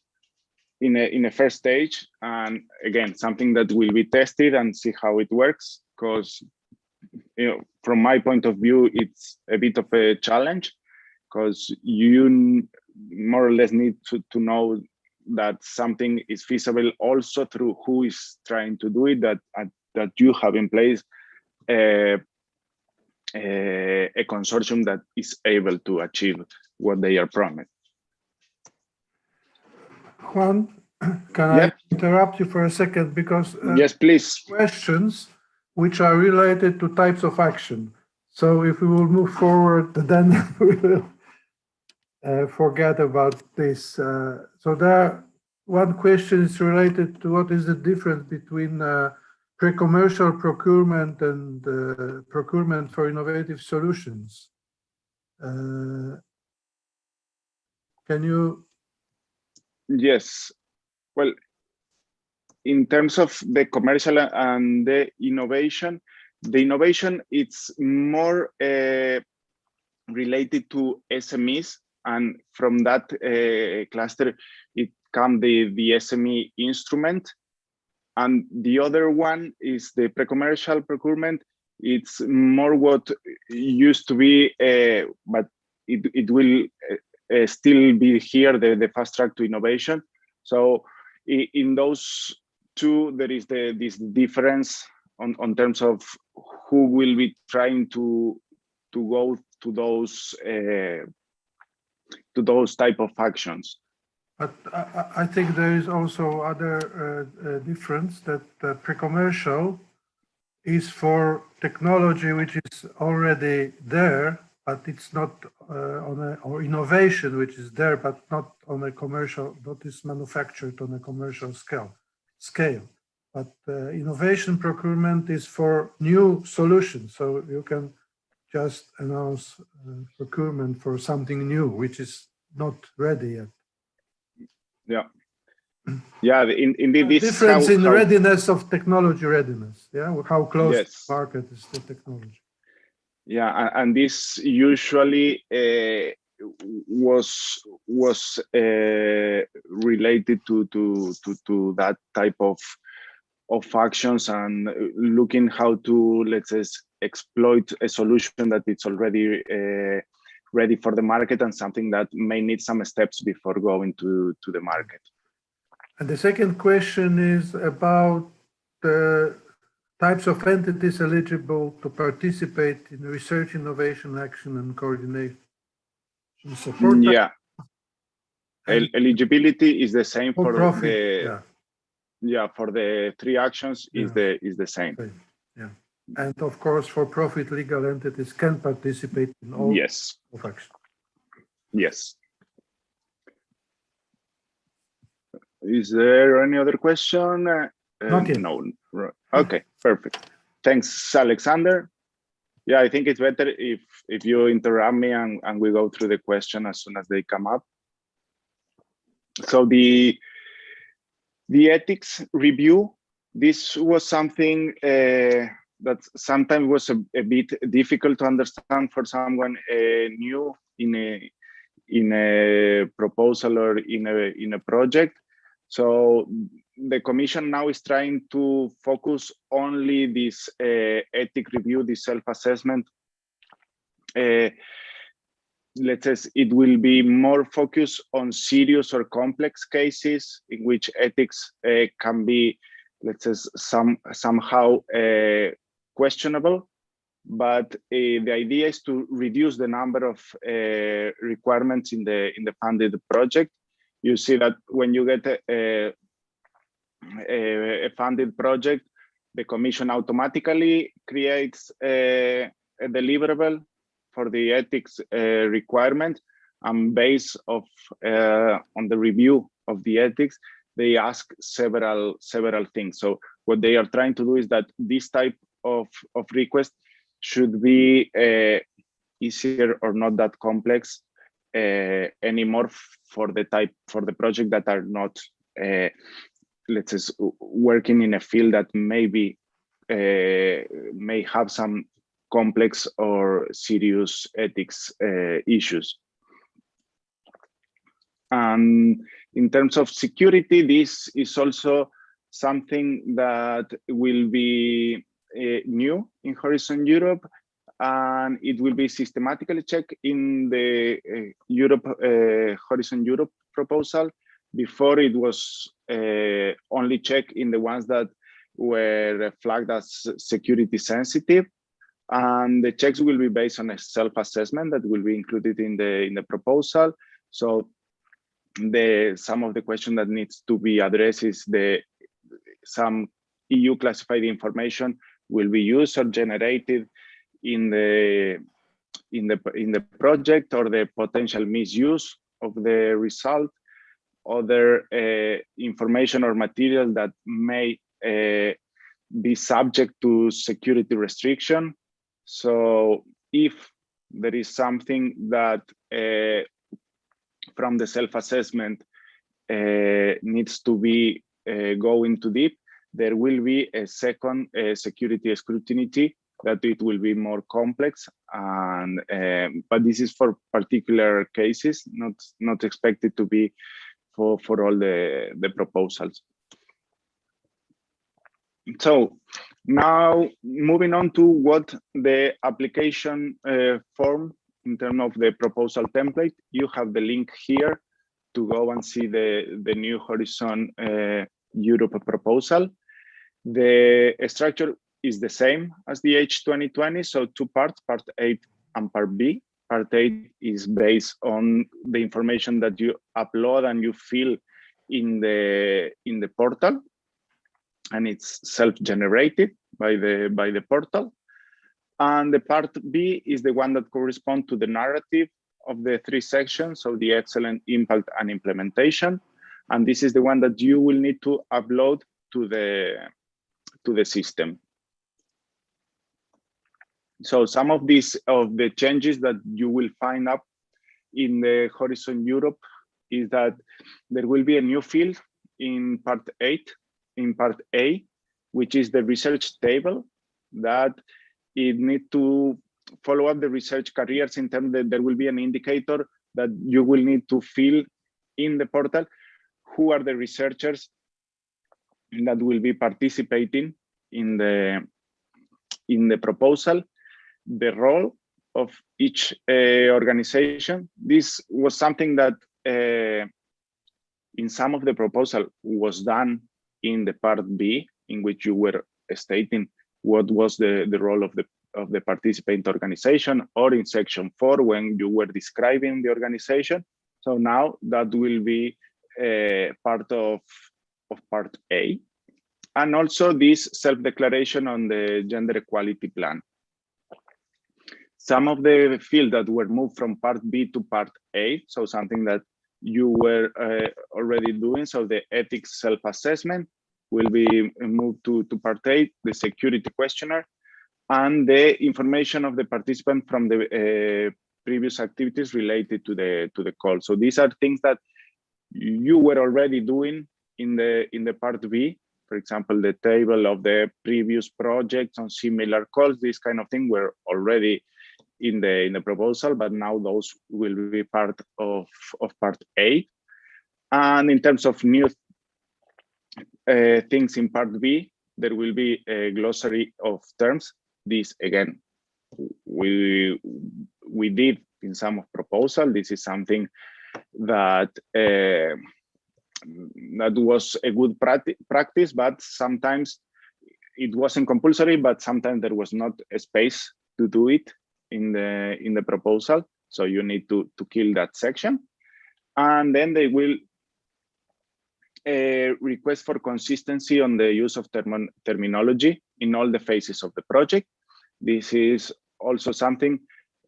in a first stage, and again, something that will be tested and see how it works, because from my point of view, it's a bit of a challenge, because you more or less need to know that something is feasible also through who is trying to do it, that you have in place a consortium that is able to achieve what they are promised. Juan, can I interrupt you for a second? Because yes, please. Questions which are related to types of action. So if we will move forward, then we will forget about this. So one question is related to what is the difference between pre-commercial procurement and procurement for innovative solutions. Can you? Yes. Well, in terms of the commercial and the innovation it's more related to SMEs, and from that cluster it comes the SME instrument. And the other one is the pre-commercial procurement. It's more what used to be, but it will still be here, the fast track to innovation. So in those two, there is this difference on terms of who will be trying to go to those type of actions. But I think there is also other difference, that pre-commercial is for technology which is already there, but it's not or innovation which is there, but not on a commercial, not is manufactured on a commercial scale. But innovation procurement is for new solutions. So you can just announce procurement for something new, which is not ready yet. Yeah, indeed, this difference in readiness of technology readiness. Yeah, how close yes. the market is to technology. Yeah, and this usually was related to that type of actions, and looking how to, let's say, exploit a solution that it's already ready for the market, and something that may need some steps before going to the market. And the second question is about the types of entities eligible to participate in research, innovation, action, and coordination. Support. Yeah. Eligibility is the same for profit, the for the three actions is the same. Yeah. And of course, for profit legal entities can participate in all of action. Yes. Is there any other question? Not yet. No. Okay, perfect. Thanks, Alexander. Yeah, I think it's better if you interrupt me and we go through the question as soon as they come up. So the ethics review, this was something that sometimes was a bit difficult to understand for someone new in a proposal or in a project. So the Commission now is trying to focus only this ethic review, this self-assessment. Let's say it will be more focused on serious or complex cases in which ethics can be, let's say, somehow questionable. But the idea is to reduce the number of requirements in the funded project. You see that when you get a funded project, the Commission automatically creates a deliverable for the ethics requirement, and based on the review of the ethics, they ask several things. So what they are trying to do is that this type of request should be easier or not that complex anymore for the project that are not let's say working in a field that maybe may have some complex or serious ethics issues. And in terms of security, this is also something that will be new in Horizon Europe, and it will be systematically checked in the Horizon Europe proposal. Before, it was only checked in the ones that were flagged as security sensitive, and the checks will be based on a self-assessment that will be included in the proposal. So some of the question that needs to be addressed is some EU classified information will be used or generated in the project, or the potential misuse of the result, other information or material that may be subject to security restriction. So if there is something that from the self-assessment needs to be go into deep, there will be a second security scrutiny that it will be more complex, and but this is for particular cases, not expected to be for all the proposals. So now moving on to what the application form in terms of the proposal template, you have the link here to go and see the new Horizon Europe proposal. The structure is the same as the H2020, so two parts, part A and part B. Part A is based on the information that you upload and you fill in the portal, and it's self-generated by the portal. And the part B is the one that corresponds to the narrative of the three sections, so the excellent, impact, and implementation. And this is the one that you will need to upload to the system. So some of the changes that you will find up in the Horizon Europe is that there will be a new field in part 8, in part A, which is the research table, that it needs to follow up the research careers in terms that there will be an indicator that you will need to fill in the portal. Who are the researchers that will be participating in the proposal, the role of each organization. This was something that in some of the proposal was done in the part B, in which you were stating what was the role of the participant organization, or in section 4 when you were describing the organization. So now that will be part of part A. And also this self-declaration on the gender equality plan. Some of the fields that were moved from part B to part A, so something that you were already doing, so the ethics self-assessment will be moved to part A, the security questionnaire, and the information of the participant from the previous activities related to the call. So these are things that you were already doing in the part B. For example, the table of the previous projects on similar calls, this kind of thing were already in the proposal, but now those will be part of part A. And in terms of new things in part B, there will be a glossary of terms. This again, we did in some of proposal. This is something that that was a good practice, but sometimes it wasn't compulsory, but sometimes there was not a space to do it in the proposal. So you need to kill that section. And then they will request for consistency on the use of terminology in all the phases of the project. This is also something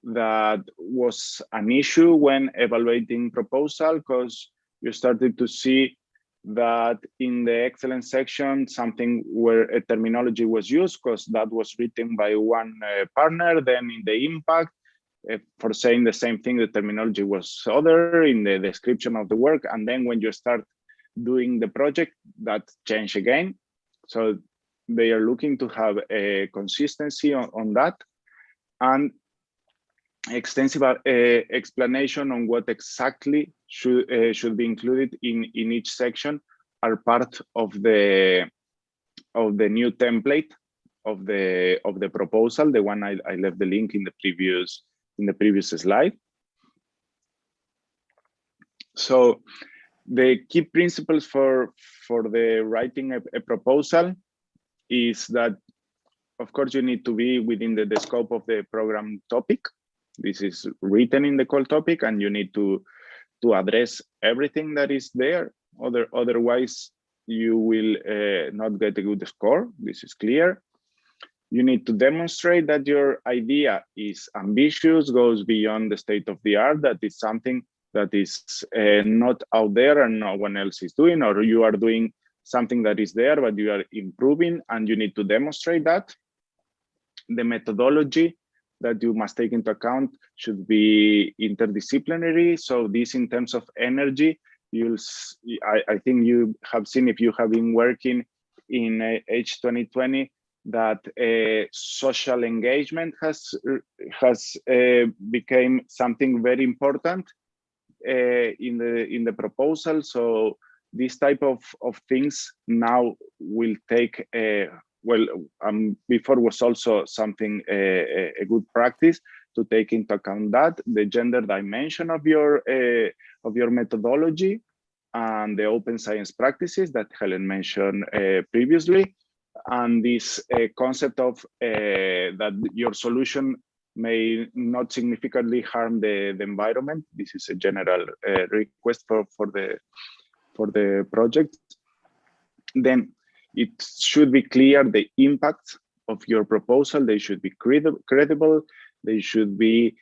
that was an issue when evaluating proposal, because you started to see that in the excellence section, something where a terminology was used because that was written by one partner. Then in the impact, for saying the same thing, the terminology was other in the description of the work. And then when you start doing the project, that changed again. So they are looking to have a consistency on that, and extensive explanation on what exactly should be included in each section are part of the new template of the proposal, the one I left the link in the previous slide. So the key principles for the writing a proposal is that, of course, you need to be within the scope of the program topic. This is written in the call topic, and you need to address everything that is there. Otherwise, you will not get a good score. This is clear. You need to demonstrate that your idea is ambitious, goes beyond the state of the art, that is something that is not out there and no one else is doing, or you are doing something that is there, but you are improving, and you need to demonstrate that. The methodology that you must take into account should be interdisciplinary. So this, in terms of energy, I think you have seen, if you have been working in H2020, that social engagement has become something very important in the proposal. So this type of things now will take before was also something a good practice to take into account, that the gender dimension of your methodology and the open science practices that Helen mentioned previously, and this concept of that your solution may not significantly harm the environment. This is a general request for the project. Then it should be clear the impact of your proposal. They should be credible. They should be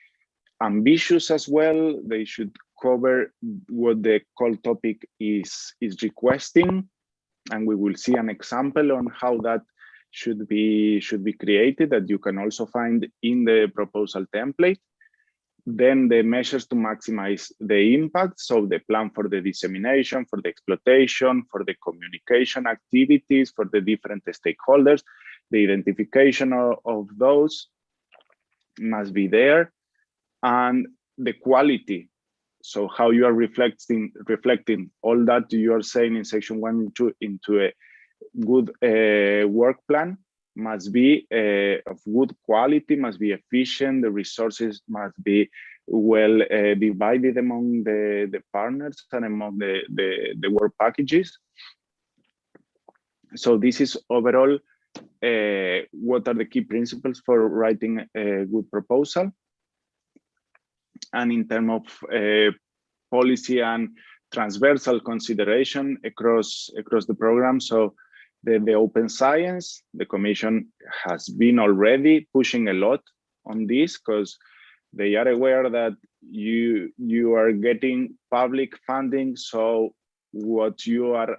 ambitious as well. They should cover what the call topic is requesting, and we will see an example on how that should be created, that you can also find in the proposal template. Then the measures to maximize the impact, so the plan for the dissemination, for the exploitation, for the communication activities, for the different stakeholders, the identification of those must be there, and the quality. So how you are reflecting all that you are saying in section 1 and 2 into a good work plan must be of good quality, must be efficient. The resources must be well divided among the partners and among the work packages. So this is overall what are the key principles for writing a good proposal. And in terms of policy and transversal consideration across the program, so the open science, the Commission has been already pushing a lot on this, because they are aware that you are getting public funding. So what you are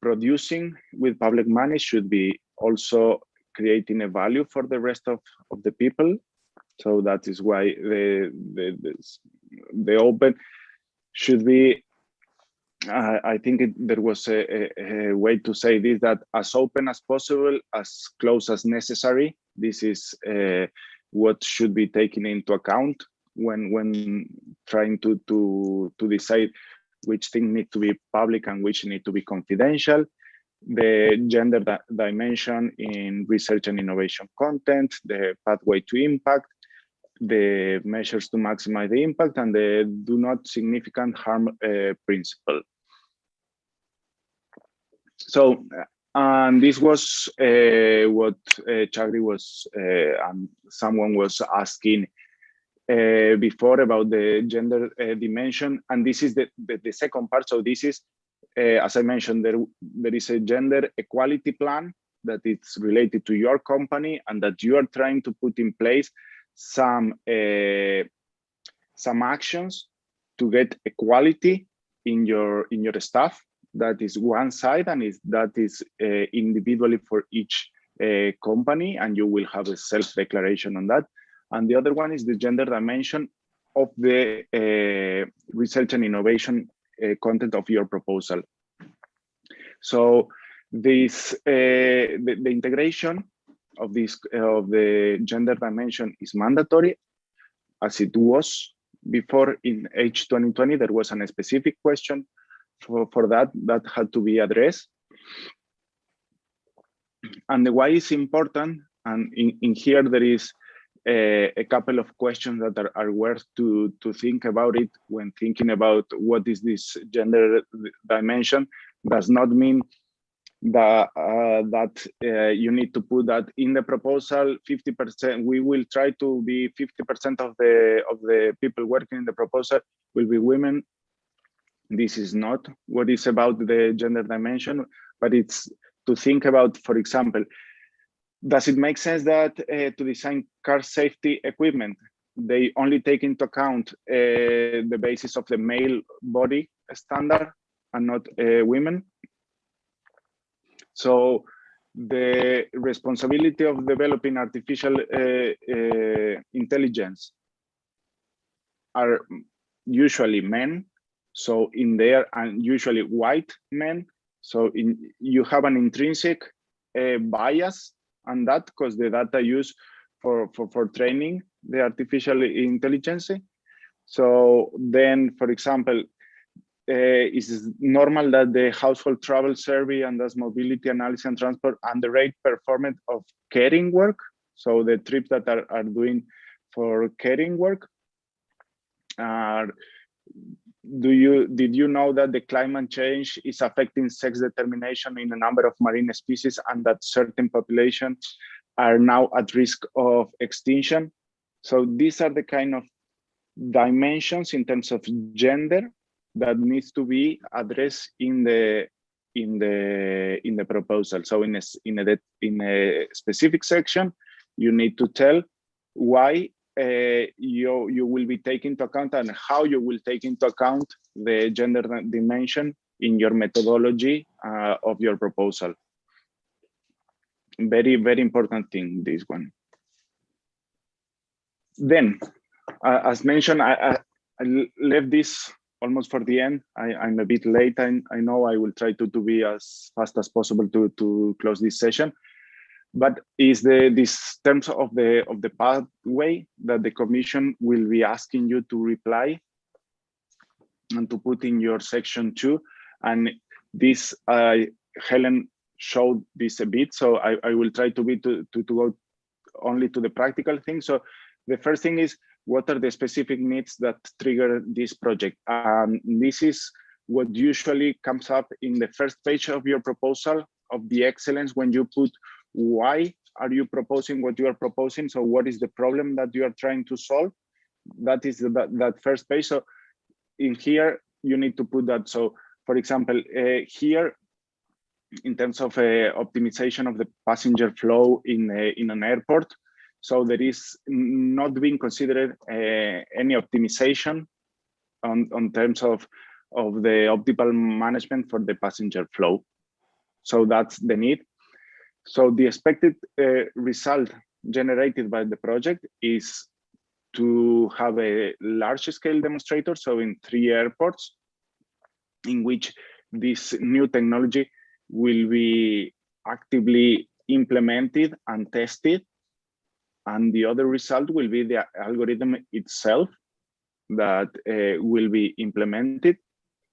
producing with public money should be also creating a value for the rest of the people. So that is why the open should be, I think there was a way to say this, that as open as possible, as close as necessary. This is what should be taken into account when trying to decide which things need to be public and which need to be confidential. The gender dimension in research and innovation content, the pathway to impact, the measures to maximize the impact, and the do not significant harm principle. So, and this was what Chagri was, someone was asking before about the gender dimension, and this is the second part. So this is, as I mentioned, there is a gender equality plan that it's related to your company, and that you are trying to put in place some actions to get equality in your staff. That is one side, and that is individually for each company, and you will have a self-declaration on that. And the other one is the gender dimension of the research and innovation content of your proposal. So this the integration of the gender dimension is mandatory, as it was before. In H2020 there was a specific question for that had to be addressed. And why is important, and in here there is a couple of questions that are worth to think about it when thinking about what is this gender dimension. Does not mean that you need to put that in the proposal. 50%, we will try to be 50% of the people working in the proposal will be women. This is not what is about the gender dimension, but it's to think about, for example, does it make sense that to design car safety equipment, they only take into account the basis of the male body standard and not women? So the responsibility of developing artificial intelligence are usually men. So in there, and usually white men. So you have an intrinsic bias on that because the data used for training the artificial intelligence. So then, for example, it's normal that the household travel survey and thus mobility analysis and transport underrate performance of caring work. So the trips that are doing for caring work. Did you know that the climate change is affecting sex determination in a number of marine species and that certain populations are now at risk of extinction? So these are the kind of dimensions in terms of gender that needs to be addressed in the proposal. So in a specific section, you need to tell why you will be taking into account and how you will take into account the gender dimension in your methodology of your proposal. Very, very important thing, this one. Then, as mentioned, I left this almost for the end. I'm a bit late. I know. I will try to be as fast as possible to close this session. But is this terms of the pathway that the Commission will be asking you to reply and to put in your section 2. And this Helen showed this a bit, so I will try to go only to the practical thing. So the first thing is, what are the specific needs that trigger this project? This is what usually comes up in the first page of your proposal of the excellence, when you put why are you proposing what you are proposing. So what is the problem that you are trying to solve? That is that first page. So in here, you need to put that. So for example, here, in terms of optimization of the passenger flow in an airport, so there is not being considered any optimization on terms of the optimal management for the passenger flow. So that's the need. So the expected result generated by the project is to have a large scale demonstrator. So in 3 airports, in which this new technology will be actively implemented and tested. And the other result will be the algorithm itself that will be implemented.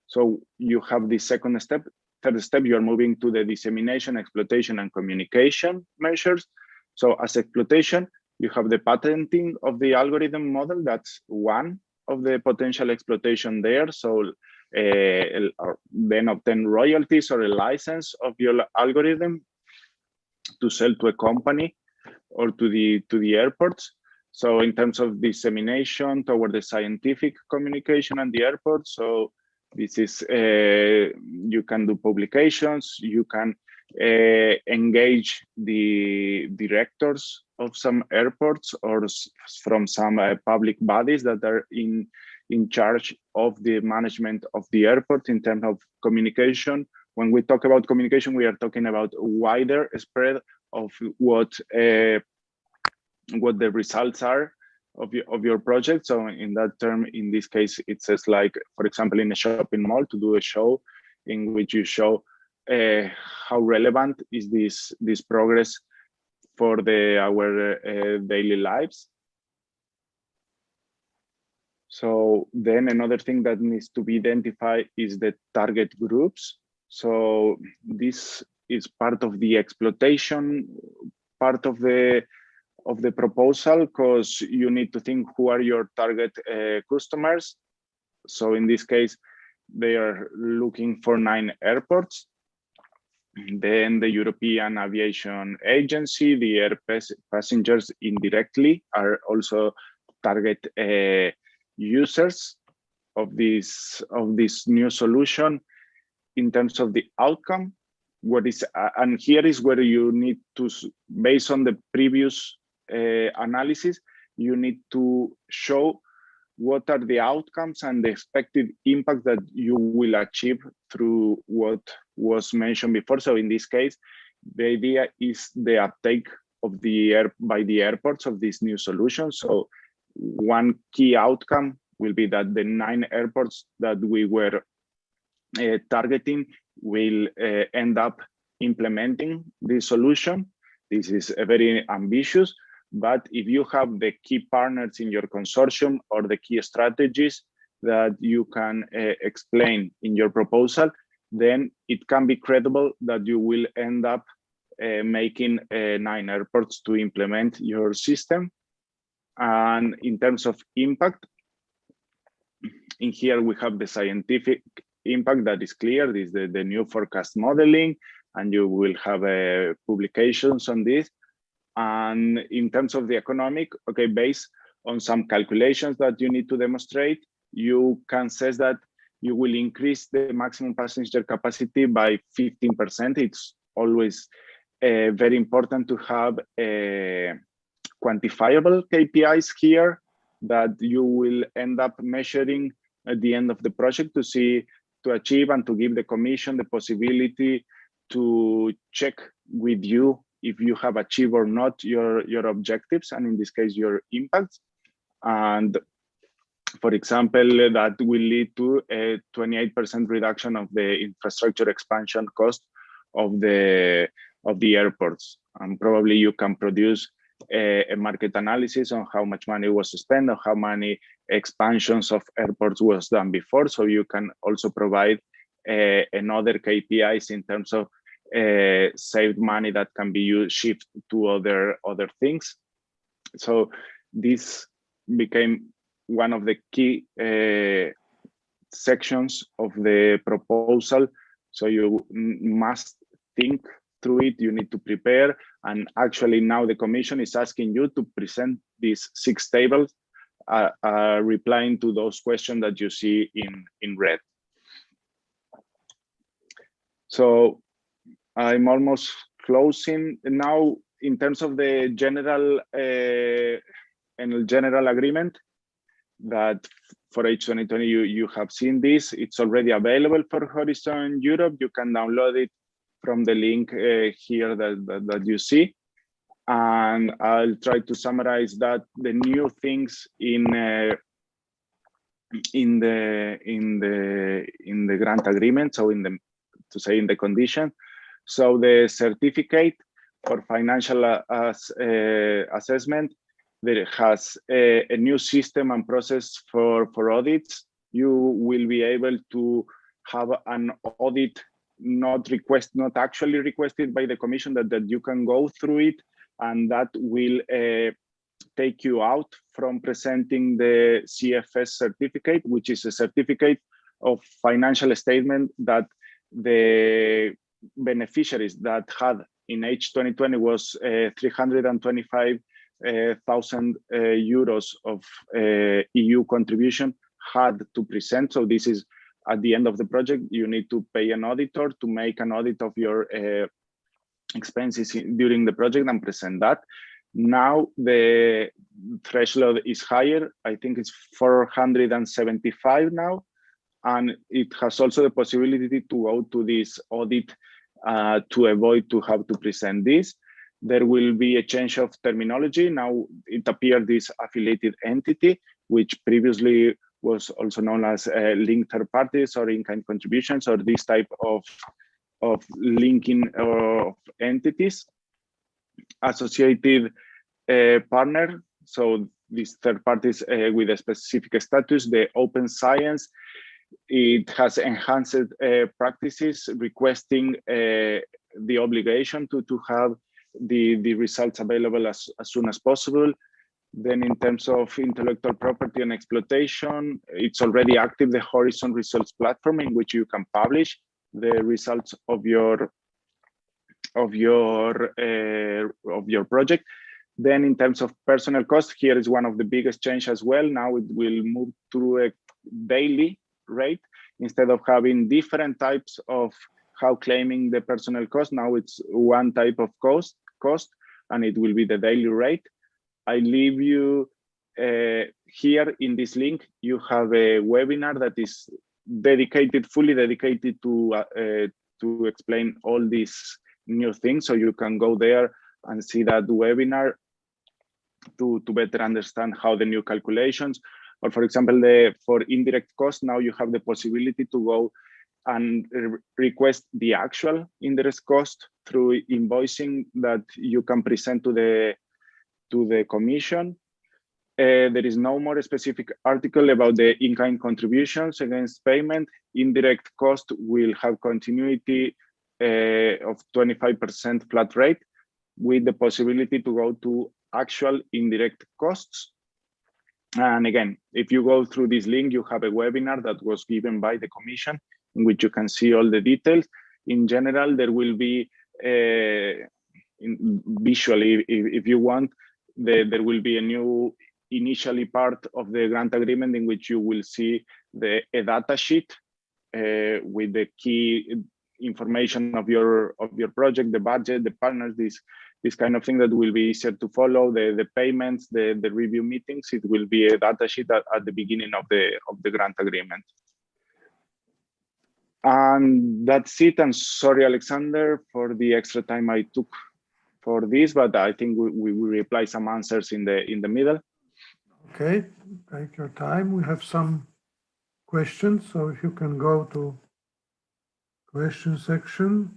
So you have the second step. Third step, you're moving to the dissemination, exploitation, and communication measures. So as exploitation, you have the patenting of the algorithm model. That's one of the potential exploitation there. So then obtain royalties or a license of your algorithm to sell to a company or to the airports. So in terms of dissemination toward the scientific communication and the airport, so this is, you can do publications, you can engage the directors of some airports or from some public bodies that are in charge of the management of the airport in terms of communication. When we talk about communication, we are talking about a wider spread of what the results are of your project. So in that term, in this case, it says, like, for example, in a shopping mall, to do a show in which you show how relevant is this progress for our daily lives. So then another thing that needs to be identified is the target groups. So this is part of the exploitation part of the proposal, because you need to think who are your target customers. So in this case, they are looking for 9 airports. Then the European Aviation Agency, the air passengers indirectly are also target users of this new solution. In terms of the outcome, what is, and here is where you need to, based on the previous analysis, you need to show what are the outcomes and the expected impact that you will achieve through what was mentioned before. So in this case, the idea is the uptake of by the airports of this new solution. So one key outcome will be that the 9 airports that we were targeting will end up implementing this solution. This is very ambitious, but if you have the key partners in your consortium or the key strategies that you can explain in your proposal, then it can be credible that you will end up making 9 airports to implement your system. And in terms of impact, in here we have the scientific impact that is clear. This is the new forecast modeling, and you will have publications on this. And in terms of the economic, okay, based on some calculations that you need to demonstrate, you can say that you will increase the maximum passenger capacity by 15%. It's always very important to have quantifiable KPIs here that you will end up measuring at the end of the project to achieve and to give the Commission the possibility to check with you if you have achieved or not your objectives, and in this case, your impacts. And for example, that will lead to a 28% reduction of the infrastructure expansion cost of the airports. And probably you can produce a market analysis on how much money was spent, or how many expansions of airports was done before. So you can also provide another KPIs in terms of saved money that can be used, shift to other things. So this became one of the key sections of the proposal. So you must think through it, you need to prepare. And actually now the Commission is asking you to present these 6 tables, replying to those questions that you see in red. So I'm almost closing now. In terms of the general agreement, that for H2020 you have seen this. It's already available for Horizon Europe. You can download it from the link here that you see. And I'll try to summarize that the new things in the grant agreement, so in the condition. So the certificate for financial assessment, that has a new system and process for audits. You will be able to have an audit not actually requested by the Commission, that you can go through it, and that will take you out from presenting the CFS certificate, which is a certificate of financial statement that the beneficiaries that had in H2020 was 325,000 euros of EU contribution had to present. So this is at the end of the project, you need to pay an auditor to make an audit of your expenses during the project and present that. Now the threshold is higher. I think it's 475 now. And it has also the possibility to go to this audit to avoid to have to present this. There will be a change of terminology. Now it appeared this affiliated entity, which previously was also known as linked third parties or in-kind contributions, or this type of linking of entities. Associated partner, so these third parties with a specific status, the open science, it has enhanced practices requesting the obligation to have the results available as soon as possible. Then in terms of intellectual property and exploitation, it's already active, the Horizon Results platform, in which you can publish the results of your project. Then in terms of personnel cost, here is one of the biggest change as well. Now it will move to a daily rate instead of having different types of how claiming the personnel cost. Now it's one type of cost, and it will be the daily rate. I leave you here in this link. You have a webinar that is fully dedicated to explain all these new things. So you can go there and see that webinar to better understand how the new calculations, Or for example, for indirect cost, now you have the possibility to go and request the actual indirect cost through invoicing that you can present to the commission. There is no more specific article about the in-kind contributions against payment. Indirect cost will have continuity of 25% flat rate with the possibility to go to actual indirect costs. And again, if you go through this link, you have a webinar that was given by the Commission in which you can see all the details. In general, there will be, visually, if you want, there will be a new initially part of the grant agreement in which you will see a data sheet with the key information of your project, the budget, the partners, this kind of thing that will be easier to follow, the payments, the review meetings. It will be a data sheet at the beginning of the grant agreement. And that's it. I'm sorry, Alexander, for the extra time I took for this, but I think we will reply some answers in the middle. Okay, take your time. We have some questions, so if you can go to question section.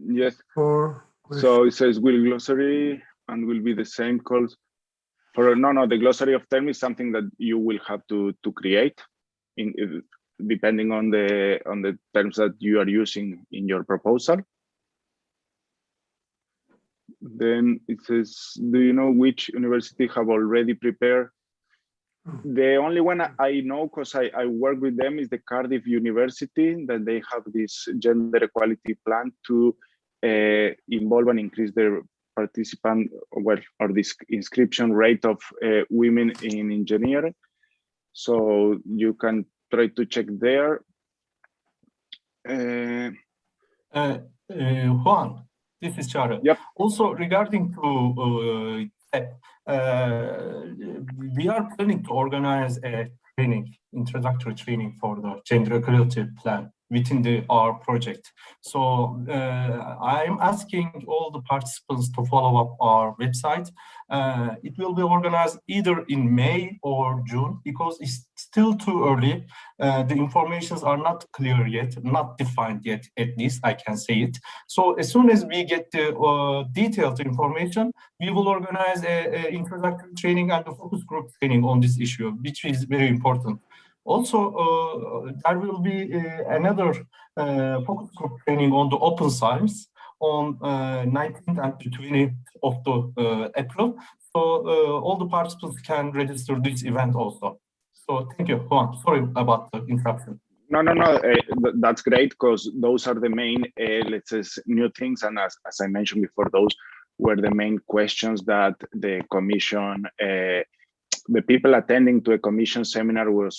Yes. So it says, will glossary and will be the same calls for the glossary of terms is something that you will have to create depending on the terms that you are using in your proposal. Then it says, do you know which university have already prepared? The only one I know, because I work with them, is the Cardiff University, that they have this gender equality plan to involve and increase their participant, or this inscription rate of women in engineering. So you can try to check there. Juan, this is Çağrı. Yep. Also, regarding to we are planning to organize a training, introductory training for the gender equality plan within our project. So I'm asking all the participants to follow up our website. It will be organized either in May or June, because it's still too early. The informations are not clear yet, not defined yet, at least I can say it. So as soon as we get the detailed information, we will organize a introductory training and a focus group training on this issue, which is very important. Also, there will be another focus group training on the open science on 19th and 20th of the April. So all the participants can register this event also. So thank you, Juan. Sorry about the interruption. No. That's great, because those are the main, let's say, new things. And as I mentioned before, those were the main questions that the Commission, the people attending to a Commission seminar were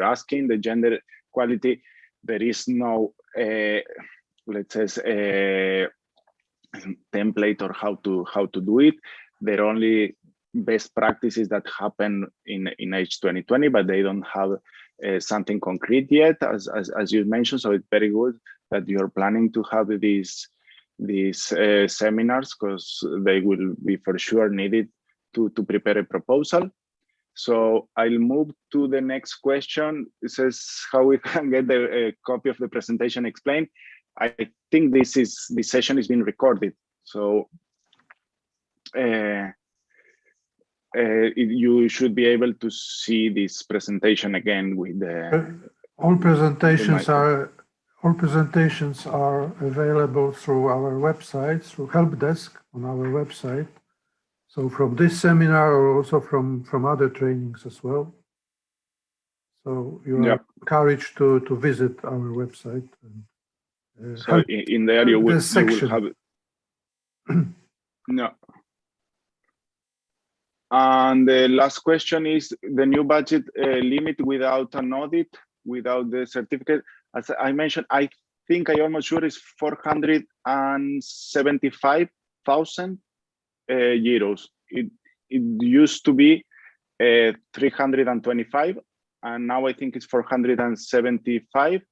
asking. The gender equality, there is no, let's say, template or how to do it. There are only best practices that happen in H2020, but they don't have something concrete yet, as you mentioned. So it's very good that you're planning to have these seminars, because they will be for sure needed to prepare a proposal. So I'll move to the next question. It says how we can get a copy of the presentation explained. I think this session is being recorded, so you should be able to see this presentation again with the. all presentations are available through our website, through help desk on our website. So from this seminar, or also from other trainings as well. So you are encouraged to visit our website. And, so in there you will have it. No. And the last question is the new budget limit without an audit, without the certificate. As I mentioned, I think I almost sure is 475,000 euros. It used to be 325, and now I think it's 475.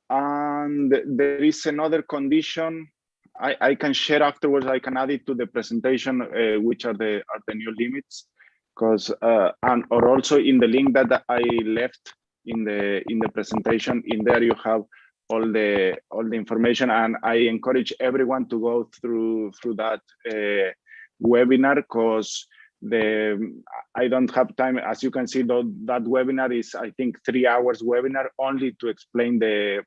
And there is another condition. I can share afterwards. I can add it to the presentation, which are the new limits. because and or also in the link that I left in the presentation, in there you have all the information, and I encourage everyone to go through that webinar, because I don't have time. As you can see, that webinar is, I think, 3 hours webinar only to explain the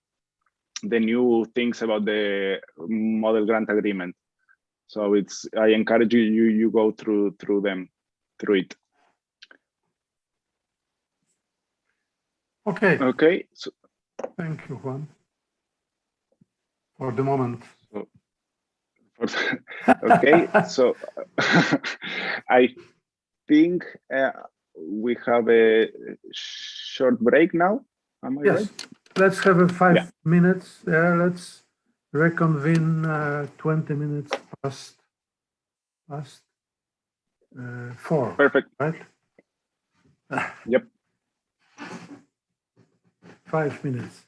new things about the model grant agreement. So I encourage you go through it. Okay. Okay. So, thank you, Juan, for the moment. Okay. So I think we have a short break now. Am I Yes. right? Let's have a 5 Yeah. minutes there. Let's reconvene 20 minutes past 4. Perfect. Right? Yep. 5 minutes.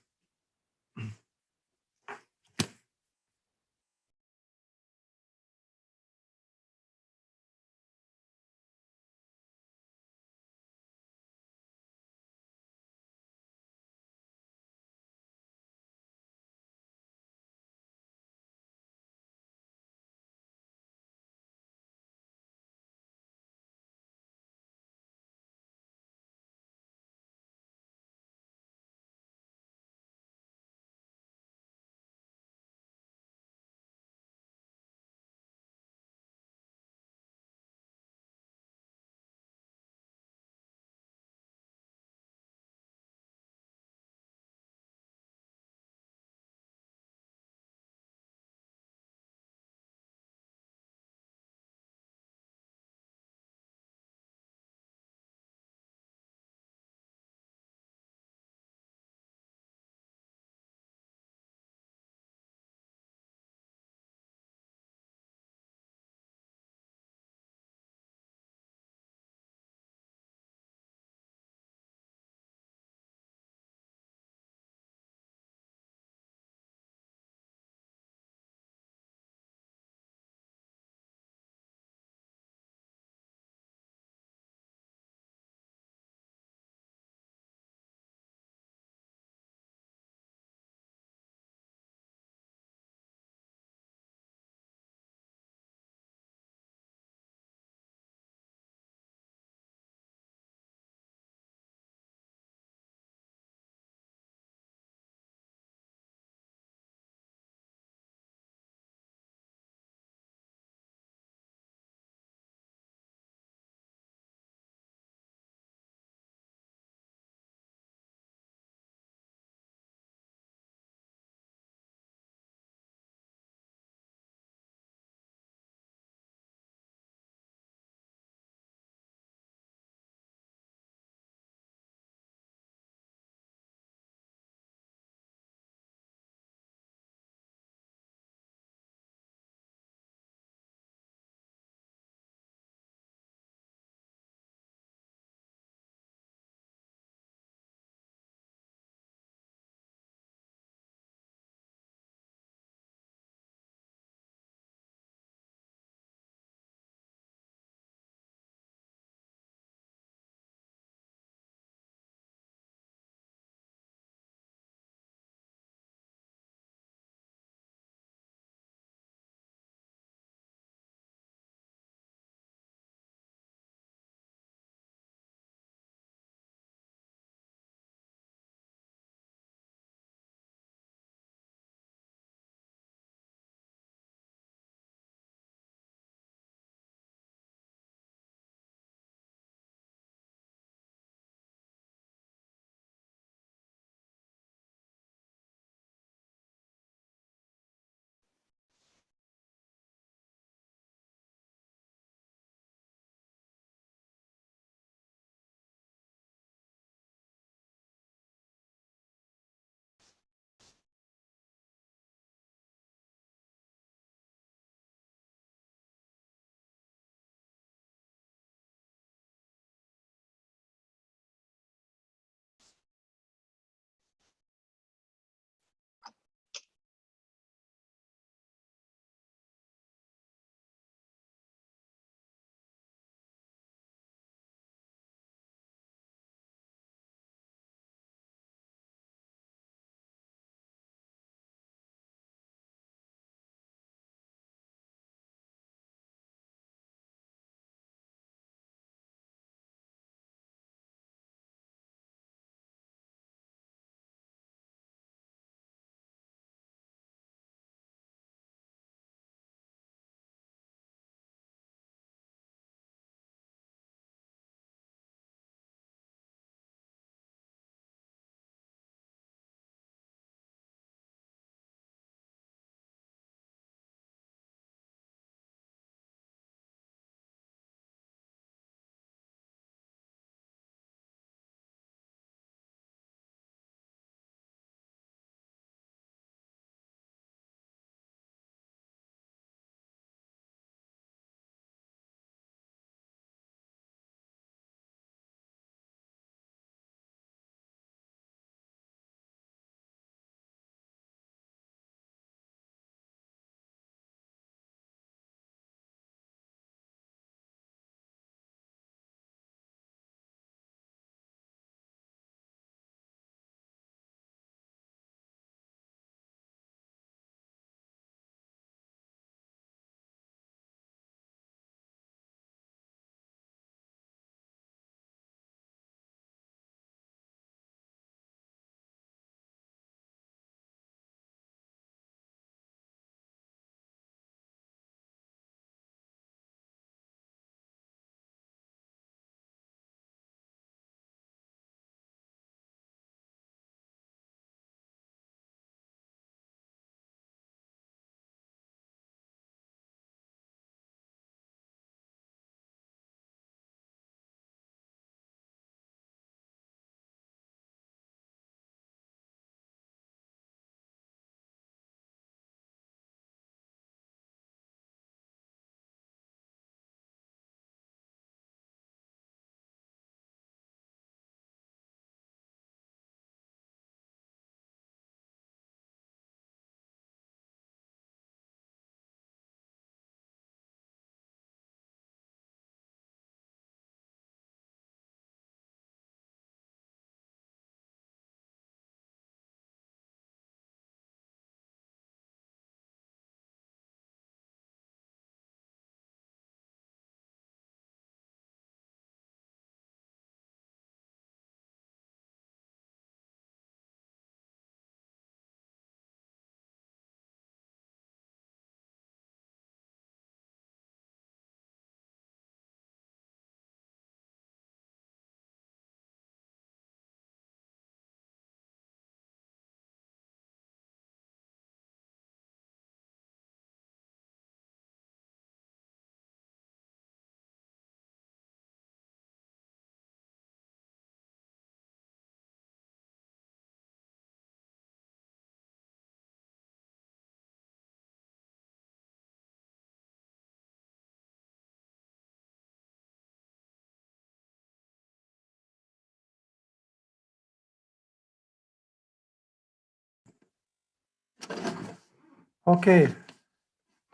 Okay,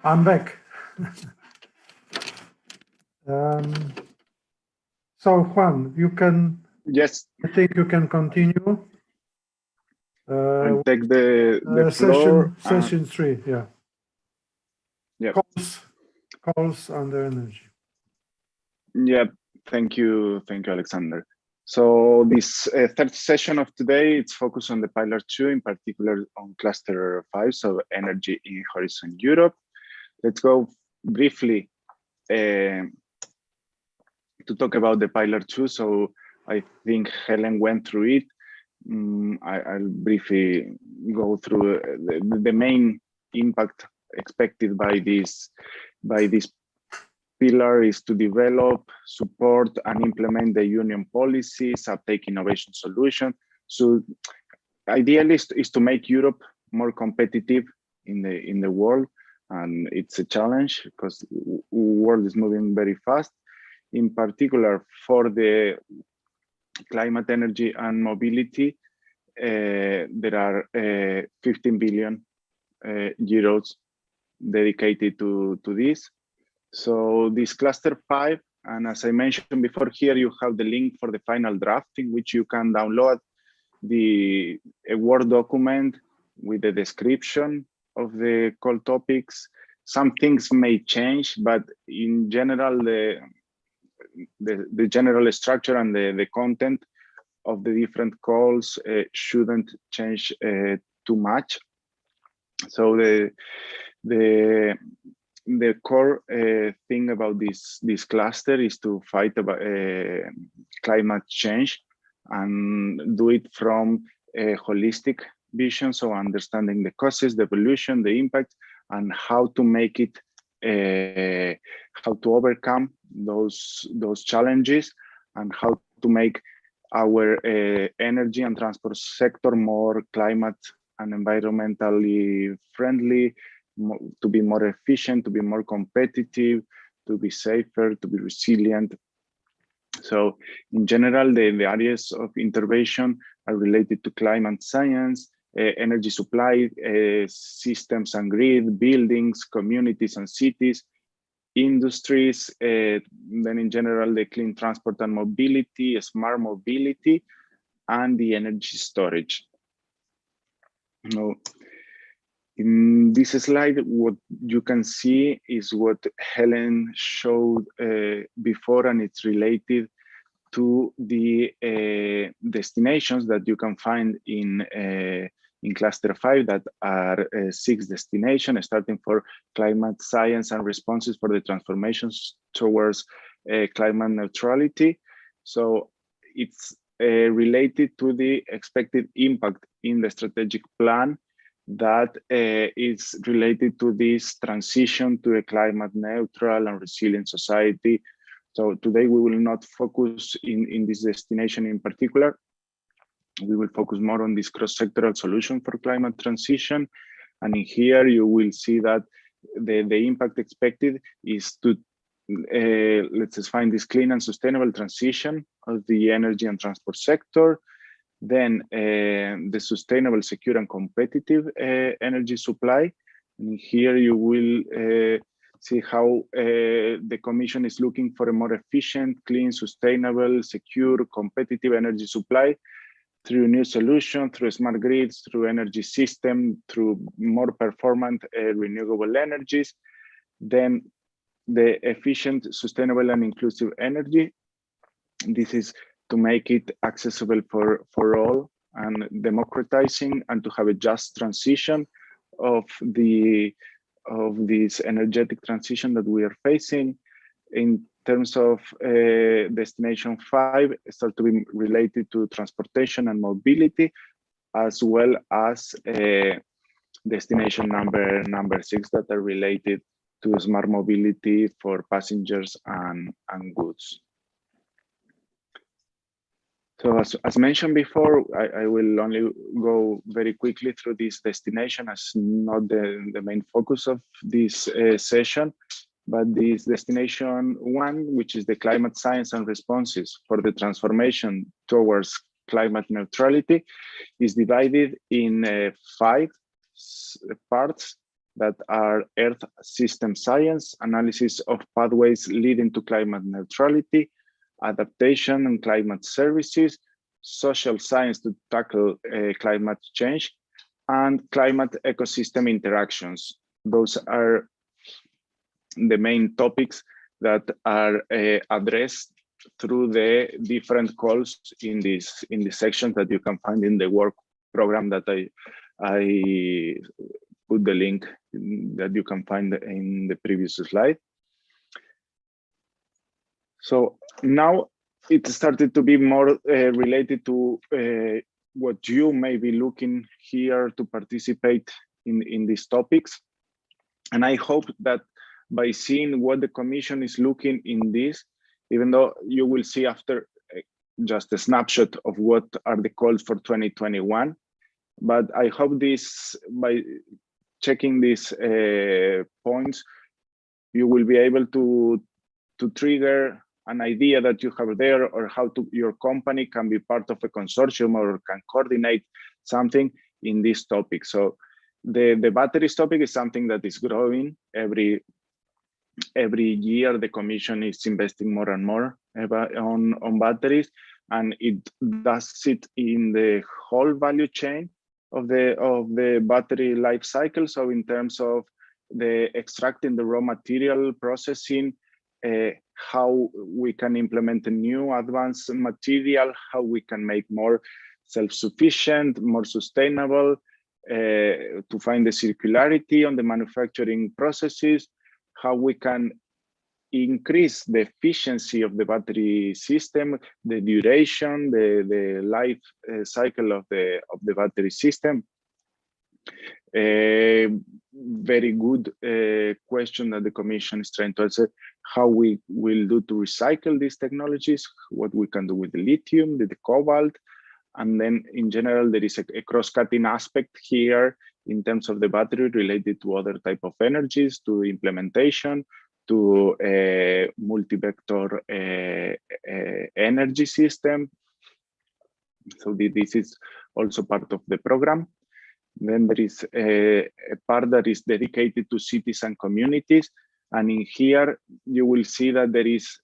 I'm back. So Juan, you can. Yes, I think you can continue. I'll take the floor. Session 3, yeah. Yeah. Calls under energy. Yeah, thank you, Alexander. So this third session of today, it's focused on the Pillar 2, in particular on Cluster 5, so energy in Horizon Europe. Let's go briefly to talk about the Pillar 2. So I think Helen went through it. I'll briefly go through the main impact expected by this pillar is to develop, support, and implement the union policies, uptake innovation solutions. So ideally is to make Europe more competitive in the world, and it's a challenge because the world is moving very fast. In particular, for the climate, energy, and mobility, there are 15 billion euros dedicated to this. So this cluster 5, and as I mentioned before, here you have the link for the final draft, in which you can download a Word document with the description of the call topics. Some things may change, but in general, the general structure and the content of the different calls shouldn't change too much. So the core thing about this cluster is to fight about climate change and do it from a holistic vision, so understanding the causes, the evolution, the impact, and how to make it, how to overcome those challenges, and how to make our energy and transport sector more climate and environmentally friendly, to be more efficient, to be more competitive, to be safer, to be resilient. So in general, the areas of intervention are related to climate science, energy supply, systems and grid, buildings, communities and cities, industries, then in general, the clean transport and mobility, smart mobility, and the energy storage. Now, in this slide, what you can see is what Helen showed before, and it's related to the destinations that you can find in Cluster 5, that are 6 destinations, starting for climate science and responses for the transformations towards climate neutrality. So it's related to the expected impact in the strategic plan that is related to this transition to a climate neutral and resilient society. So today we will not focus in this destination in particular. We will focus more on this cross-sectoral solution for climate transition. And in here you will see that the impact expected is to, let's just find this clean and sustainable transition of the energy and transport sector. Then the sustainable, secure, and competitive energy supply. And here you will see how the Commission is looking for a more efficient, clean, sustainable, secure, competitive energy supply through new solutions, through smart grids, through energy system, through more performant renewable energies. Then the efficient, sustainable, and inclusive energy. This is to make it accessible for all and democratizing, and to have a just transition of this energetic transition that we are facing. In terms of destination 5, start to be related to transportation and mobility, as well as destination number 6 that are related to smart mobility for passengers and goods. So as mentioned before, I will only go very quickly through this destination, as not the main focus of this session, but this destination 1, which is the climate science and responses for the transformation towards climate neutrality, is divided in 5 parts. that are Earth system science, analysis of pathways leading to climate neutrality, adaptation and climate services, social science to tackle climate change, and climate ecosystem interactions. Those are the main topics that are addressed through the different calls in this section that you can find in the work program that I put the link that you can find in the previous slide. So now it started to be more related to what you may be looking here to participate in these topics. And I hope that by seeing what the Commission is looking in this, even though you will see after just a snapshot of what are the calls for 2021, but I hope this, by checking these points, you will be able to trigger an idea that you have there, or how your company can be part of a consortium or can coordinate something in this topic. So the batteries topic is something that is growing every year. The Commission is investing more and more on batteries, and it does sit in the whole value chain of the battery life cycle. So in terms of the extracting the raw material, processing, how we can implement a new advanced material, how we can make more self-sufficient, more sustainable, to find the circularity on the manufacturing processes, how we can increase the efficiency of the battery system, the duration, the life cycle of the battery system. Very good question that the Commission is trying to answer: how we will do to recycle these technologies, what we can do with the lithium, the cobalt, and then in general there is a cross-cutting aspect here in terms of the battery related to other type of energies, to implementation, to a multi-vector energy system. So this is also part of the program. Then there is a part that is dedicated to cities and communities. And in here, you will see that there is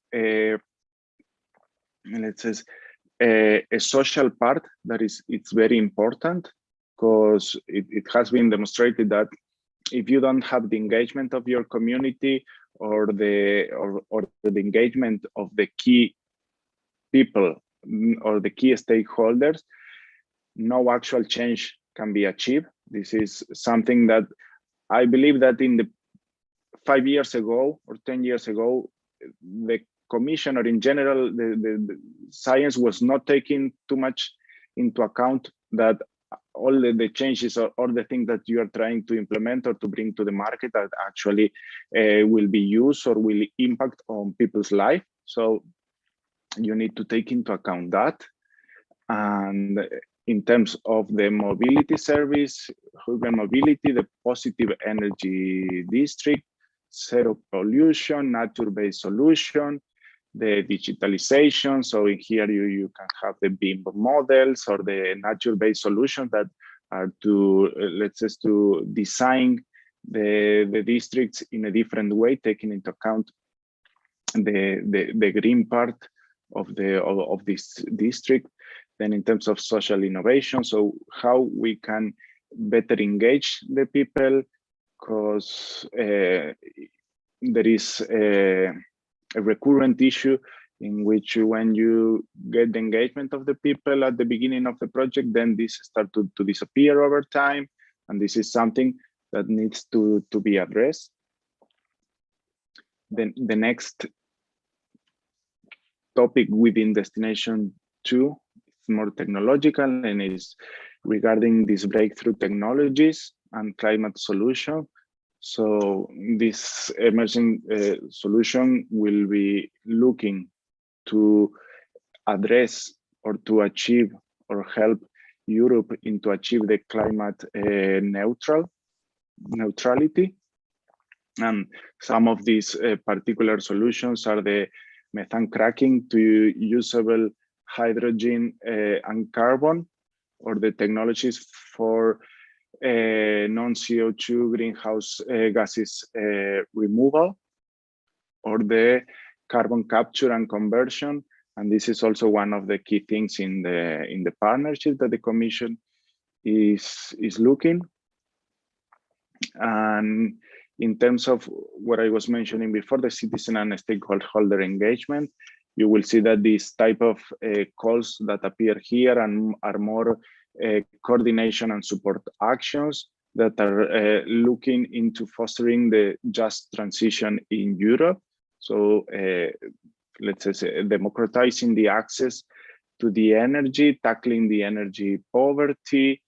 a social part that it's very important, because it has been demonstrated that if you don't have the engagement of your community or the engagement of the key people or the key stakeholders, no actual change can be achieved. This is something that I believe that in the 5 years ago or 10 years ago, the Commission, or in general, the science was not taking too much into account that all the changes or all the things that you are trying to implement or to bring to the market that actually will be used or will impact on people's life. So you need to take into account that. And in terms of the mobility service, urban mobility, the positive energy district, zero pollution, nature-based solution, the digitalization. So in here you can have the BIM models or the nature-based solutions that are to, to design the districts in a different way, taking into account the green part of this district. Then in terms of social innovation, so how we can better engage the people, because there is a recurrent issue in which when you get the engagement of the people at the beginning of the project, then this starts to disappear over time. And this is something that needs to be addressed. Then the next topic within Destination 2 is more technological and is regarding these breakthrough technologies and climate solution. So this emerging solution will be looking to address or to achieve or help Europe into achieve the climate neutrality. And some of these particular solutions are the methane cracking to usable hydrogen and carbon, or the technologies for non-CO2 greenhouse gases removal, or the carbon capture and conversion. And this is also one of the key things in the partnership that the Commission is looking. And in terms of what I was mentioning before, the citizen and stakeholder engagement, you will see that these type of calls that appear here and are more coordination and support actions that are looking into fostering the just transition in Europe. So let's say democratizing the access to the energy, tackling the energy poverty,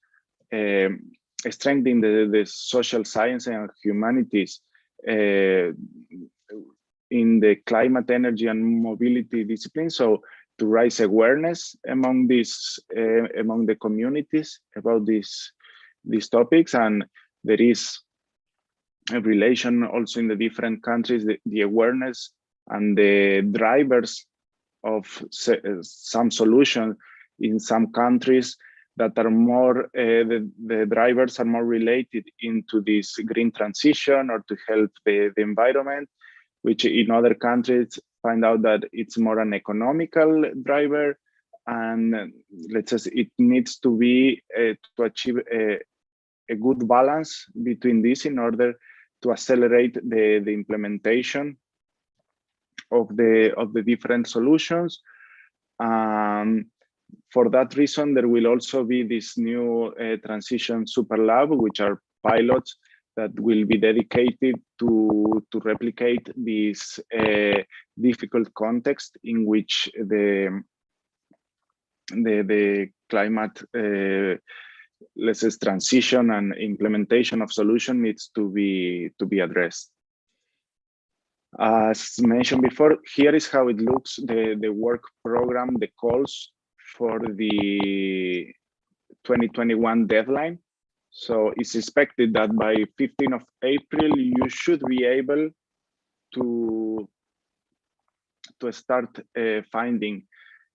strengthening the social science and humanities in the climate, energy, and mobility discipline. So to raise awareness among among the communities about these topics. And there is a relation also in the different countries, the awareness and the drivers of some solutions in some countries that are more, the drivers are more related into this green transition or to help the environment, which in other countries find out that it's more an economical driver. And let's say it needs to be to achieve a good balance between this in order to accelerate the implementation of the different solutions. For that reason, there will also be this new transition super lab, which are pilots that will be dedicated to replicate this difficult context in which the climate let's say transition and implementation of solution needs to be addressed. As mentioned before, here is how it looks, the work program, the calls for the 2021 deadline. So it's expected that by 15th of April, you should be able to start finding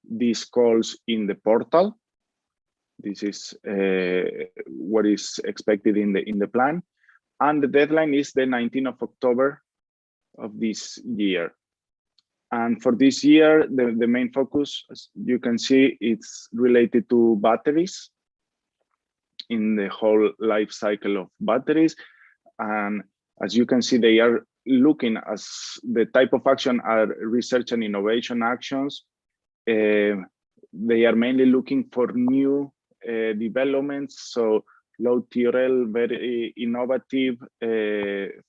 these calls in the portal. This is what is expected in the plan. And the deadline is the 19th of October of this year. And for this year, the main focus, as you can see, it's related to batteries in the whole life cycle of batteries. And as you can see, they are looking as the type of action are research and innovation actions. They are mainly looking for new developments, so low TRL, very innovative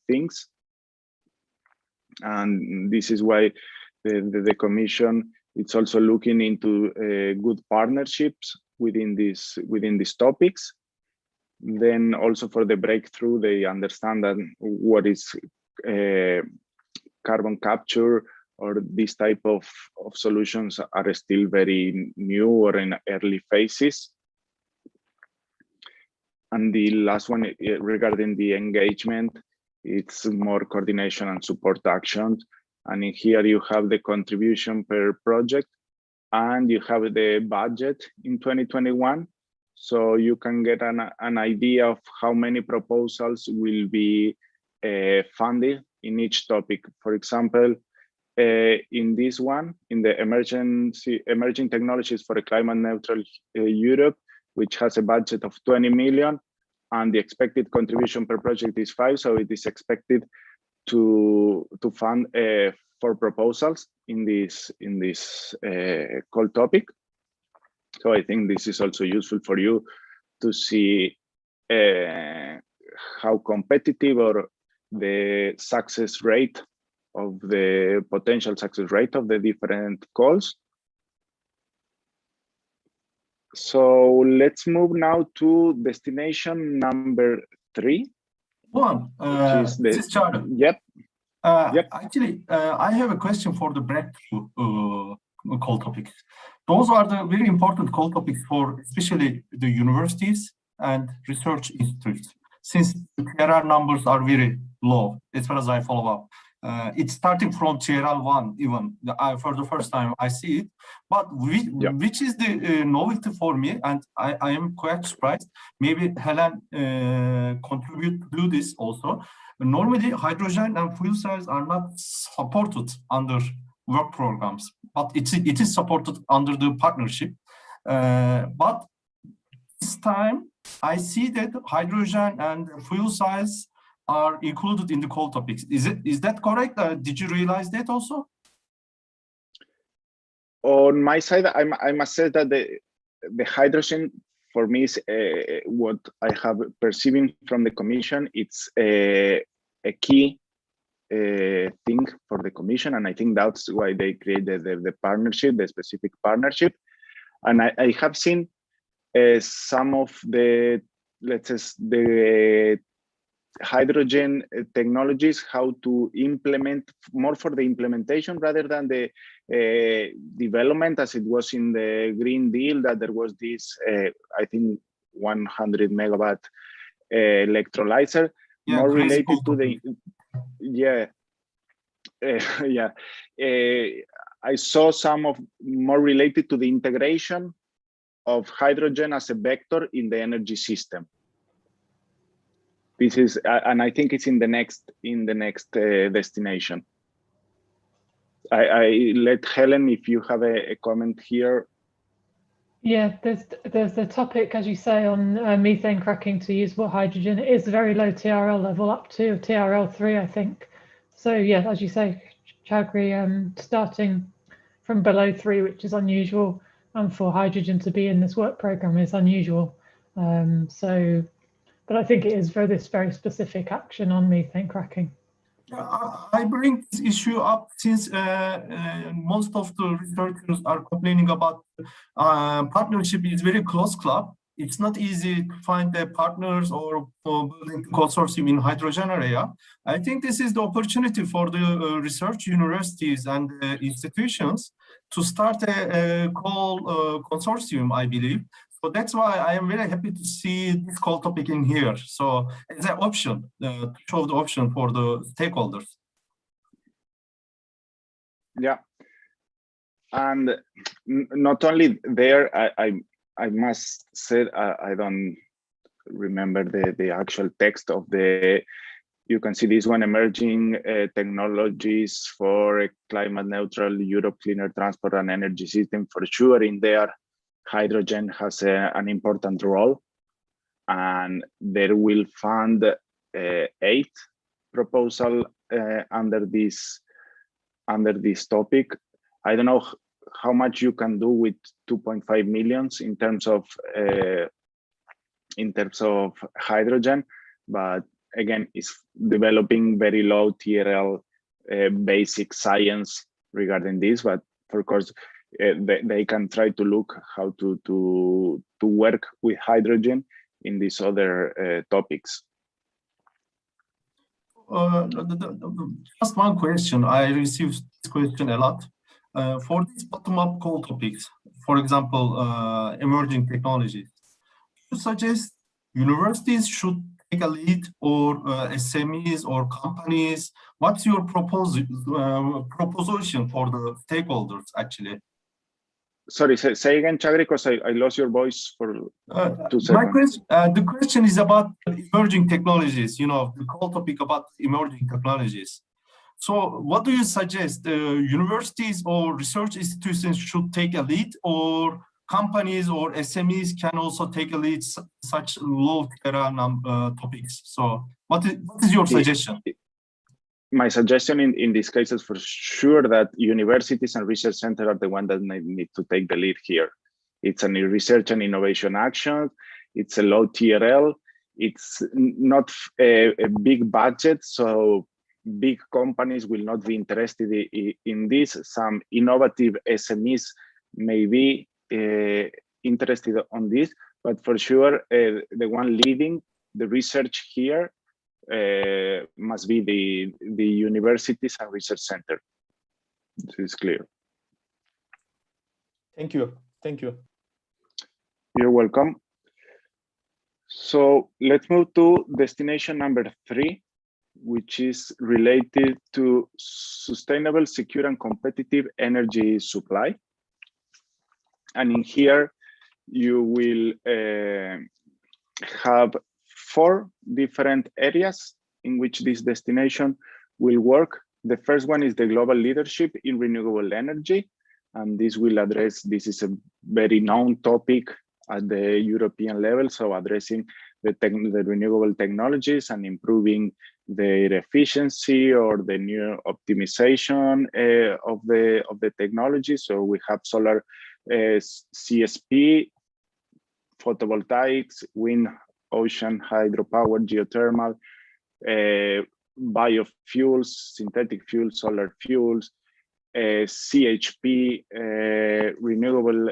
things. And this is why the Commission is also looking into good partnerships within these topics. Then also for the breakthrough, they understand that what is carbon capture or this type of solutions are still very new or in early phases. And the last one regarding the engagement, it's more coordination and support actions. And in here you have the contribution per project and you have the budget in 2021. So you can get an idea of how many proposals will be funded in each topic. For example, in this one, in the emerging technologies for a climate neutral Europe, which has a budget of 20 million, and the expected contribution per project is 5. So it is expected to fund 4 proposals in this call topic. So I think this is also useful for you to see how competitive or the success rate of the potential success rate of the different calls. So let's move now to destination number 3. One, this is Charlie. Yep. Yep. Actually, I have a question for the breakthrough call topics. Those are the very important call topics for especially the universities and research institutes, since the TRR numbers are very low as far as I follow up. It's starting from TRL 1 even. For the first time I see it. But which is the novelty for me, and I am quite surprised. Maybe Helen contribute to do this also. Normally, hydrogen and fuel cells are not supported under work programs, but it is supported under the partnership. But this time, I see that hydrogen and fuel cells are included in the core topics. Is that correct? Did you realize that also? On my side, I must say that the hydrogen for me is what I have perceiving from the Commission. It's a key thing for the Commission, and I think that's why they created the partnership, the specific partnership. And I have seen some of the, let's say, the hydrogen technologies, how to implement more for the implementation rather than the development, as it was in the Green Deal, that there was this, I think, 100 megawatt electrolyzer, more related to the, I saw some of more related to the integration of hydrogen as a vector in the energy system. This is, and I think it's in the next destination. I let Helen, if you have a comment here. Yeah, there's the topic, as you say, on methane cracking to usable hydrogen. It is very low TRL level, up to TRL 3, I think. So yeah, as you say, Chowdhury, starting from below 3, which is unusual, and for hydrogen to be in this work program is unusual. But I think it is for this very specific action on methane cracking. I bring this issue up since most of the researchers are complaining about partnership is very close club. It's not easy to find the partners or building consortium in hydrogen area. I think this is the opportunity for the research universities and institutions to start a consortium, I believe. So that's why I am very happy to see this call topic in here. So it's an option, to show the option for the stakeholders. Yeah, and not only there, I must say, I don't remember the actual text of the, you can see this one, emerging technologies for a climate neutral Europe, cleaner transport and energy system. For sure in there, hydrogen has an important role, and there will fund 8 proposal under this topic. I don't know how much you can do with 2.5 millions in terms of hydrogen, but again, it's developing very low TRL basic science regarding this. But of course, they can try to look how to work with hydrogen in these other topics. Just one question. I received this question a lot. For these bottom-up call topics, for example, emerging technologies, you suggest universities should take a lead, or SMEs or companies? What's your proposition for the stakeholders, actually? Sorry, say again, Chowdhury, because I lost your voice for 2 seconds. The question is about emerging technologies, you know, the call topic about emerging technologies. So what do you suggest? Universities or research institutions should take a lead, or companies or SMEs can also take a lead such low TRL topics? So what is your suggestion? My suggestion in these cases, for sure, that universities and research centers are the ones that need to take the lead here. It's a research and innovation action. It's a low TRL. It's not a big budget, so big companies will not be interested in this. Some innovative SMEs may be interested on this, but for sure, the one leading the research here must be the universities and research center. This is clear. Thank you. Thank you. You're welcome. So let's move to destination number 3, which is related to sustainable, secure, and competitive energy supply. And in here, you will have 4 different areas in which this destination will work. The first one is the global leadership in renewable energy. And this will address, this is a very known topic at the European level. So addressing the renewable technologies and improving their efficiency or the new optimization of the technology. So we have solar, CSP, photovoltaics, wind, ocean, hydropower, geothermal, biofuels, synthetic fuels, solar fuels, CHP, renewable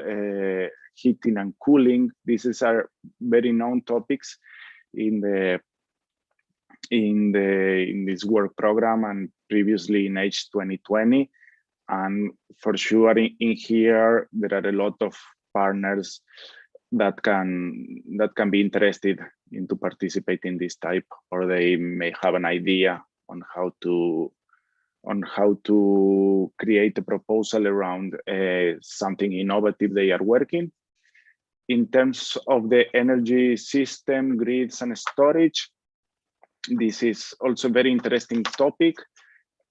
heating and cooling. These are very known topics in this work program and previously in H2020. And for sure, in here there are a lot of partners that can be interested in to participate in this type, or they may have an idea on how to create a proposal around something innovative they are working. In terms of the energy system, grids, and storage, this is also a very interesting topic.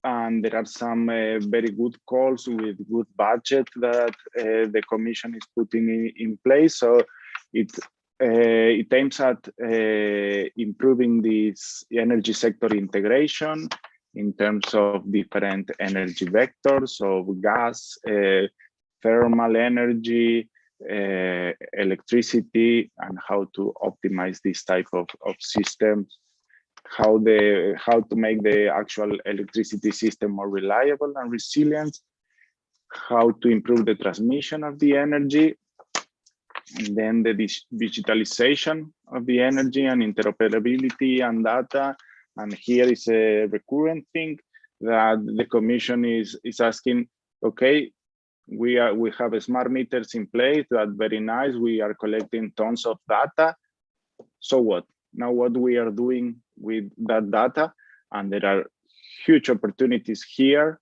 And there are some very good calls with good budget that the Commission is putting in place. So it aims at improving this energy sector integration in terms of different energy vectors, so gas, thermal energy, electricity, and how to optimize this type of systems, how to make the actual electricity system more reliable and resilient, how to improve the transmission of the energy, and then the digitalization of the energy and interoperability and data. And here is a recurrent thing that the Commission is asking, okay, we have smart meters in place, that's very nice, we are collecting tons of data, so what? Now what we are doing with that data? And there are huge opportunities here.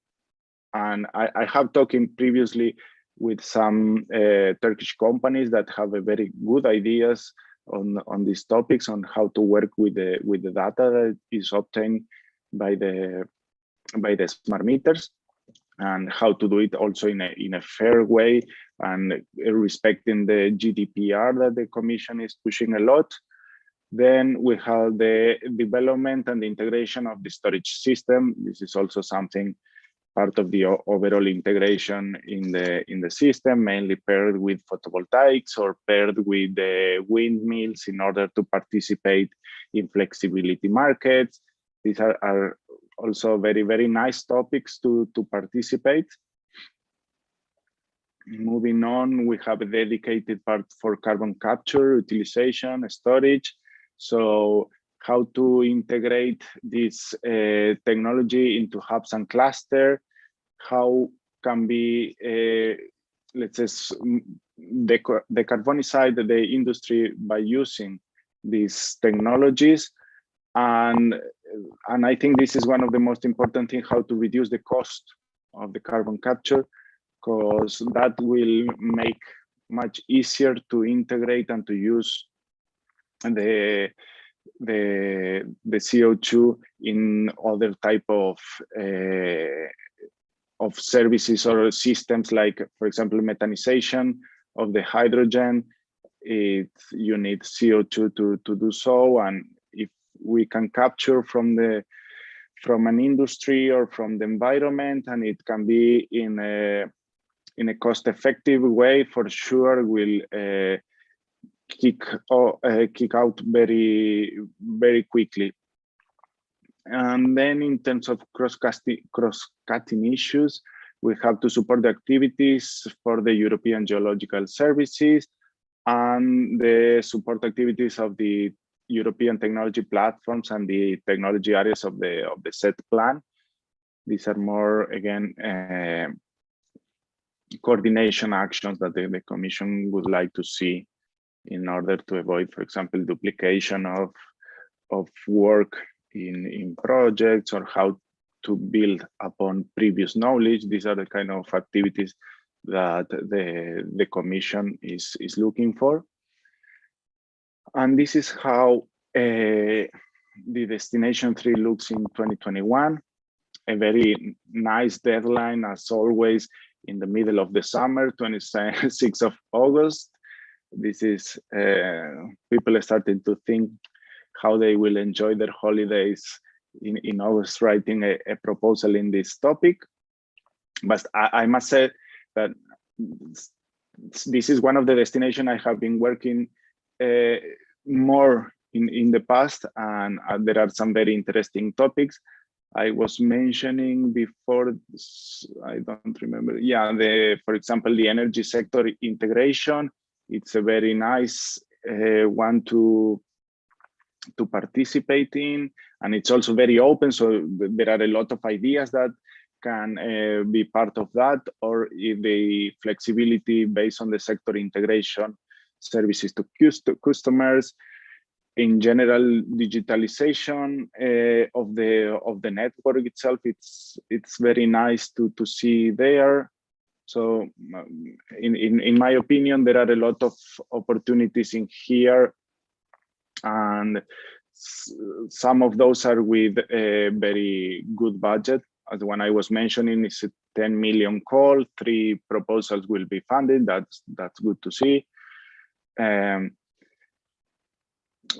And I have talked previously with some Turkish companies that have a very good ideas on these topics, on how to work with the data that is obtained by the smart meters, and how to do it also in a fair way and respecting the GDPR that the Commission is pushing a lot. Then we have the development and the integration of the storage system. This is also something part of the overall integration in the system, mainly paired with photovoltaics or paired with the windmills in order to participate in flexibility markets. These are also very, very nice topics to participate. Moving on, we have a dedicated part for carbon capture, utilization, storage. So how to integrate this technology into hubs and cluster, how can be, let's say, decarbonize the industry by using these technologies. And I think this is one of the most important things, how to reduce the cost of the carbon capture, because that will make much easier to integrate and to use the CO2 in other type of services or systems, like, for example, methanization of the hydrogen. You need CO2 to do so, and if we can capture from an industry or from the environment, and it can be in a cost-effective way, for sure will kick out very, very quickly. And then in terms of cross-cutting issues, we have to support the activities for the European Geological Services and the support activities of the European technology platforms and the technology areas of the set plan. These are more, again, coordination actions that the Commission would like to see in order to avoid, for example, duplication of work in projects or how to build upon previous knowledge. These are the kind of activities that the Commission is looking for. And this is how the Destination 3 looks in 2021. A very nice deadline, as always, in the middle of the summer, 26th of August. This is people are starting to think how they will enjoy their holidays in August, writing a proposal in this topic. But I must say that this is one of the destinations I have been working more in the past, and there are some very interesting topics. I was mentioning before, I don't remember. Yeah, for example, the energy sector integration. It's a very nice one to participate in, and it's also very open. So there are a lot of ideas that can be part of that, or if the flexibility based on the sector integration, services to customers. In general, digitalization of the network itself, it's very nice to see there. So in my opinion, there are a lot of opportunities in here, and some of those are with a very good budget. As the one I was mentioning is a 10 million call, 3 proposals will be funded. That's good to see.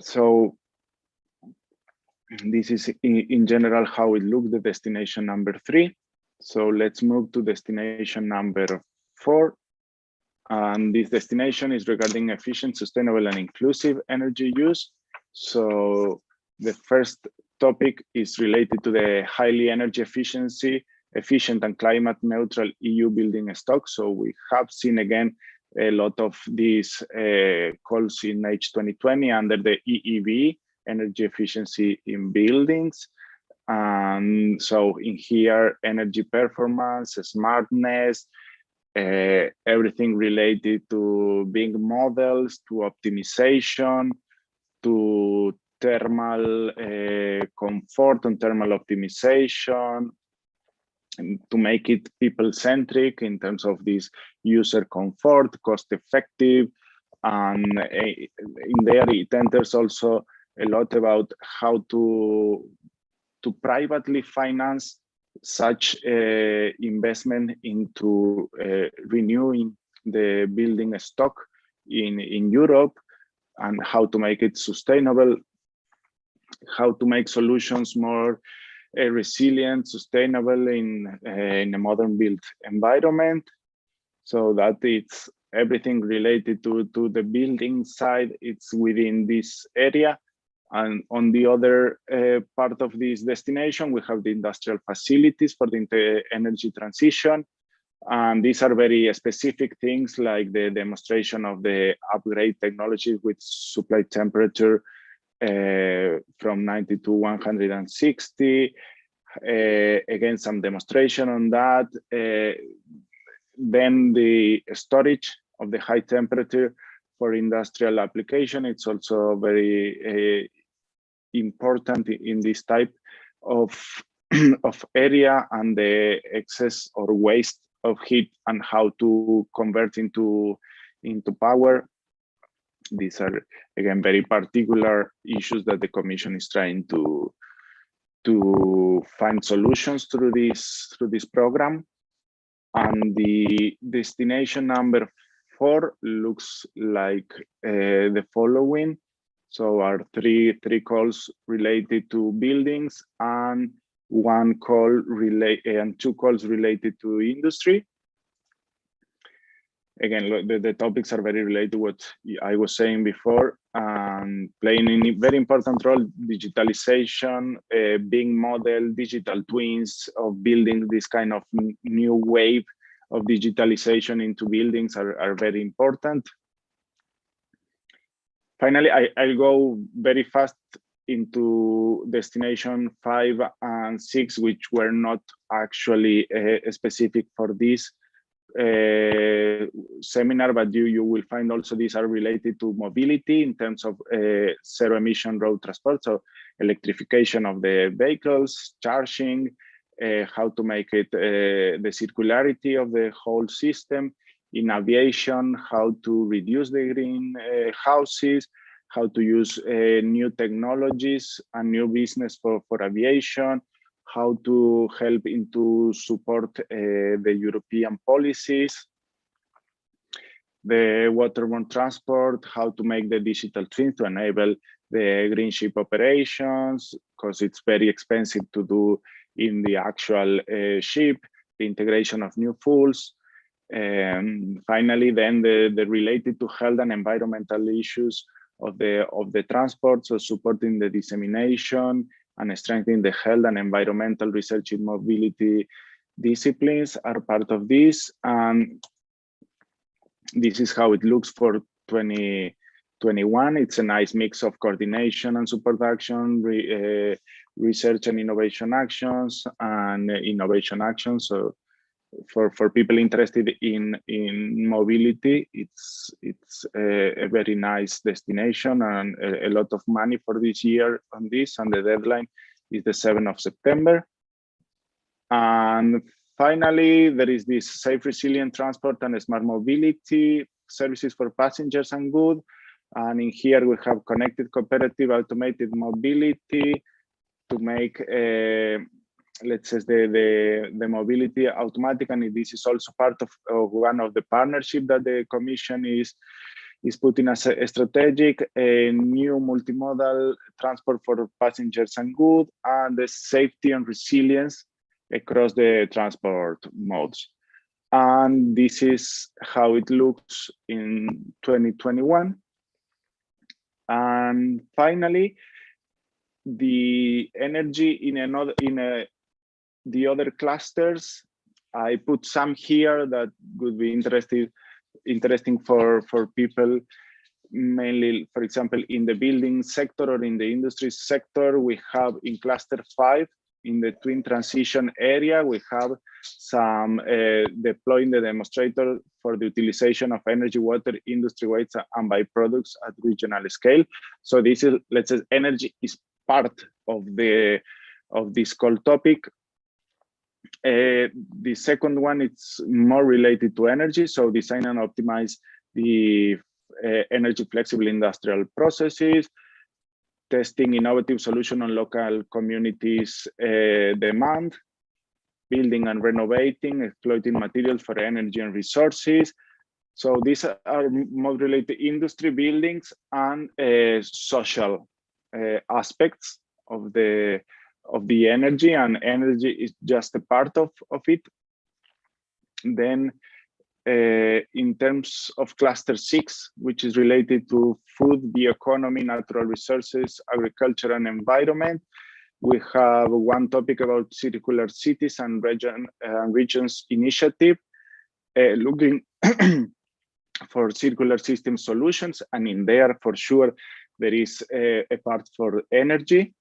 So this is in general how it looks, the destination number 3. So let's move to destination number 4. And this destination is regarding efficient, sustainable, and inclusive energy use. So the first topic is related to the highly energy efficient and climate neutral EU building stock. So we have seen again a lot of these calls in H2020 under the EEB, energy efficiency in buildings. And so in here, energy performance, smartness, everything related to BIM models, to optimization, to thermal comfort and thermal optimization, and to make it people-centric in terms of this user comfort, cost-effective, and in there it enters also a lot about how to privately finance such investment into renewing the building stock in Europe, and how to make it sustainable, how to make solutions more resilient, sustainable in a modern built environment, so that it's everything related to the building side, it's within this area. And on the other part of this destination, we have the industrial facilities for the energy transition. And these are very specific things like the demonstration of the upgrade technology with supply temperature from 90 to 160. Again, some demonstration on that. Then the storage of the high temperature for industrial application. It's also very important in this type of area, and the excess or waste of heat and how to convert into power. These are again very particular issues that the Commission is trying to find solutions through this program. And the destination number 4 looks like the following. So our three calls related to buildings, and 2 calls related to industry. Again, the topics are very related to what I was saying before, and playing a very important role. Digitalization, BIM model, digital twins of buildings, this kind of new wave of digitalization into buildings are very important. Finally, I'll go very fast into destination 5 and 6, which were not actually specific for this seminar, but you will find also these are related to mobility in terms of zero emission road transport. So electrification of the vehicles, charging, how to make it the circularity of the whole system. In aviation, how to reduce the greenhouses, how to use new technologies and new business for aviation, how to help into support the European policies, the waterborne transport, how to make the digital twin to enable the green ship operations, because it's very expensive to do in the actual ship, the integration of new fuels. Finally, then the related to health and environmental issues of the transport, so supporting the dissemination and strengthening the health and environmental research in mobility disciplines are part of this. And this is how it looks for 2021. It's a nice mix of coordination and support action, research and innovation actions, and innovation actions. So for people interested in mobility, it's a very nice destination, and a lot of money for this year on this, and the deadline is the 7th of September. And finally, there is this safe, resilient transport and smart mobility services for passengers and goods. And in here we have connected, competitive, automated mobility to make let's say the mobility automatic, and this is also part of one of the partnership that the Commission is putting as a strategic, a new multimodal transport for passengers and goods, and the safety and resilience across the transport modes. And this is how it looks in 2021. And finally, the energy the other clusters, I put some here that would be interesting for people, mainly, for example, in the building sector or in the industry sector. We have in cluster 5, in the twin transition area, we have some deploying the demonstrator for the utilization of energy, water, industry waste, and byproducts at regional scale. So this is, let's say, energy is part of this core topic. The second one, it's more related to energy, so design and optimize the energy flexible industrial processes, testing innovative solution on local communities demand, building and renovating, exploiting materials for energy and resources. So these are more related to industry, buildings, and social aspects of the energy, and energy is just a part of it. Then in terms of cluster 6, which is related to food, bioeconomy, natural resources, agriculture, and environment, we have one topic about circular cities and regions initiative, looking for circular system solutions, and in there, for sure, there is a part for energy.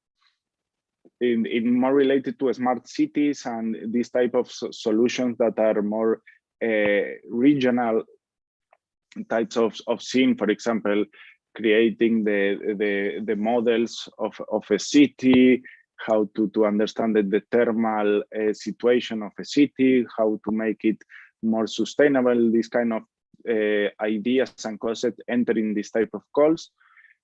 In more related to smart cities and these type of solutions that are more regional types of scene, for example, creating the models of a city, how to understand the thermal situation of a city, how to make it more sustainable, this kind of ideas and concepts entering this type of calls.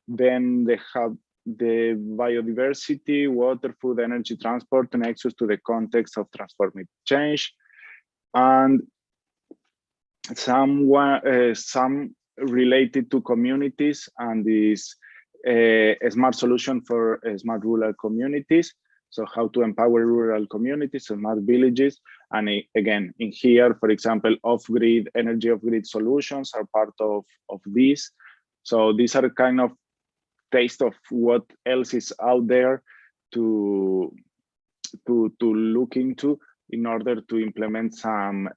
Then they have the biodiversity, water, food, energy, transport, and access to the context of transformative change, and some related to communities and this a smart solution for smart rural communities. So how to empower rural communities, smart villages, and again, in here, for example, off-grid, energy off-grid solutions are part of this. So these are kind of taste of what else is out there to look into in order to implement some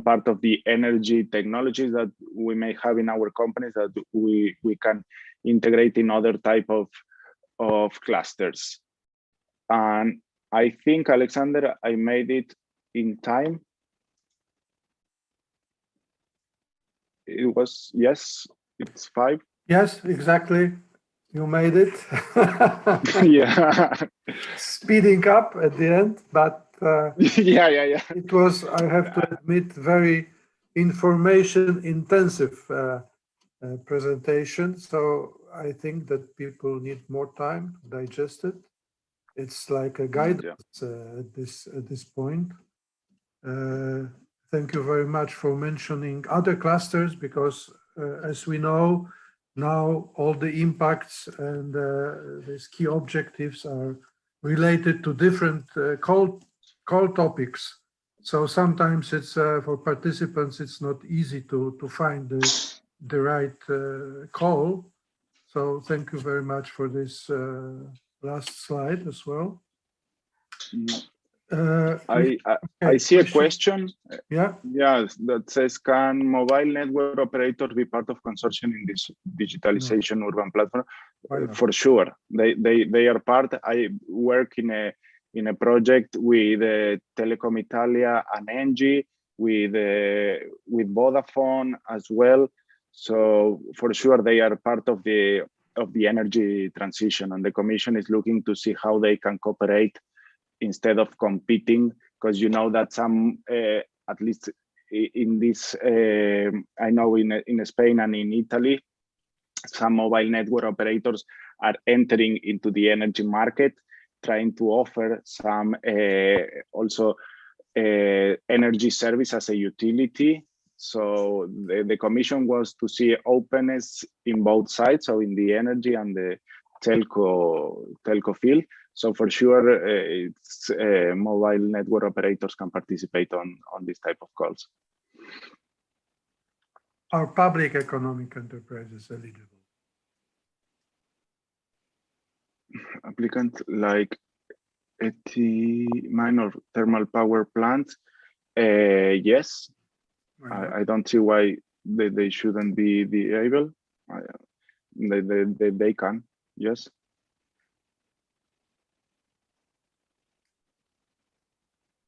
part of the energy technologies that we may have in our companies that we can integrate in other type of clusters. And I think, Alexander, I made it in time. it was, yes, it's 5. Yes, exactly. You made it. Yeah. Speeding up at the end, but Yeah. it was, I have to admit, very information intensive presentation. So I think that people need more time to digest it. It's like a guidance at this point. Thank you very much for mentioning other clusters, because as we know, now all the impacts and these key objectives are related to different call topics. So sometimes it's for participants, it's not easy to find the right call. So thank you very much for this last slide as well. I see a question. Yeah. Yeah, that says, can mobile network operators be part of consortium in this digitalization urban platform? For sure, they are part. I work in a project with Telecom Italia and Engie, with Vodafone as well. So for sure, they are part of the energy transition, and the Commission is looking to see how they can cooperate instead of competing, because you know that some, at least in this, I know in Spain and in Italy, some mobile network operators are entering into the energy market, trying to offer some also energy service as a utility. So the Commission wants to see openness in both sides, so in the energy and the telco field. So for sure, it's mobile network operators can participate on this type of calls. Are public economic enterprises eligible? Applicant like minor thermal power plants, yes. I don't see why they shouldn't be able. They can, yes.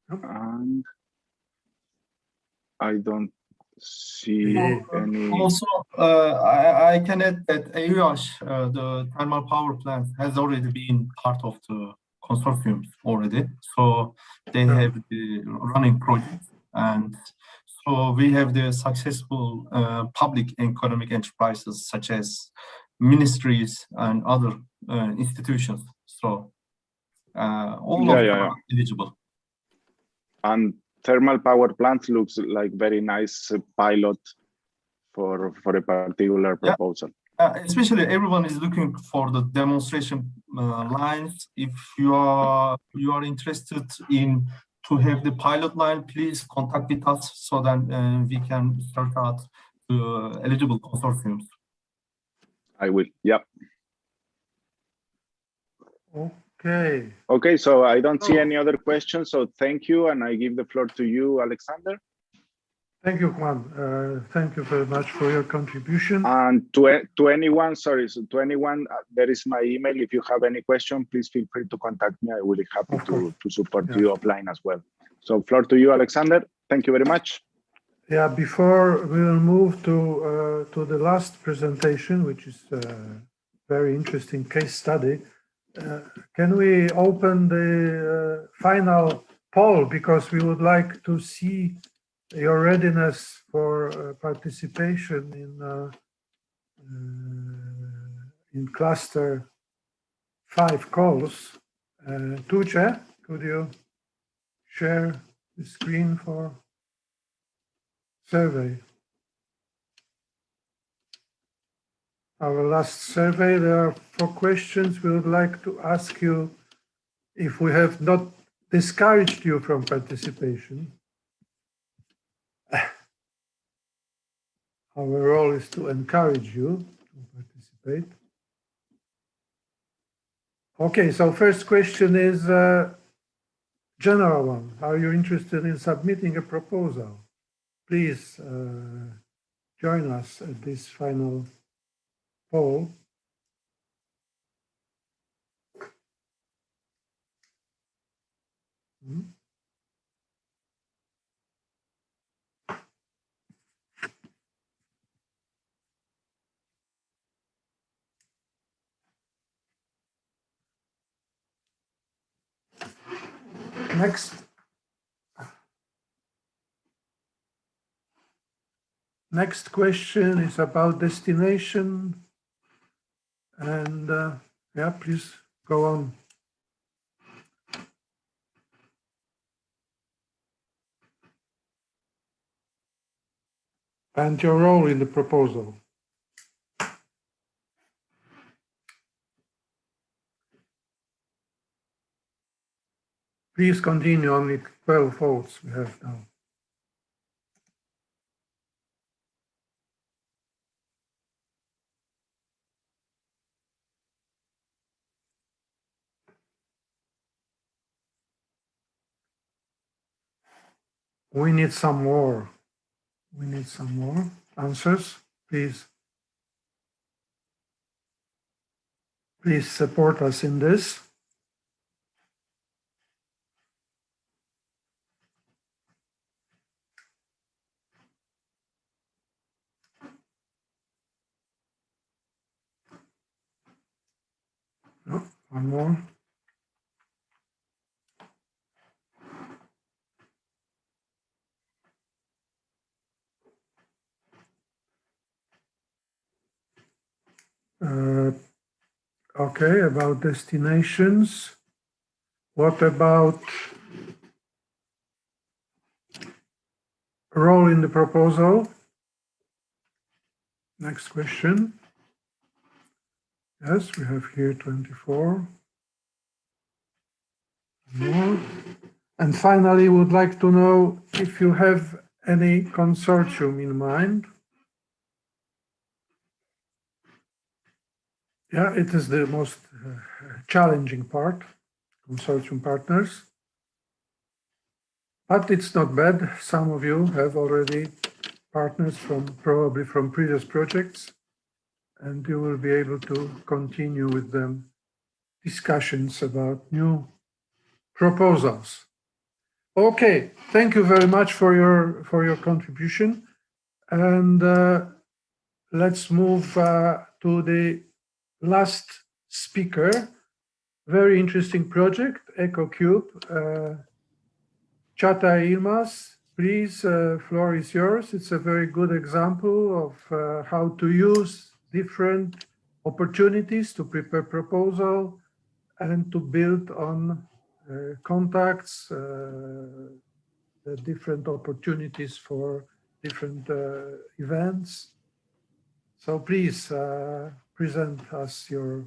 And I don't see any. Also, I can add that EUASH, the thermal power plant, has already been part of the consortium already. So they have the running project, and so we have the successful public economic enterprises such as ministries and other institutions. So all of them are eligible. And thermal power plants looks like very nice pilot for a particular proposal. Especially everyone is looking for the demonstration lines. If you are interested in to have the pilot line, please contact with us so that we can start out the eligible consortiums. I will. Yep. Okay. Okay, so I don't see any other questions. So thank you, and I give the floor to you, Alexander. Thank you, Juan. Thank you very much for your contribution. And to anyone, sorry, so to anyone, there is my email. If you have any question, please feel free to contact me. I will be happy to support you offline as well. So floor to you, Alexander. Thank you very much. Yeah, before we will move to the last presentation, which is a very interesting case study, can we open the final poll, because we would like to see your readiness for participation in cluster 5 calls. Tuce, could you share the screen for survey? Our last survey, there are 4 questions. We would like to ask you if we have not discouraged you from participation. Our role is to encourage you to participate. Okay, so first question is a general one. Are you interested in submitting a proposal? Please join us at this final poll. Next question is about destination, and yeah, please go on. And your role in the proposal. Please continue, only 12 votes we have now. We need some more. We need some more answers, please. Please support us in this. No, one more. Okay, about destinations. What about role in the proposal? Next question. Yes, we have here 24. More. And finally, would like to know if you have any consortium in mind. Yeah, it is the most challenging part, consortium partners. But it's not bad. Some of you have already partners probably from previous projects, and you will be able to continue with them discussions about new proposals. Okay, thank you very much for your contribution, and let's move to the last speaker. Very interesting project, EcoCube. Çağatay Yılmaz, please, floor is yours. It's a very good example of how to use different opportunities to prepare proposal and to build on contacts, the different opportunities for different events. So please present us your...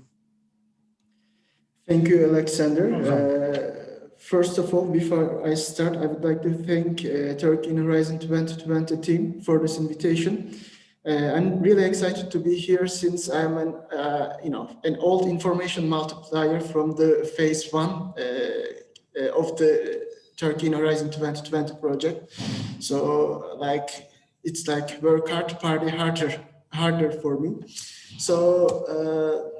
Thank you, Alexander. First of all, before I start, I would like to thank Turkey in Horizon 2020 team for this invitation. I'm really excited to be here since I'm an old information multiplier from the phase 1 of the Turkey in Horizon 2020 project. So it's like work hard, party harder for me. So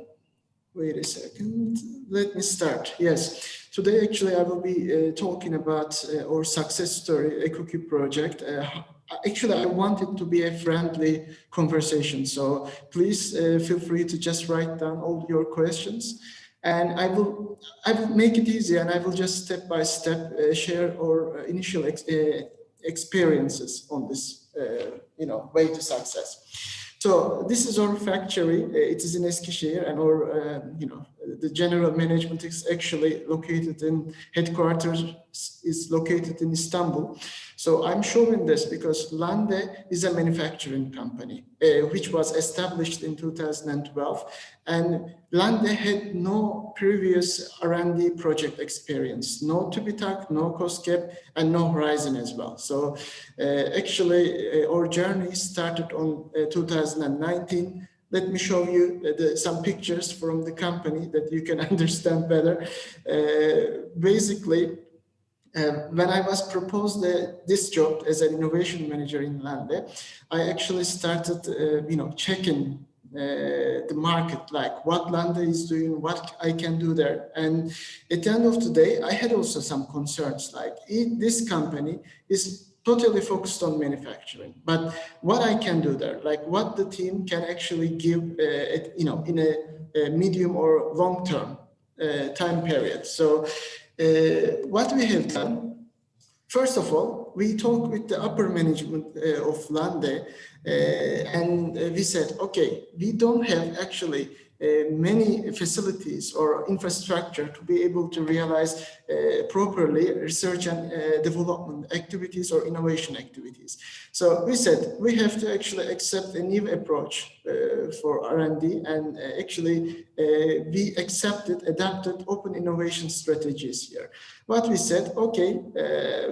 wait a second, let me start. Yes. Today, actually, I will be talking about our success story, EcoCube project. Actually, I want it to be a friendly conversation. So please feel free to just write down all your questions. And I will make it easy, and I will just step by step share our initial experiences on this way to success. So this is our factory. It is in Eskişehir, and our the general management is actually located in headquarters is located in Istanbul. So I'm showing this because Lande is a manufacturing company which was established in 2012, and Lande had no previous R&D project experience, no TÜBİTAK, no COSGAP, and no Horizon as well. So actually our journey started on 2019. Let me show you some pictures from the company that you can understand better. Basically, when I was proposed this job as an innovation manager in Lande, I actually started, checking the market, like what Lande is doing, what I can do there. And at the end of the day, I had also some concerns, like this company is totally focused on manufacturing, but what I can do there, like what the team can actually give, in a medium or long-term time period. So What we have done, first of all, we talked with the upper management of Lande, and we said, okay, we don't have actually many facilities or infrastructure to be able to realize properly research and development activities or innovation activities. So we said we have to actually accept a new approach for R&D, and actually we accepted, adapted open innovation strategies here. What we said, okay,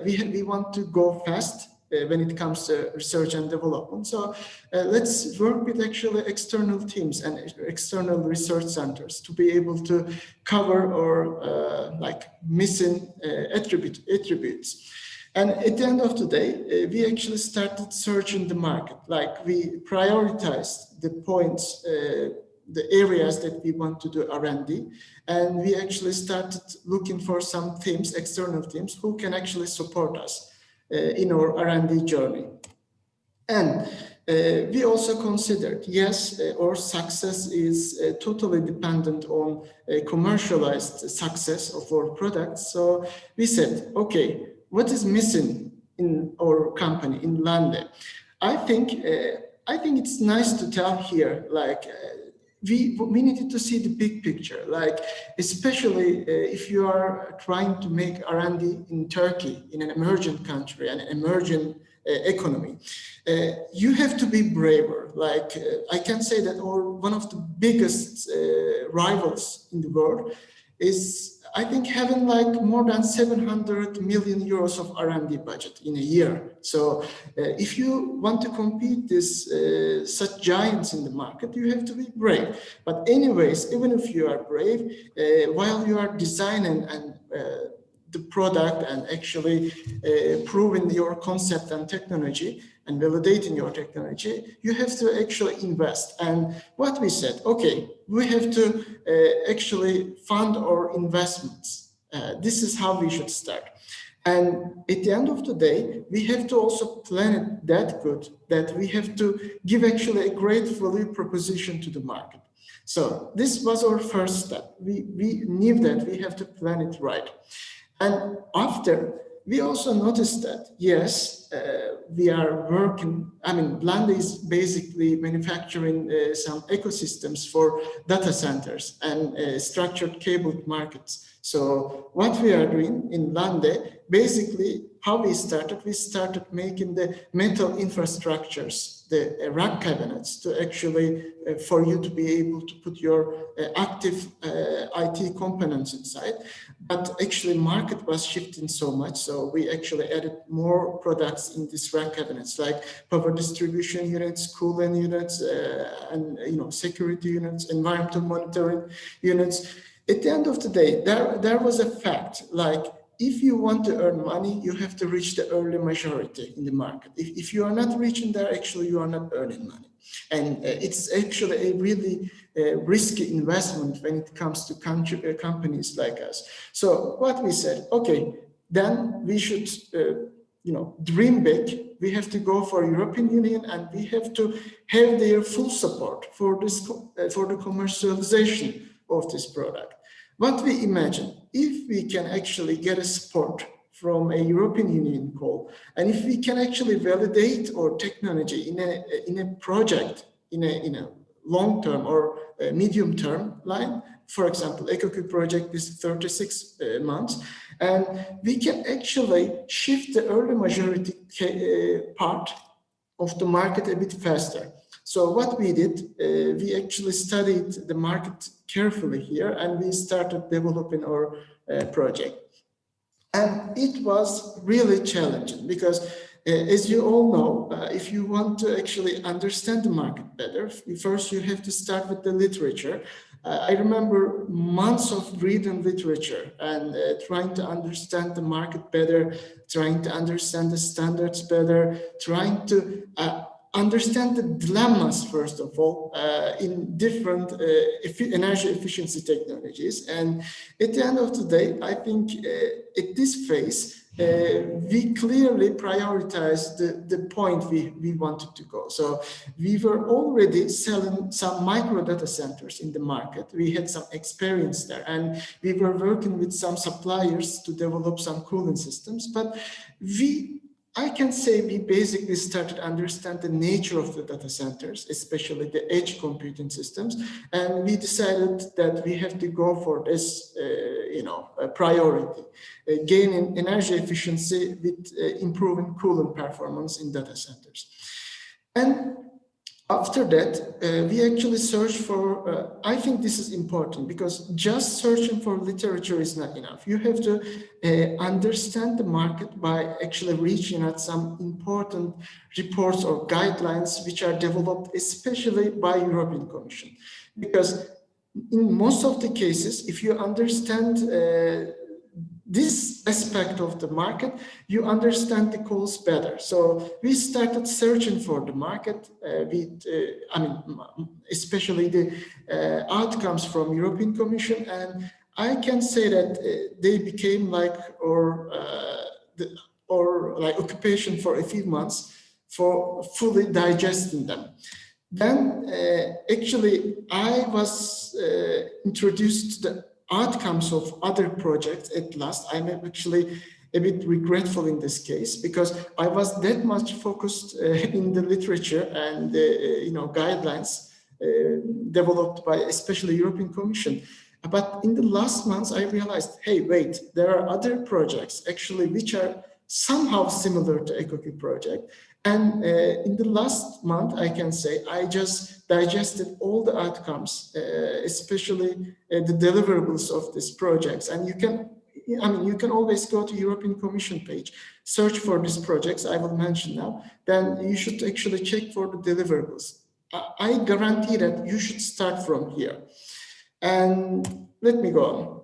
we want to go fast when it comes to research and development. So let's work with actually external teams and external research centers to be able to cover or like missing attributes. And at the end of the day, we actually started searching the market. Like we prioritized the points, the areas that we want to do R&D, and we actually started looking for some teams, external teams, who can actually support us in our R&D journey. And we also considered, yes, our success is totally dependent on commercialized success of our products. So we said, okay, what is missing in our company, in Lande? I think it's nice to tell here, like, we needed to see the big picture, like especially if you are trying to make R&D in Turkey, in an emerging country, an emerging economy. You have to be braver. Like I can say that one of the biggest rivals in the world is, I think, having like more than 700 million euros of R&D budget in a year. So if you want to compete with such giants in the market, you have to be brave. But anyways, even if you are brave, while you are designing and the product and actually proving your concept and technology and validating your technology, you have to actually invest. And what we said, okay, we have to actually fund our investments. This is how we should start. And at the end of the day, we have to also plan it that good that we have to give actually a great value proposition to the market. So this was our first step. We knew that we have to plan it right. And after, we also noticed that, yes, we are working, I mean, Lande is basically manufacturing some ecosystems for data centers and structured cabled markets. So what we are doing in Lande, basically how we started making the metal infrastructures, the rack cabinets, to actually, for you to be able to put your active IT components inside. But actually market was shifting so much, so we actually added more products in these rack cabinets, like power distribution units, cooling units, and security units, environmental monitoring units. At the end of the day, there was a fact, like if you want to earn money, you have to reach the early majority in the market. If you are not reaching there, actually you are not earning money. And it's actually a really risky investment when it comes to companies like us. So what we said, okay, then we should dream big. We have to go for European Union, and we have to have their full support for this for the commercialization of this product. What we imagine, if we can actually get a support from a European Union call, and if we can actually validate our technology in a project, in a long-term or medium-term line, for example, EcoQ project is 36 months, and we can actually shift the early majority part of the market a bit faster. So what we did, we actually studied the market carefully here, and we started developing our project. And it was really challenging because, as you all know, if you want to actually understand the market better, first you have to start with the literature. I remember months of reading literature and trying to understand the market better, trying to understand the standards better, trying to understand the dilemmas, first of all, in different energy efficiency technologies. And at the end of the day, I think at this phase, we clearly prioritized the point we wanted to go. So we were already selling some micro data centers in the market. We had some experience there, and we were working with some suppliers to develop some cooling systems. But I can say we basically started to understand the nature of the data centers, especially the edge computing systems, and we decided that we have to go for this, priority, gaining energy efficiency with improving cooling performance in data centers. And after that, we actually searched for, I think this is important because just searching for literature is not enough. You have to understand the market by actually reaching out some important reports or guidelines which are developed especially by European Commission. Because in most of the cases, if you understand this aspect of the market, you understand the calls better. So we started searching for the market especially the outcomes from European Commission, and I can say that they became like occupation for a few months for fully digesting them. Then actually I was introduced to the outcomes of other projects at last. I'm actually a bit regretful in this case because I was that much focused in the literature and guidelines developed by especially European Commission. But in the last months, I realized, hey, wait, there are other projects actually which are somehow similar to EcoKey project. And in the last month, I can say, I just digested all the outcomes, especially the deliverables of these projects. And you can always go to European Commission page, search for these projects I will mention now, then you should actually check for the deliverables. I guarantee that you should start from here. And let me go on.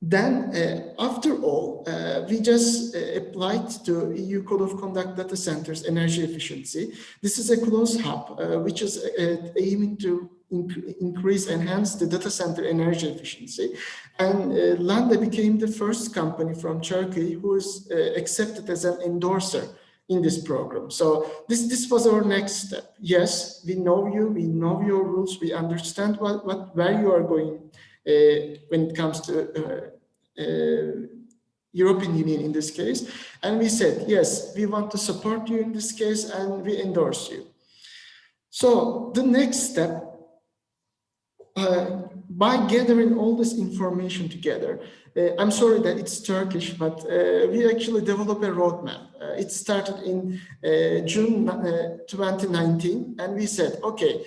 Then, after all, we just applied to EU Code of Conduct Data Centers Energy Efficiency. This is a closed hub, which is aiming to enhance the data center energy efficiency. And Lande became the first company from Turkey who is accepted as an endorser in this program. So this was our next step. Yes, we know you, we know your rules, we understand where you are going when it comes to European Union in this case. And we said, yes, we want to support you in this case and we endorse you. So the next step, by gathering all this information together, I'm sorry that it's Turkish, but we actually developed a roadmap. It started in June 2019, and we said, okay,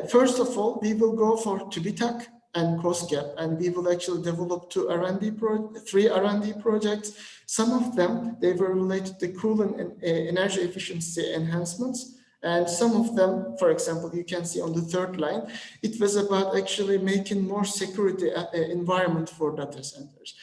first of all, we will go for TÜBİTAK and COSGAP, and we will actually develop three R&D projects. Some of them, they were related to cooling and energy efficiency enhancements. And some of them, for example, you can see on the third line, it was about actually making more security environment for data centers.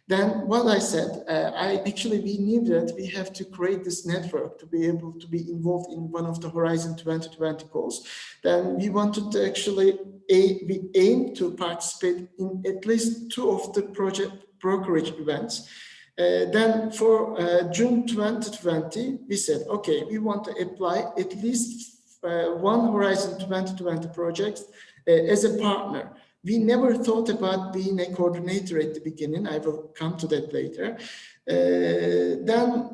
Then what I said, we knew that we have to create this network to be able to be involved in one of the Horizon 2020 goals. Then we wanted to actually, we aim to participate in at least 2 of the project brokerage events. Then for June 2020, we said, okay, we want to apply at least 1 Horizon 2020 project as a partner. We never thought about being a coordinator at the beginning. I will come to that later. Then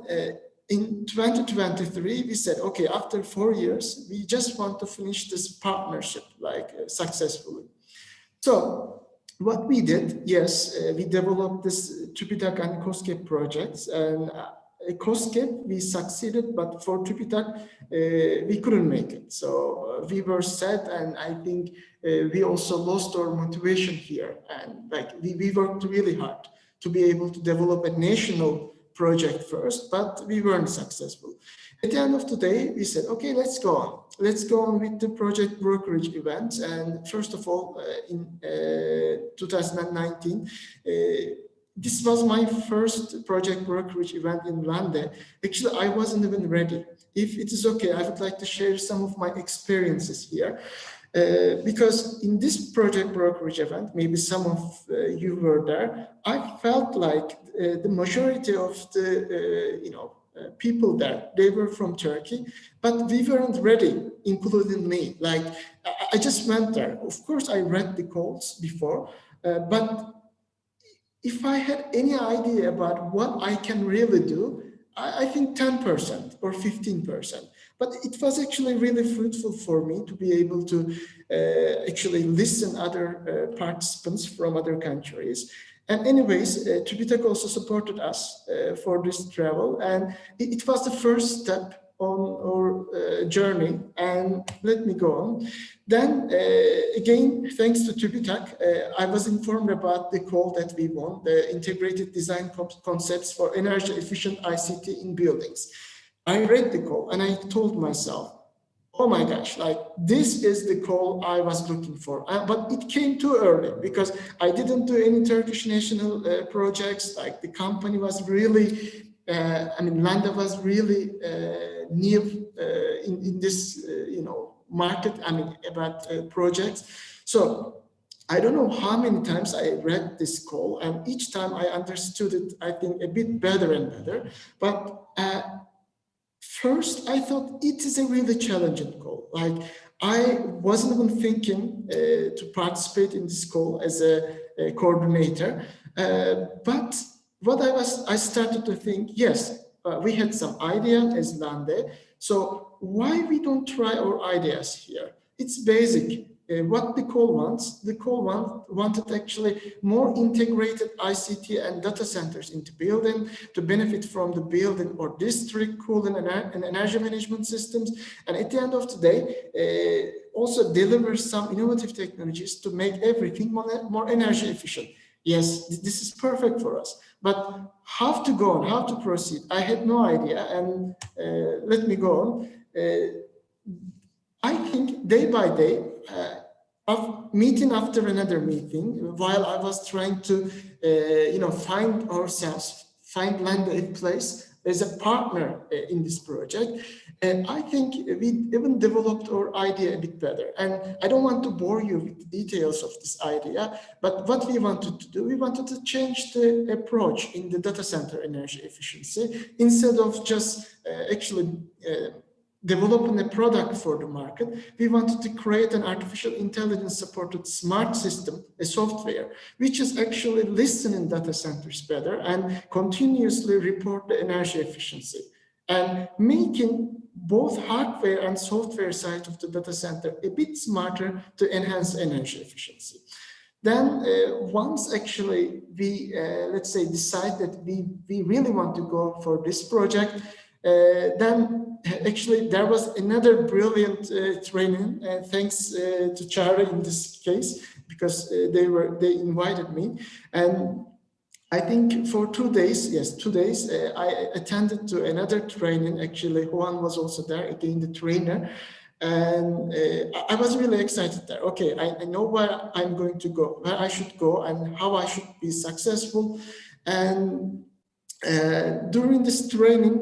in 2023, we said, okay, after 4 years, we just want to finish this partnership successfully. So what we did, yes, we developed this TÜBİTAK and COSGAP projects, and COSGAP we succeeded, but for TÜBİTAK we couldn't make it. So we were sad, and I think we also lost our motivation here. And we worked really hard to be able to develop a national project first, but we weren't successful. At the end of the day, we said, okay, let's go on. Let's go on with the project brokerage events. And first of all, in 2019, this was my first project brokerage event in Lande. Actually, I wasn't even ready. If it is okay, I would like to share some of my experiences here. Because in this project brokerage event, maybe some of you were there, I felt like the majority of the people there, they were from Turkey, but we weren't ready, including me. Like, I just went there. Of course, I read the calls before, but if I had any idea about what I can really do, I think 10% or 15%. But it was actually really fruitful for me to be able to actually listen other participants from other countries. And anyways, TÜBİTAK also supported us for this travel, and it was the first step on our journey. And let me go on. Then again, thanks to TÜBİTAK, I was informed about the call that we won, the integrated design concepts for energy efficient ICT in buildings. I read the call and I told myself, oh my gosh, like this is the call I was looking for. But it came too early because I didn't do any Turkish national projects. Like the company was really, Landa was really new in this, market, about projects. So I don't know how many times I read this call, and each time I understood it, I think, a bit better and better. But first, I thought it is a really challenging call. Like, I wasn't even thinking to participate in this call as a coordinator. But what I started to think, yes, we had some idea as Lande. So why we don't try our ideas here? It's basic. What the call wants, wanted actually more integrated ICT and data centers into building to benefit from the building or district cooling and energy management systems. And at the end of the day, also deliver some innovative technologies to make everything more energy efficient. Yes, this is perfect for us. But how to go on, how to proceed? I had no idea. And let me go on. I think day by day, of meeting after another meeting, while I was trying to, find ourselves, find Landa in place as a partner in this project, and I think we even developed our idea a bit better. And I don't want to bore you with the details of this idea, but what we wanted to do, we wanted to change the approach in the data center energy efficiency. Instead of just developing a product for the market, we wanted to create an artificial intelligence supported smart system, a software, which is actually listening data centers better and continuously report the energy efficiency, and making both hardware and software side of the data center a bit smarter to enhance energy efficiency. Then once actually we, let's say, decide that we really want to go for this project, then actually there was another brilliant training, thanks to Chara in this case, because they invited me. And I think for 2 days, I attended to another training. Actually, Juan was also there, again, the trainer. And I was really excited there. Okay, I know where I'm going to go, where I should go and how I should be successful. And during this training,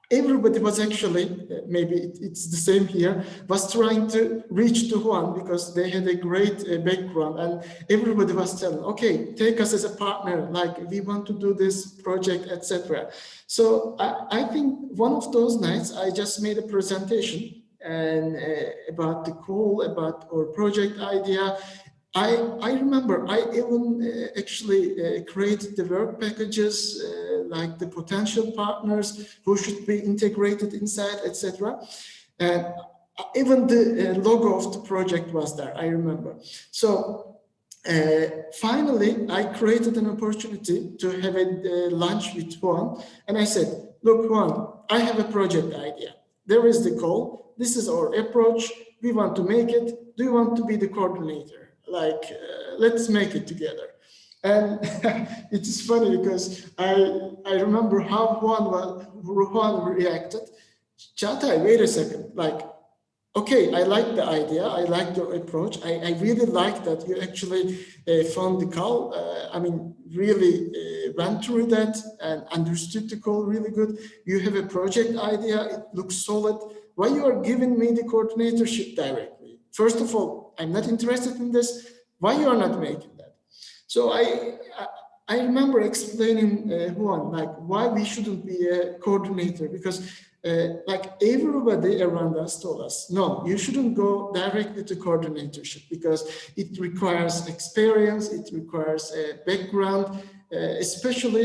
everybody was actually, maybe it's the same here, was trying to reach to Juan because they had a great background, and everybody was telling, okay, take us as a partner, like we want to do this project, etc. So I think one of those nights I just made a presentation and about the call, about our project idea. I remember I even actually created the work packages, like the potential partners who should be integrated inside, etc. And even the logo of the project was there, I remember. So finally, I created an opportunity to have a lunch with Juan. And I said, look, Juan, I have a project idea. There is the call. This is our approach. We want to make it. Do you want to be the coordinator? Like, let's make it together. And it is funny because I remember how Juan reacted. Çağatay, wait a second. Like, okay, I like the idea. I like your approach. I really like that you actually found the call. Really went through that and understood the call really good. You have a project idea. It looks solid. Why you are giving me the coordinatorship directly? first of all, I'm not interested in this. Why you are not making that? So I remember explaining Juan, like why we shouldn't be a coordinator, because like everybody around us told us, no, you shouldn't go directly to coordinatorship because it requires experience, it requires a background, especially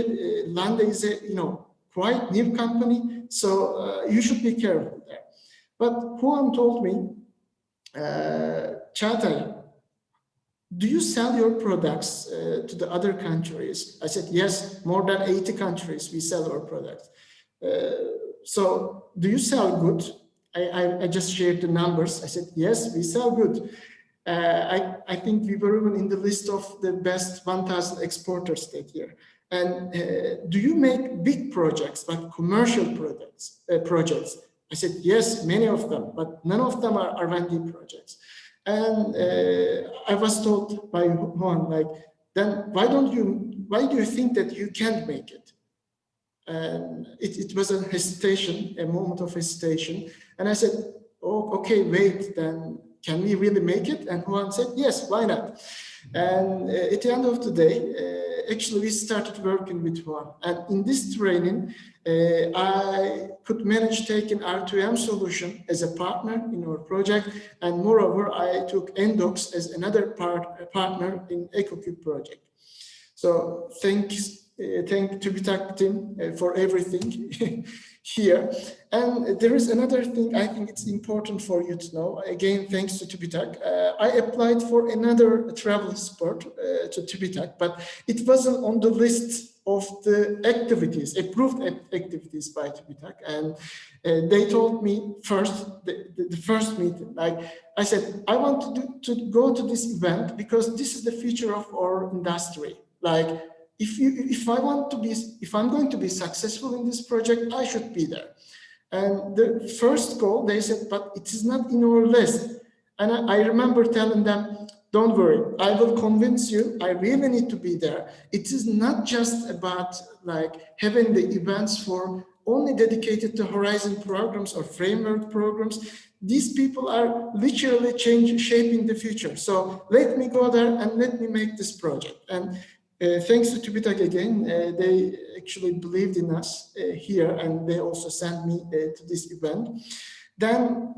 Lande is a quite new company, so you should be careful there. But Juan told me, Çağatay, do you sell your products to the other countries? I said, yes, more than 80 countries we sell our products. So do you sell good? I just shared the numbers. I said, yes, we sell good. I think we were even in the list of the best 1,000 exporters that year. And do you make big projects, like commercial projects? I said, yes, many of them, but none of them are R&D projects. And I was told by Juan, like, then why do you think that you can't make it? And it was a hesitation, a moment of hesitation. And I said, oh, okay, wait, then can we really make it? And Juan said, yes, why not? And at the end of the day, actually we started working with Juan. And in this training, I could manage taking R2M solution as a partner in our project. And moreover, I took Endox as another partner in EcoCube project. So thank TÜBİTAK team for everything here. And there is another thing I think it's important for you to know. Again, thanks to TÜBİTAK. I applied for another travel support to TÜBİTAK, but it wasn't on the list of the activities, approved activities by TÜBİTAK. And they told me first, the first meeting, like I said, I want to go to this event because this is the future of our industry. Like, if I'm going to be successful in this project, I should be there. And the first call, they said, but it is not in our list. And I remember telling them, don't worry, I will convince you, I really need to be there. It is not just about like having the events for only dedicated to Horizon programs or framework programs. These people are literally shaping the future. So let me go there and let me make this project. And thanks to TÜBİTAK again, they actually believed in us here, and they also sent me to this event. Then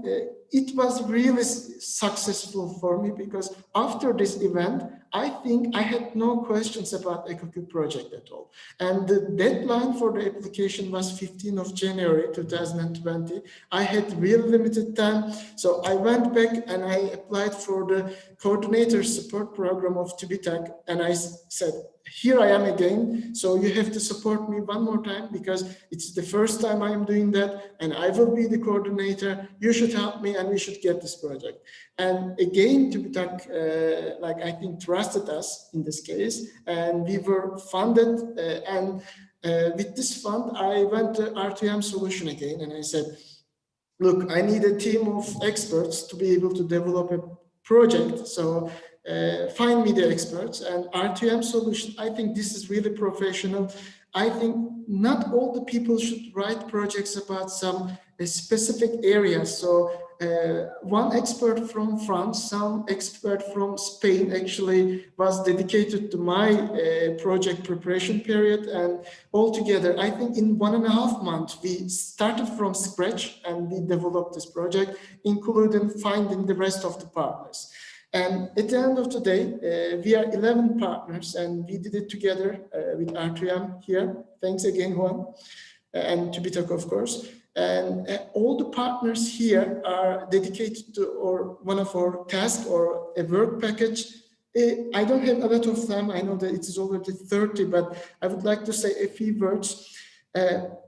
it was really successful for me because after this event, I think I had no questions about EcoCube project at all. And the deadline for the application was 15th of January 2020. I had really limited time. So I went back and I applied for the coordinator support program of TÜBİTAK. And I said, here I am again. So you have to support me one more time because it's the first time I am doing that. And I will be the coordinator. You should help me and we should get this project. And again, TÜBİTAK, like I think, trusted us in this case, and we were funded. And with this fund, I went to R2M solution again, and I said, look, I need a team of experts to be able to develop a project. So find me the experts. And R2M solution, I think this is really professional. I think not all the people should write projects about some specific areas. So one expert from France, some expert from Spain actually was dedicated to my project preparation period. And altogether, I think in 1.5 months, we started from scratch and we developed this project, including finding the rest of the partners. And at the end of the day, we are 11 partners and we did it together with R2M here. Thanks again, Juan, and TÜBİTAK, of course. And all the partners here are dedicated to one of our tasks or a work package. I don't have a lot of time. I know that it is already 30, but I would like to say a few words.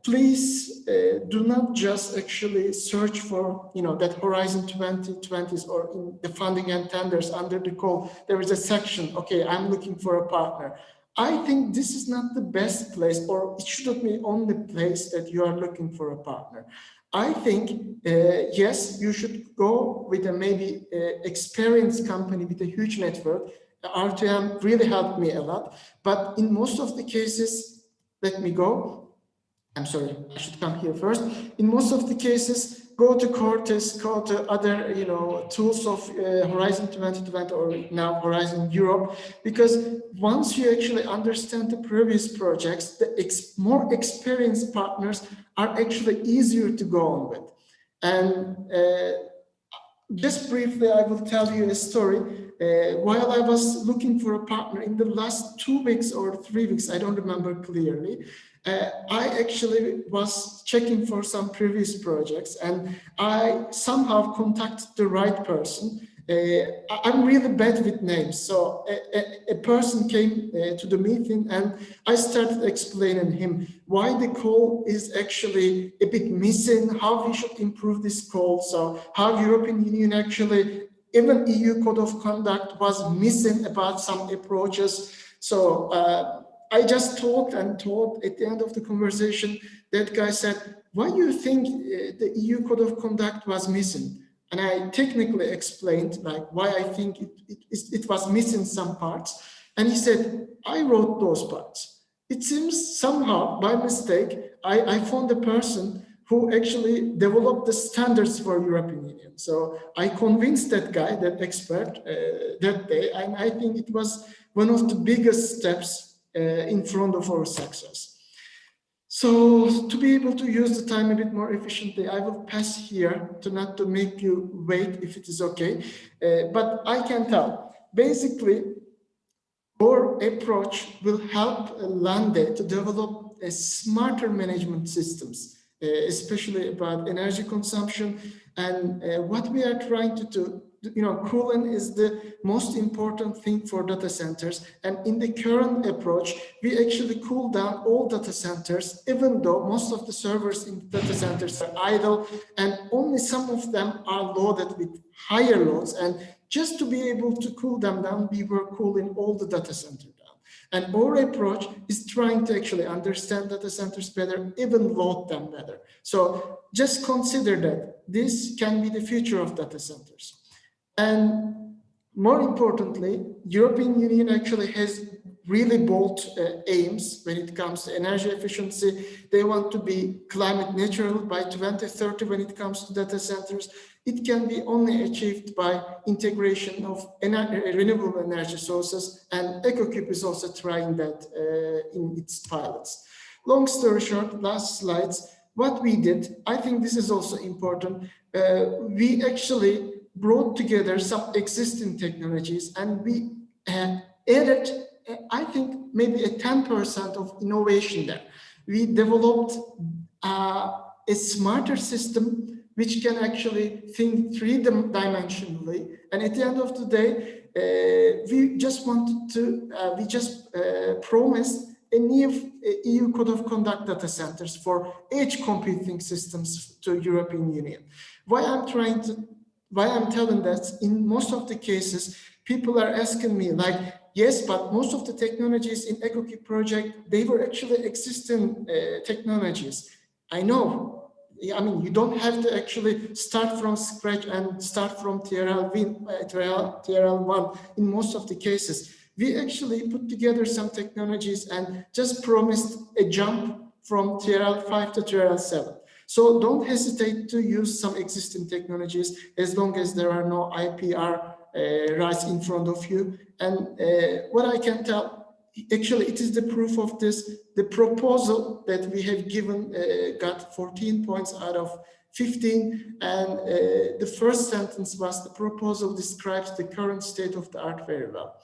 Please do not just actually search for, that Horizon 2020s or in the funding and tenders under the call. There is a section, okay, I'm looking for a partner. I think this is not the best place, or it shouldn't be only place that you are looking for a partner. I think, yes, you should go with a maybe experienced company with a huge network. R2M really helped me a lot, but in most of the cases, let me go. I'm sorry, I should come here first. In most of the cases, go to Cortes, go to other, tools of Horizon 2020 or now Horizon Europe, because once you actually understand the previous projects, the more experienced partners are actually easier to go on with. And just briefly, I will tell you a story. While I was looking for a partner in the last 2 weeks or 3 weeks, I don't remember clearly, I actually was checking for some previous projects and I somehow contacted the right person. I'm really bad with names. So a person came to the meeting and I started explaining him why the call is actually a bit missing, how we should improve this call. So how European Union actually, even EU Code of Conduct was missing about some approaches. So I just talked and talked. At the end of the conversation, that guy said, why do you think the EU Code of Conduct was missing? And I technically explained like why I think it was missing some parts. And he said, I wrote those parts. It seems somehow by mistake, I found a person who actually developed the standards for European Union. So I convinced that guy, that expert that day, and I think it was one of the biggest steps in front of our success. So to be able to use the time a bit more efficiently, I will pass here to not to make you wait if it is okay. But I can tell, basically, our approach will help Lande to develop a smarter management systems, especially about energy consumption. And what we are trying to do, cooling is the most important thing for data centers. And in the current approach, we actually cool down all data centers, even though most of the servers in data centers are idle and only some of them are loaded with higher loads. And just to be able to cool them down, we were cooling all the data center down. And our approach is trying to actually understand data centers better, even load them better. So just consider that this can be the future of data centers. And more importantly, European Union actually has really bold aims when it comes to energy efficiency. They want to be climate neutral by 2030 when it comes to data centers. It can be only achieved by integration of renewable energy sources, and EcoCube is also trying that in its pilots. Long story short, last slides, what we did, I think this is also important. We actually brought together some existing technologies and we added, I think, maybe a 10% of innovation there. We developed a smarter system which can actually think three-dimensionally. And at the end of the day, we just wanted to, promised a new EU Code of Conduct data centers for edge computing systems to European Union. Why I'm telling that, in most of the cases, people are asking me like, yes, but most of the technologies in EcoCube project, they were actually existing technologies. I know. I mean, you don't have to actually start from scratch and start from TRL1 in most of the cases. We actually put together some technologies and just promised a jump from TRL5 to TRL7. So don't hesitate to use some existing technologies as long as there are no IPR rights in front of you. And what I can tell, actually, it is the proof of this. The proposal that we have given got 14 points out of 15. And the first sentence was, the proposal describes the current state of the art very well.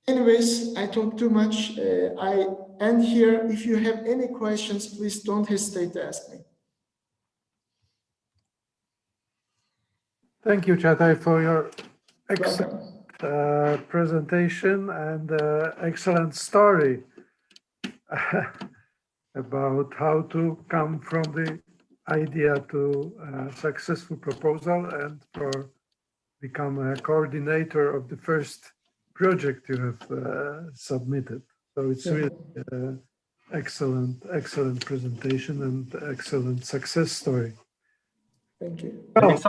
Anyways, I talked too much. I end here. If you have any questions, please don't hesitate to ask me. Thank you, Çağatay, for your excellent presentation and excellent story about how to come from the idea to a successful proposal and for become a coordinator of the first project you have submitted. So it's really excellent presentation and excellent success story. Thank you. Well,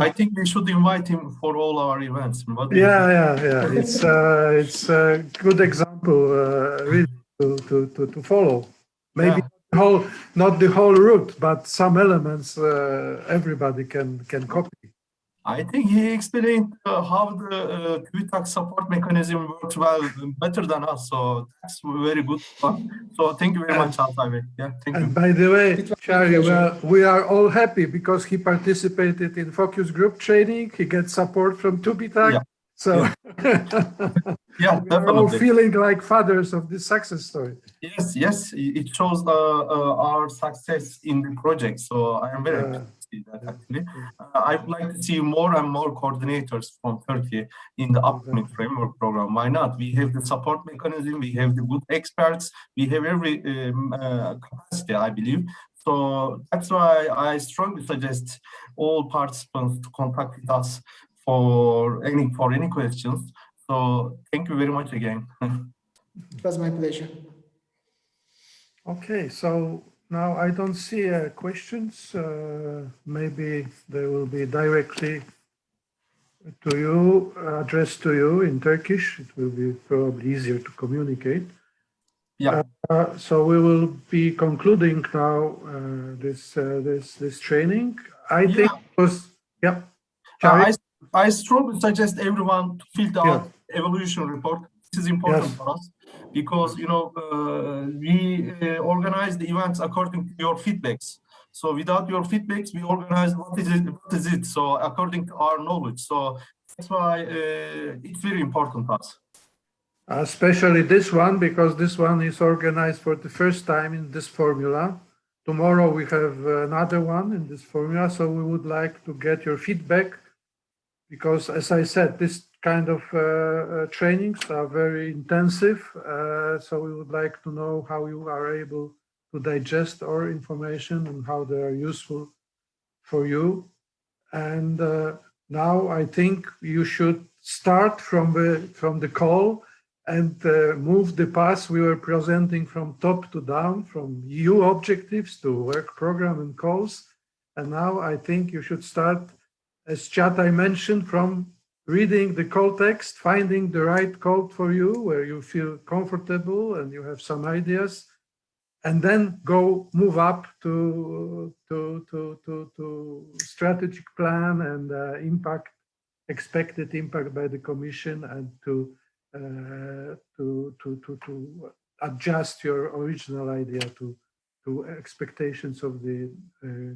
I think we should invite him for all our events. Yeah. It's a good example really to follow. Maybe not the whole route, but some elements everybody can copy. I think he explained how the TÜBİTAK support mechanism works well, better than us. So that's very good one. So thank you very much, Altay. Yeah, thank you. And by the way, It was my Shari, pleasure. we are all happy because he participated in focus group training. He gets support from TÜBİTAK. Yeah. So Yeah, we are all definitely. feeling like fathers of this success story. Yes, it shows our success in the project. So I am very happy to see that actually. I would like to see more and more coordinators from Turkey in the upcoming framework program. Why not? We have the support mechanism, we have the good experts, we have every capacity, I believe. So that's why I strongly suggest all participants to contact with us for any questions. So thank you very much again. It was my pleasure. Okay, so now I don't see questions. Maybe they will be directly to you, addressed to you in Turkish. It will be probably easier to communicate. Yeah. So we will be concluding now this training. I think it was, yeah. I strongly suggest everyone to fill out evaluation report. This is important for us because we organize the events according to your feedbacks. So without your feedbacks, we organize what is it? So according to our knowledge. So that's why it's very important to us. Especially this one, because this one is organized for the first time in this formula. Tomorrow we have another one in this formula, so we would like to get your feedback because, as I said, this kind of trainings are very intensive, so we would like to know how you are able to digest our information and how they are useful for you. And now I think you should start from the call and move the path we were presenting from top to down, from EU objectives to work program and calls. And now I think you should start, as Çağatay mentioned, from reading the call text, finding the right code for you, where you feel comfortable and you have some ideas, and then move up to strategic plan and expected impact by the Commission, and to adjust your original idea to expectations of the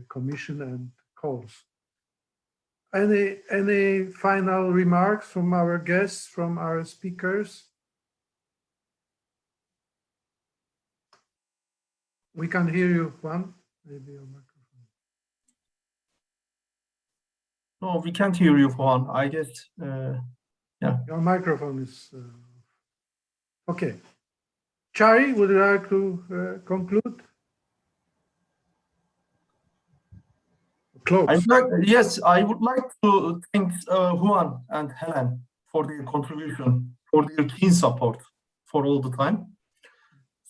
Commission and calls. Any final remarks from our guests, from our speakers? We can hear you, Juan. Maybe your microphone. No, we can't hear you, Juan. I guess, yeah. Your microphone is okay. Chari, would you like to conclude? Close. Yes, I would like to thank Juan and Helen for their contribution, for their keen support for all the time.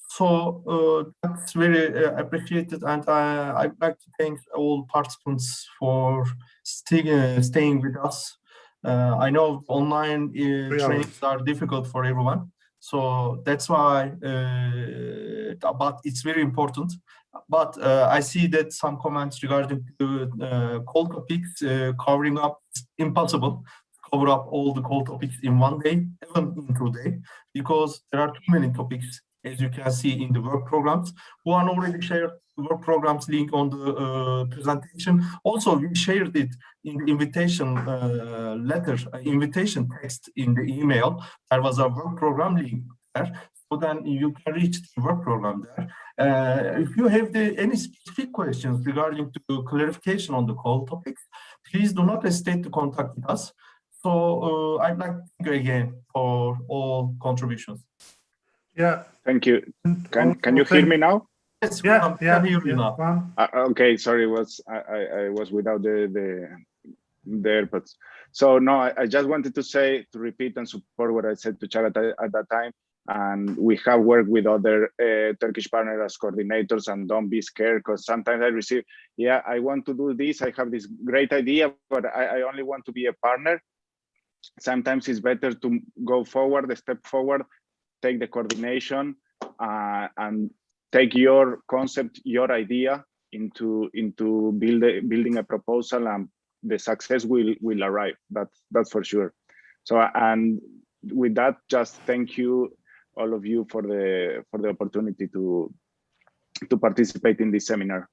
So that's very appreciated, and I'd like to thank all participants for staying with us. I know online trainings are difficult for everyone, so that's why, but it's very important. But I see that some comments regarding the call topics covering up, it's impossible to cover up all the call topics in one day, even in 2 days, because there are too many topics, as you can see in the work programs. Juan already shared the work programs link on the presentation. Also, we shared it in the invitation letter, invitation text in the email. There was a work program link there. So then you can reach the work program there. If you have any specific questions regarding to clarification on the call topics, please do not hesitate to contact us. So I'd like to thank you again for all contributions. Yeah. Thank you. Can you hear me now? Yes, yeah, can hear you now. Okay, sorry, I was without the AirPods. So no, I just wanted to repeat and support what I said to Çağatay at that time. And we have worked with other Turkish partners as coordinators, and don't be scared, because sometimes I receive, yeah, I want to do this, I have this great idea, but I only want to be a partner. Sometimes it's better to go forward, a step forward, take the coordination, and take your concept, your idea into building a proposal, and the success will arrive. That's for sure. So, and with that, just thank you all of you for the opportunity to participate in this seminar.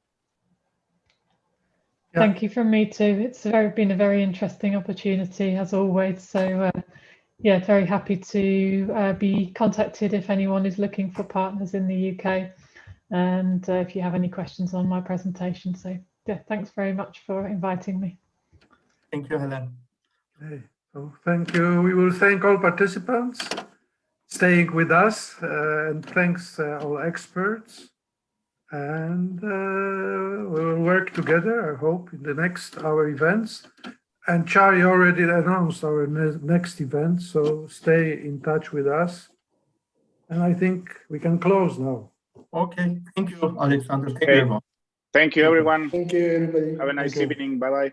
Yeah. Thank you from me too. It's been a very interesting opportunity as always. So yeah, very happy to be contacted if anyone is looking for partners in the UK, and if you have any questions on my presentation. So yeah, thanks very much for inviting me. Thank you, Helen. Okay. So thank you. We will thank all participants staying with us, and thanks all experts. And we will work together, I hope, in the next our events. And Chari already announced our next event, so stay in touch with us. And I think we can close now. Okay, thank you, Alexander. Thank you, Okay. everyone. Thank you, everyone. Thank you, everybody. Have a nice Thank you. evening. Bye-bye.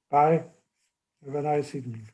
Bye. Have a nice evening.